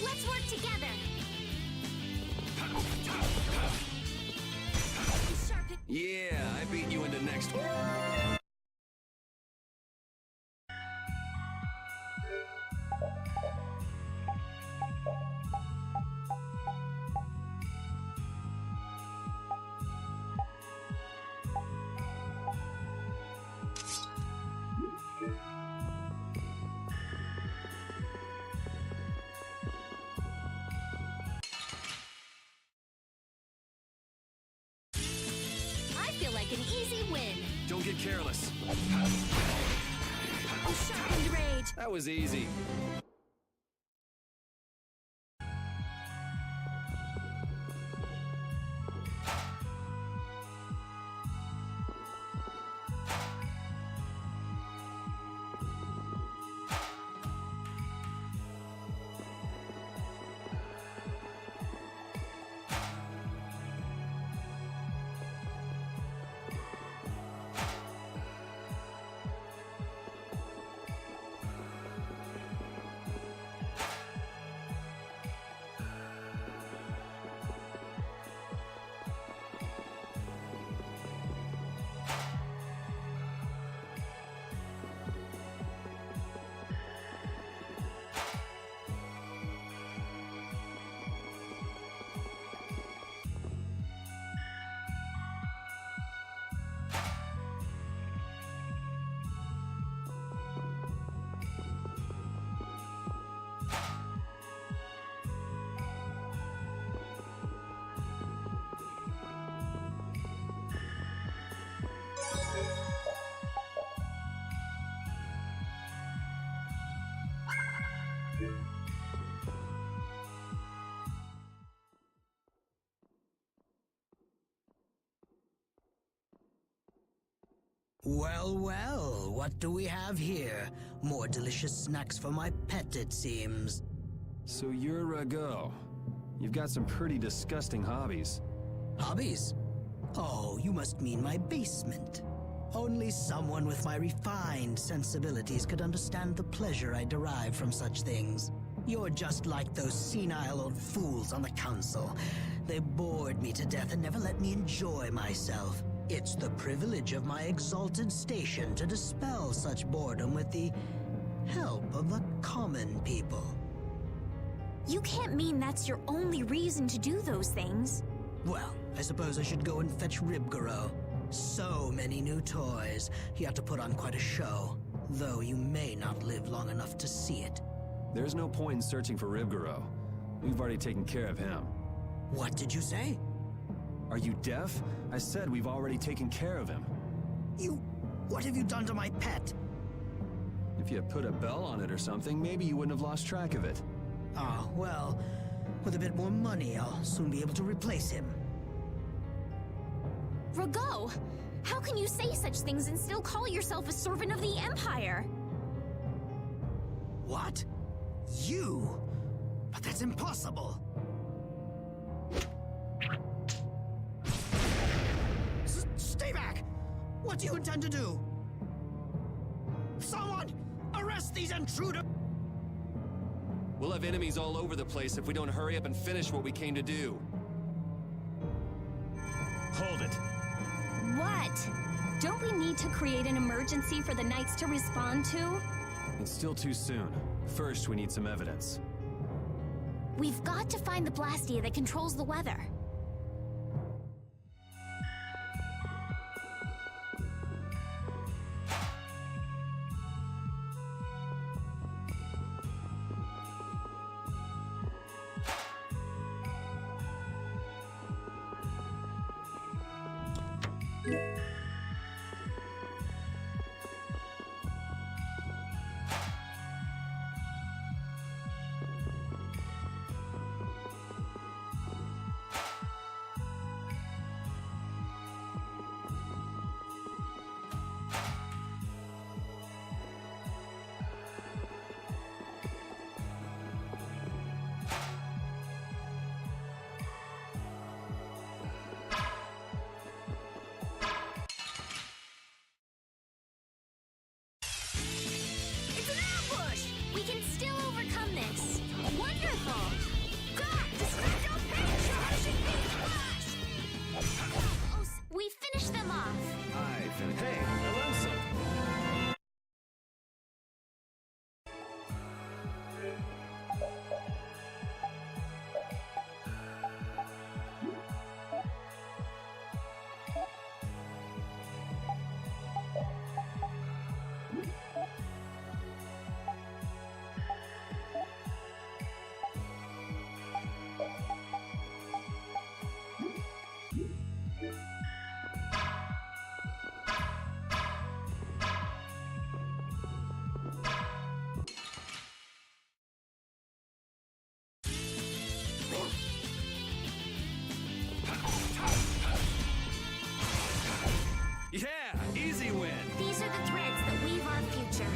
Let's work together. Sharpen. Yeah, I beat you into next... I feel like an easy win. Don't get careless. Sharpened rage. That was easy. Well, well, what do we have here? More delicious snacks for my pet, it seems. So you're Rago. You've got some pretty disgusting hobbies. Hobbies? Oh, you must mean my basement. Only someone with my refined sensibilities could understand the pleasure I derive from such things. You're just like those senile old fools on the council. They bored me to death and never let me enjoy myself. It's the privilege of my exalted station to dispel such boredom with the help of the common people. You can't mean that's your only reason to do those things. Well, I suppose I should go and fetch Ribgaro. So many new toys. You have to put on quite a show, though you may not live long enough to see it. There's no point in searching for Ribgaro. We've already taken care of him. What did you say? Are you deaf? I said we've already taken care of him. What have you done to my pet? If you had put a bell on it or something, maybe you wouldn't have lost track of it. Ah, well, with a bit more money, I'll soon be able to replace him. Rago! How can you say such things and still call yourself a servant of the Empire? What? You? But that's impossible! Stay back! What do you intend to do? Someone! Arrest these intruders! We'll have enemies all over the place if we don't hurry up and finish what we came to do. Hold it. What? Don't we need to create an emergency for the Knights to respond to? It's still too soon. First, we need some evidence. We've got to find the Blastia that controls the weather. We finished them off. Hey, I learned something. Yeah, easy win. These are the threads that weave our future.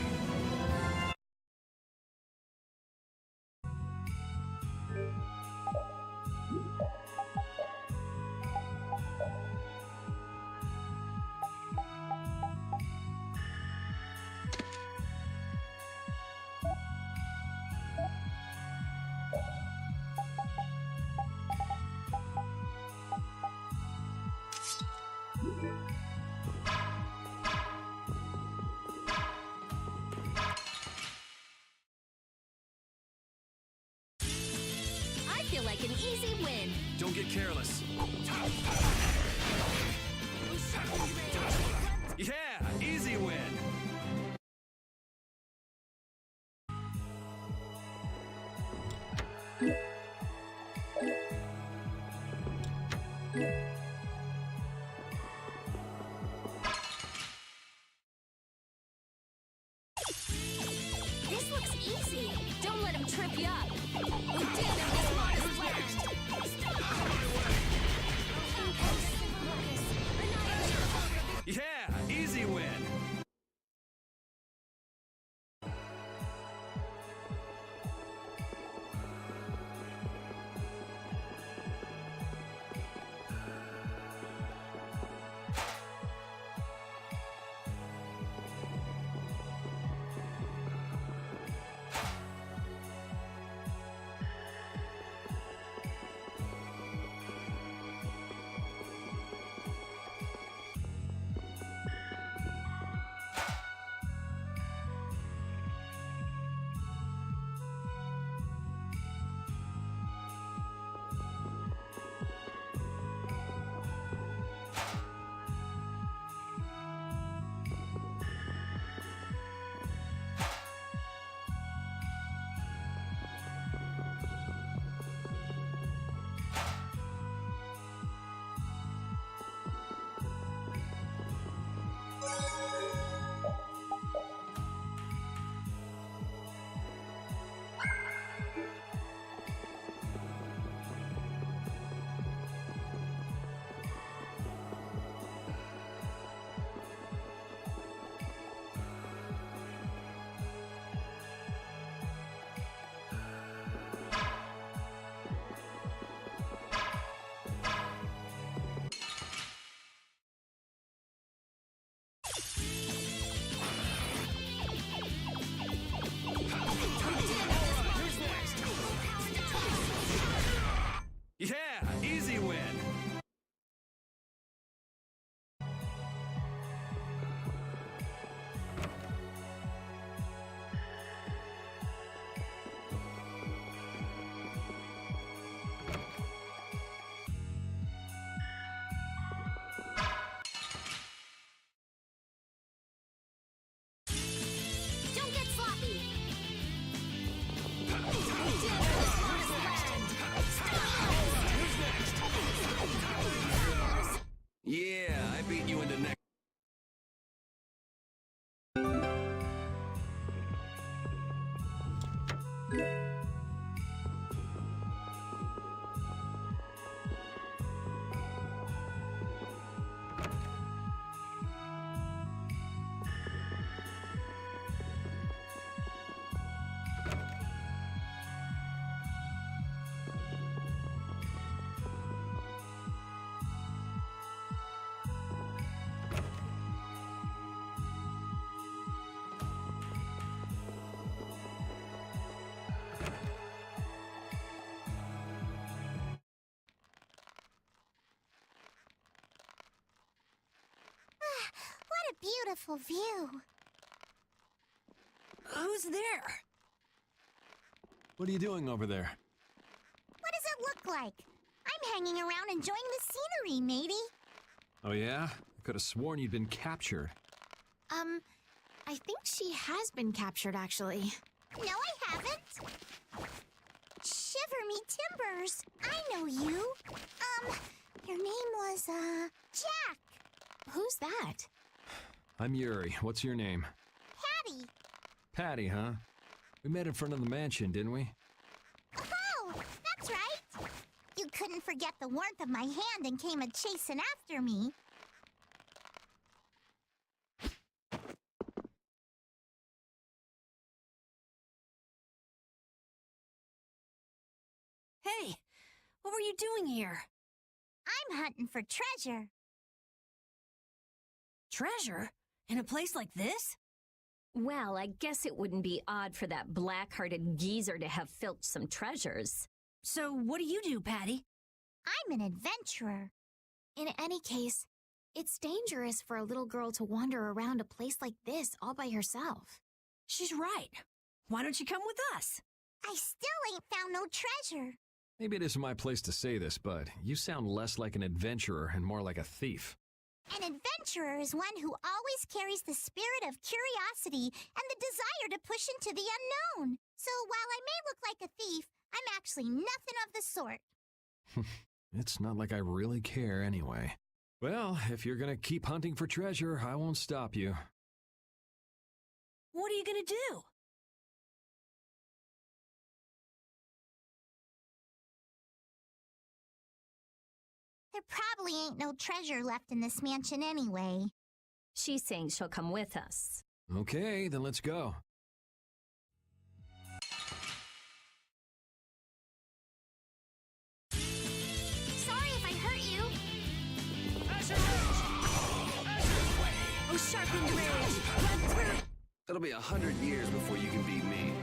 I feel like an easy win. Don't get careless. Yeah, easy win. This looks easy. Don't let him trip you up. We did it this modest last. Stop! Impulsive focus. beating you into next. What a beautiful view. Who's there? What are you doing over there? What does it look like? I'm hanging around enjoying the scenery, matey. Oh yeah? I could have sworn you'd been captured. I think she has been captured, actually. No, I haven't. Shiver me timbers. I know you. Your name was, Jack. Who's that? I'm Yuri. What's your name? Patty. Patty, huh? We met in front of the mansion, didn't we? Oh, that's right. You couldn't forget the warmth of my hand and came a-chasing after me. Hey, what were you doing here? I'm hunting for treasure. Treasure? In a place like this? Well, I guess it wouldn't be odd for that black-hearted geezer to have filched some treasures. So what do you do, Patty? I'm an adventurer. In any case, it's dangerous for a little girl to wander around a place like this all by herself. She's right. Why don't you come with us? I still ain't found no treasure. Maybe it isn't my place to say this, but you sound less like an adventurer and more like a thief. An adventurer is one who always carries the spirit of curiosity and the desire to push into the unknown. So while I may look like a thief, I'm actually nothing of the sort. It's not like I really care anyway. Well, if you're gonna keep hunting for treasure, I won't stop you. What are you gonna do? There probably ain't no treasure left in this mansion anyway. She's saying she'll come with us. Okay, then let's go. Sorry if I hurt you. Oh, sharpened rage! Run through! It'll be 100 years before you can beat me.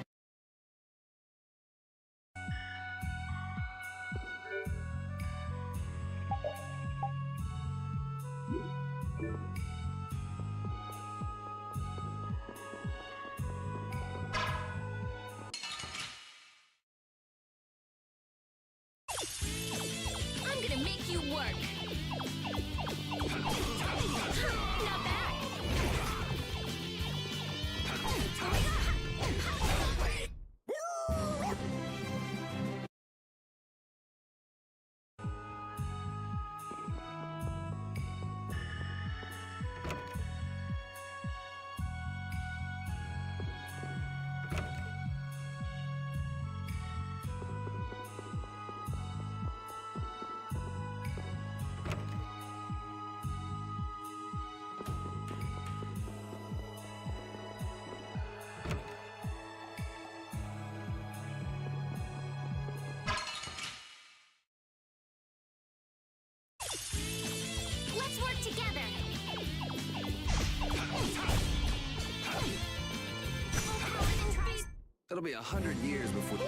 I'm gonna make you work! Not bad! Let's work together. It'll be 100 years before...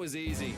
was easy.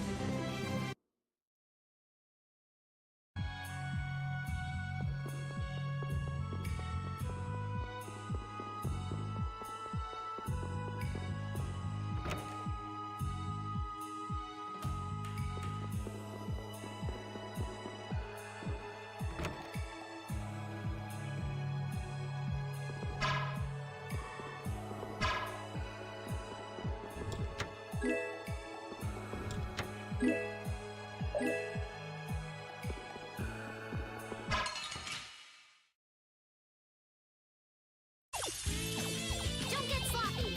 Don't get sloppy!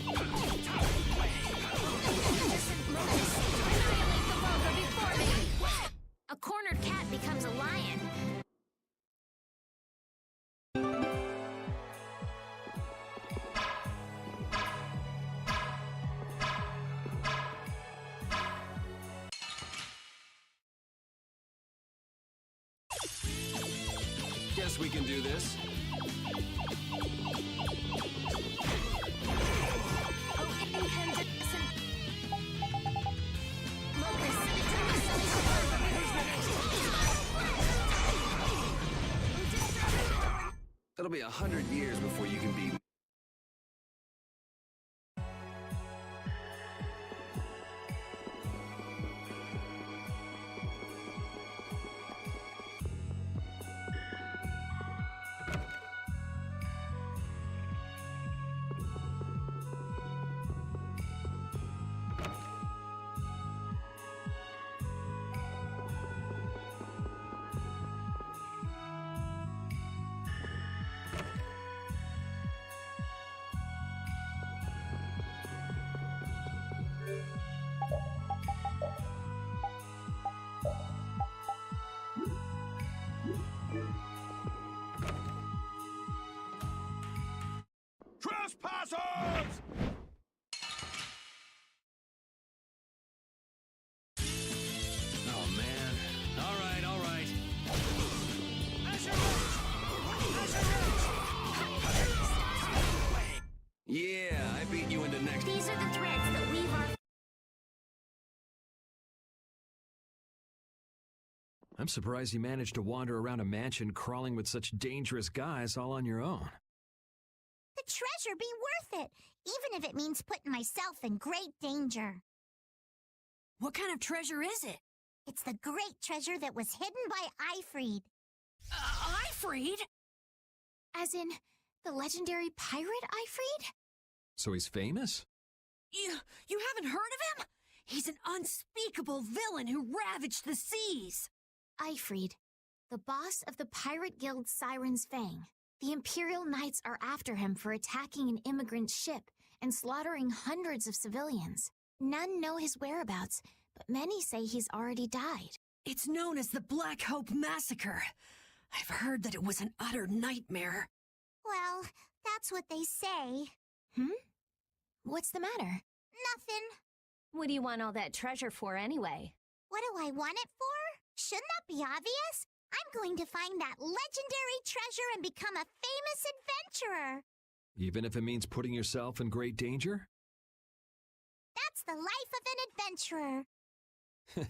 Annihilate the vulva before me! A cornered cat becomes a lion. Guess we can do this. It'll be 100 years before you can be... Trespassers! Oh, man. All right, all right. Yeah, I beat you into next... These are the threads that weave our... I'm surprised you managed to wander around a mansion crawling with such dangerous guys all on your own. The treasure be worth it, even if it means putting myself in great danger. What kind of treasure is it? It's the great treasure that was hidden by Eifried. Eifried? As in, the legendary pirate Eifried? So he's famous? You haven't heard of him? He's an unspeakable villain who ravaged the seas. Eifried, the boss of the pirate guild Siren's Fang. The Imperial Knights are after him for attacking an immigrant ship and slaughtering hundreds of civilians. None know his whereabouts, but many say he's already died. It's known as the Black Hope Massacre. I've heard that it was an utter nightmare. Well, that's what they say. What's the matter? Nothing. What do you want all that treasure for anyway? What do I want it for? Shouldn't that be obvious? I'm going to find that legendary treasure and become a famous adventurer. Even if it means putting yourself in great danger? That's the life of an adventurer.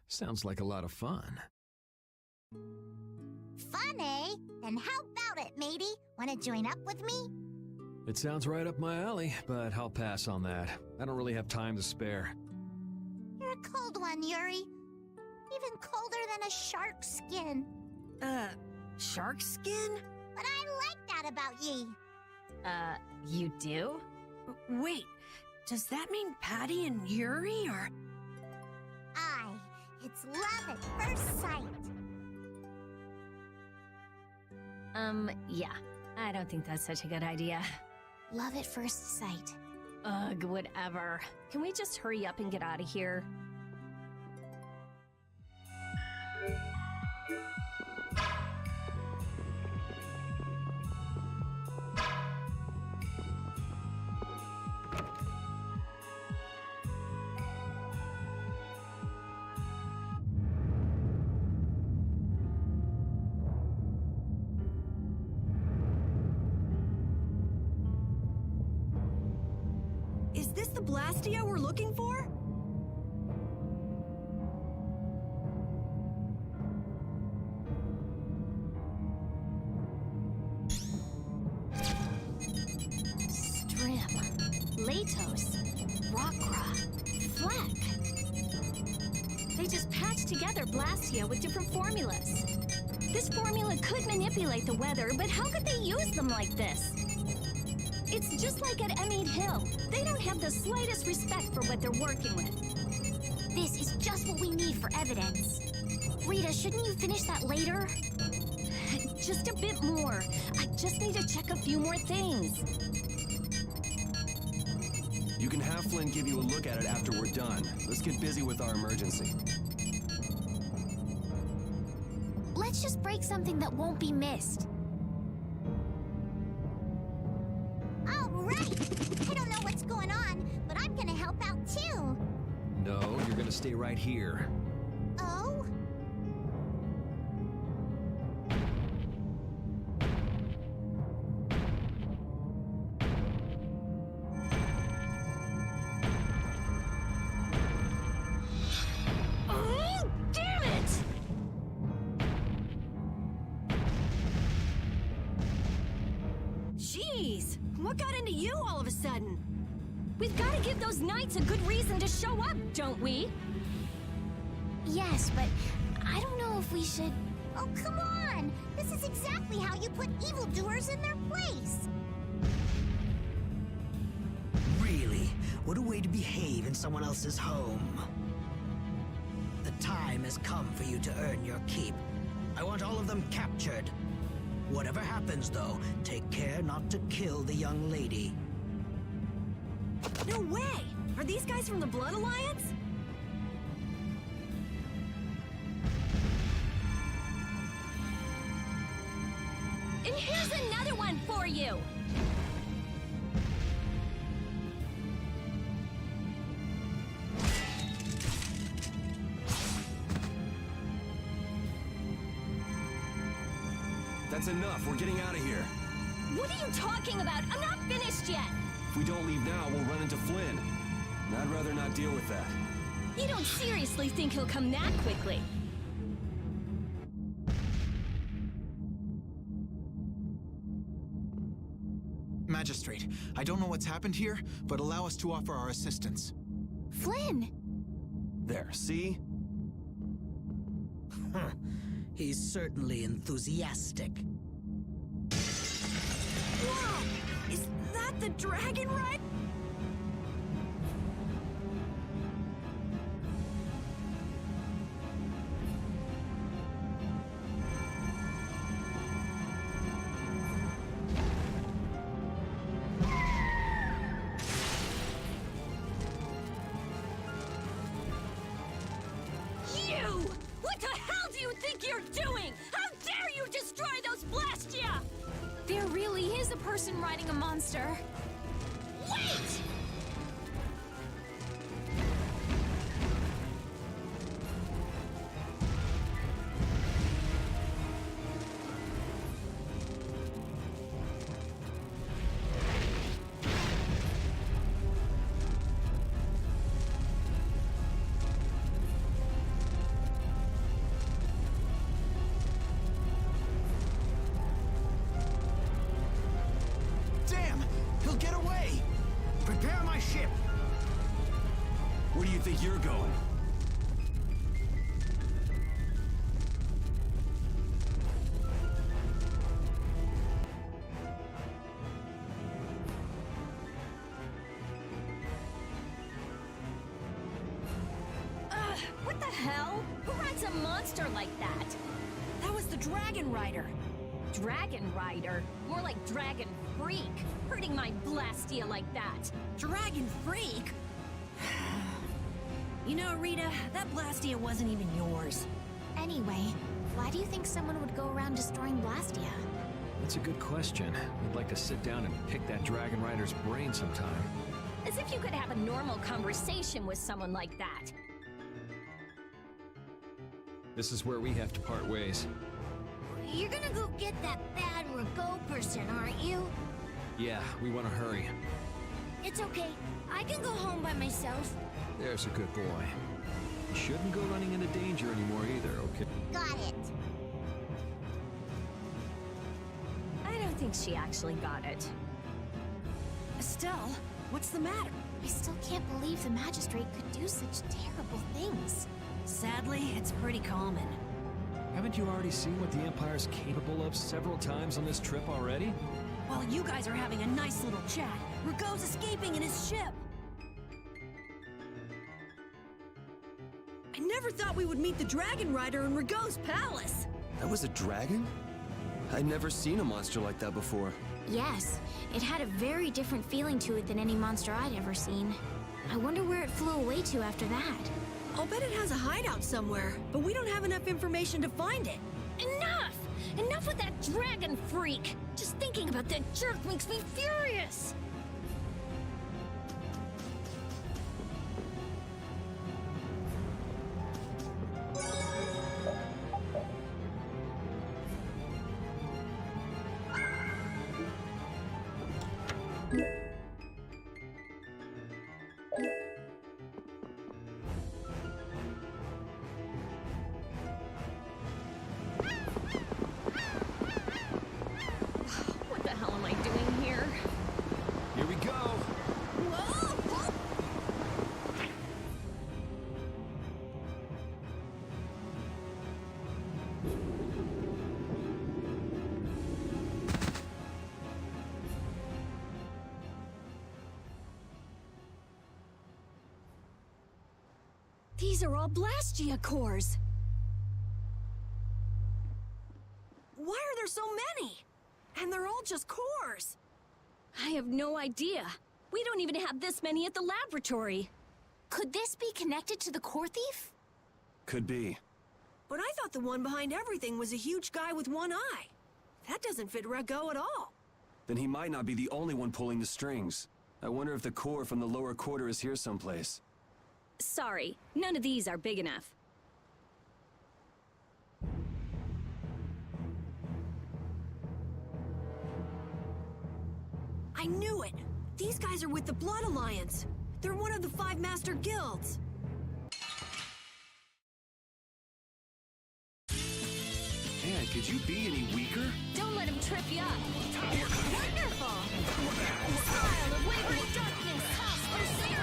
Sounds like a lot of fun. Fun, eh? Then how about it, matey? Want to join up with me? It sounds right up my alley, but I'll pass on that. I don't really have time to spare. You're a cold one, Yuri. Even colder than a shark's skin. Shark skin? But I like that about ye. You do? Wait, does that mean Patty and Yuri are... Aye, it's love at first sight. Yeah. I don't think that's such a good idea. Love at first sight. Ugh, whatever. Can we just hurry up and get out of here? Is this the Blastia we're looking for? Strim, Latos, Rockra, Fleck. They just patched together Blastia with different formulas. This formula could manipulate the weather, but how could they use them like this? It's just like at M8 Hill. They don't have the slightest respect for what they're working with. This is just what we need for evidence. Rita, shouldn't you finish that later? Just a bit more. I just need to check a few more things. You can have Flynn give you a look at it after we're done. Let's get busy with our emergency. Let's just break something that won't be missed. All right! I don't know what's going on, but I'm gonna help out too. No, you're gonna stay right here. Oh? Oh, damn it! Jeez, what got into you all of a sudden? We've got to give those knights a good reason to show up, don't we? Yes, but I don't know if we should... Oh, come on! This is exactly how you put evildoers in their place! Really? What a way to behave in someone else's home. The time has come for you to earn your keep. I want all of them captured. Whatever happens, though, take care not to kill the young lady. No way! Are these guys from the Blood Alliance? And here's another one for you! That's enough. We're getting out of here. What are you talking about? I'm not finished yet! If we don't leave now, we'll run into Flynn. And I'd rather not deal with that. You don't seriously think he'll come that quickly? Magistrate, I don't know what's happened here, but allow us to offer our assistance. Flynn! There, see? He's certainly enthusiastic. Whoa! Is that the dragon ride? You! What the hell do you think you're doing? How dare you destroy those Blastia! There really is a person riding a monster. Wait! Damn! He'll get away! Prepare my ship! Where do you think you're going? What the hell? Who rides a monster like that? That was the Dragon Rider. Dragon Rider? More like Dragon Freak. Hurting my Blastia like that. Dragon Freak? You know, Rita, that Blastia wasn't even yours. Anyway, why do you think someone would go around destroying Blastia? That's a good question. I'd like to sit down and pick that Dragon Rider's brain sometime. As if you could have a normal conversation with someone like that. This is where we have to part ways. You're gonna go get that bad Rago person, aren't you? Yeah, we want to hurry. It's okay. I can go home by myself. There's a good boy. You shouldn't go running into danger anymore either, okay? Got it. I don't think she actually got it. Estelle, what's the matter? I still can't believe the magistrate could do such terrible things. Sadly, it's pretty common. Haven't you already seen what the Empire's capable of several times on this trip already? While you guys are having a nice little chat, Rago's escaping in his ship. I never thought we would meet the Dragon Rider in Rago's palace. That was a dragon? I'd never seen a monster like that before. Yes, it had a very different feeling to it than any monster I'd ever seen. I wonder where it flew away to after that. I'll bet it has a hideout somewhere, but we don't have enough information to find it. Enough! Enough with that dragon freak! Just thinking about that jerk makes me furious! What the hell am I doing here? Here we go! These are all Blastia cores. Why are there so many? And they're all just cores. I have no idea. We don't even have this many at the laboratory. Could this be connected to the core thief? Could be. But I thought the one behind everything was a huge guy with one eye. That doesn't fit Rago at all. Then he might not be the only one pulling the strings. I wonder if the core from the lower quarter is here someplace. Sorry, none of these are big enough. I knew it! These guys are with the Blood Alliance. They're one of the 5 master guilds. Man, could you be any weaker? Don't let him trip you up. Wonderful! Style of wavering darkness, cost for 0!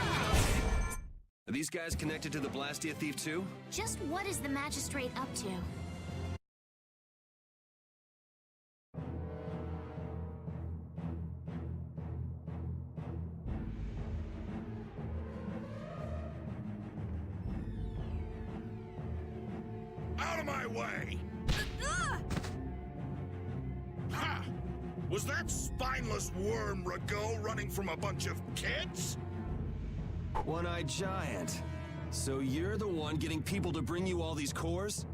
Are these guys connected to the Blastia thief too? Just what is the magistrate up to? Out of my way! Ha! Was that spineless worm Rago running from a bunch of kids? One-eyed giant. So you're the one getting people to bring you all these cores?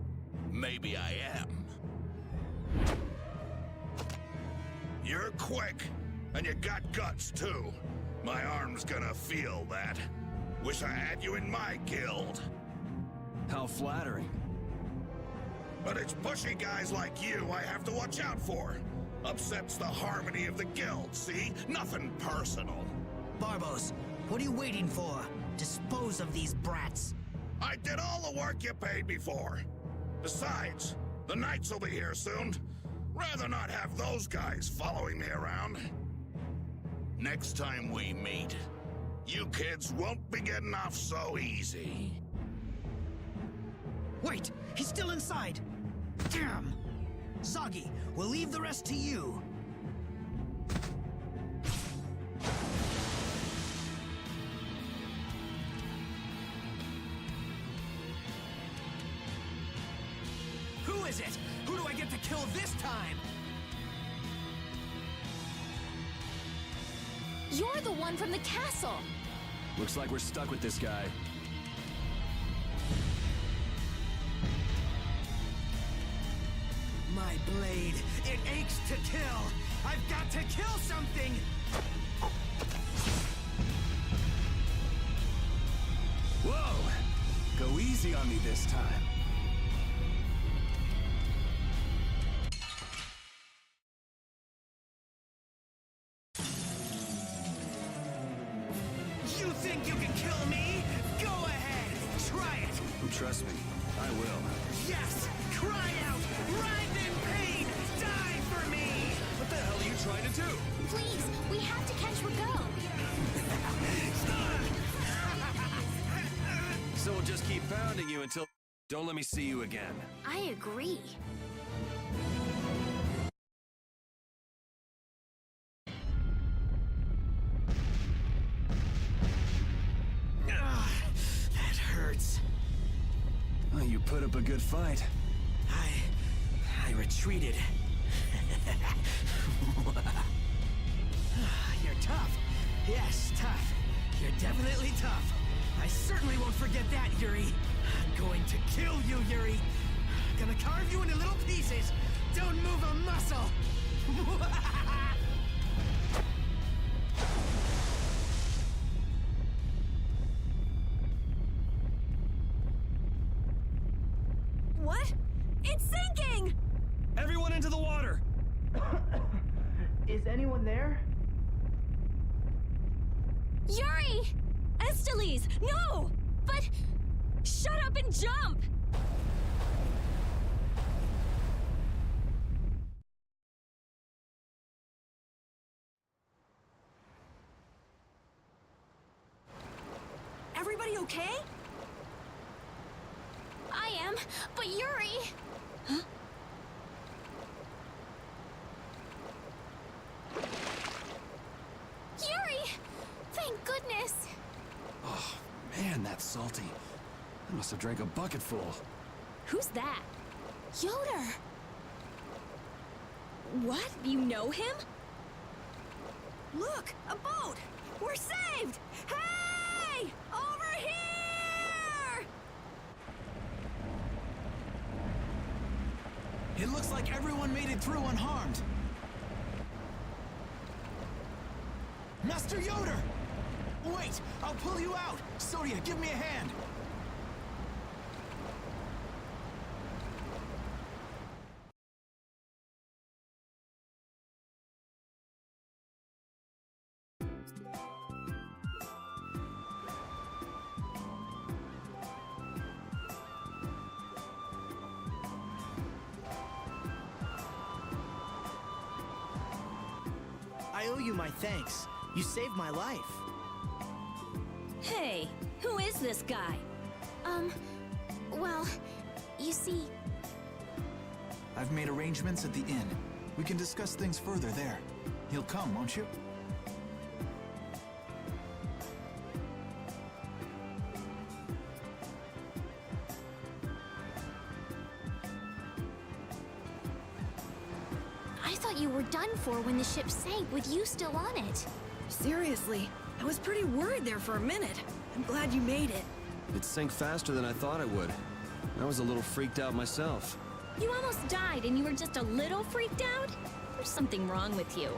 Maybe I am. You're quick, and you got guts too. My arm's gonna feel that. Wish I had you in my guild. How flattering. But it's pushy guys like you I have to watch out for. Upsets the harmony of the guild, see? Nothing personal. Barbos, what are you waiting for? Dispose of these brats. I did all the work you paid me for. Besides, the Knights will be here soon. Rather not have those guys following me around. Next time we meet, you kids won't be getting off so easy. Wait, he's still inside. Damn! Zoggy, we'll leave the rest to you. Who is it? Who do I get to kill this time? You're the one from the castle! Looks like we're stuck with this guy. My blade, it aches to kill. I've got to kill something! Whoa! Go easy on me this time. Trust me, I will. Yes! Cry out! Writhe in pain! Die for me! What the hell are you trying to do? Please, we have to catch Rago. So we'll just keep pounding you until... Don't let me see you again. I agree. That hurts. Well, you put up a good fight. I retreated. You're tough. Yes, tough. You're definitely tough. I certainly won't forget that, Yuri. I'm going to kill you, Yuri. I'm gonna carve you into little pieces. Don't move a muscle. What? It's sinking! Everyone into the water! Is anyone there? Yuri! Esteliz, no! But... shut up and jump! Everybody okay? I am, but Yuri... Huh? Yuri! Thank goodness! Oh, man, that's salty. I must have drank a bucketful. Who's that? Yoder! What? You know him? Look, a boat! We're saved! Hey! Over here! It looks like everyone made it through unharmed. Master Yoder! Wait, I'll pull you out! Soria, give me a hand! I owe you my thanks. You saved my life. Hey, who is this guy? Well, you see... I've made arrangements at the inn. We can discuss things further there. He'll come, won't you? I thought you were done for when the ship sank with you still on it. Seriously, I was pretty worried there for a minute. I'm glad you made it. It sank faster than I thought it would. I was a little freaked out myself. You almost died and you were just a little freaked out? There's something wrong with you.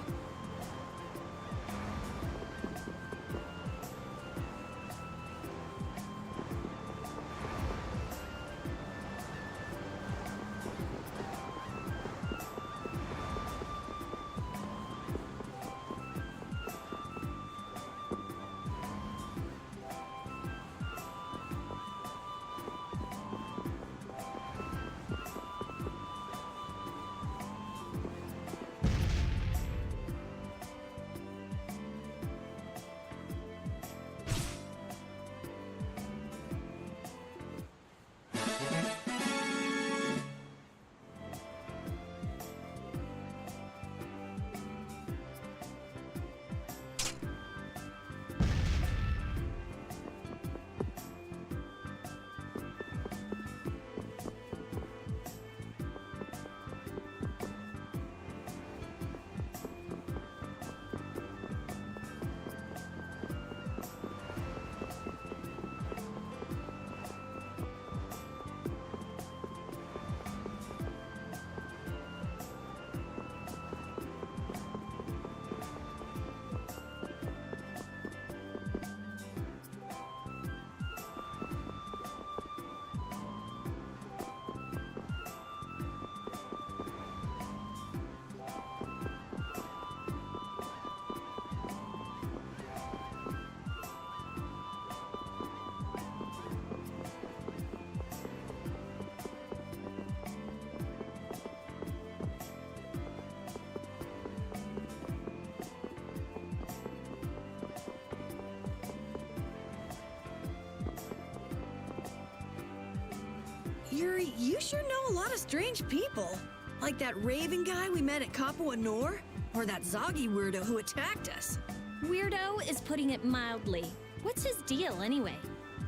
Yuri, you sure know a lot of strange people. Like that Raven guy we met at Capua Nor? Or that Zoggy weirdo who attacked us. Weirdo is putting it mildly. What's his deal, anyway?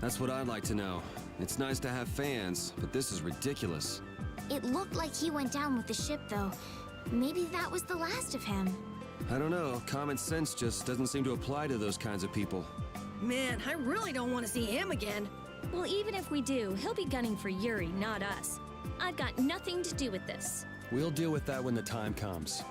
That's what I'd like to know. It's nice to have fans, but this is ridiculous. It looked like he went down with the ship, though. Maybe that was the last of him. I don't know. Common sense just doesn't seem to apply to those kinds of people. Man, I really don't want to see him again. Well, even if we do, he'll be gunning for Yuri, not us. I've got nothing to do with this. We'll deal with that when the time comes.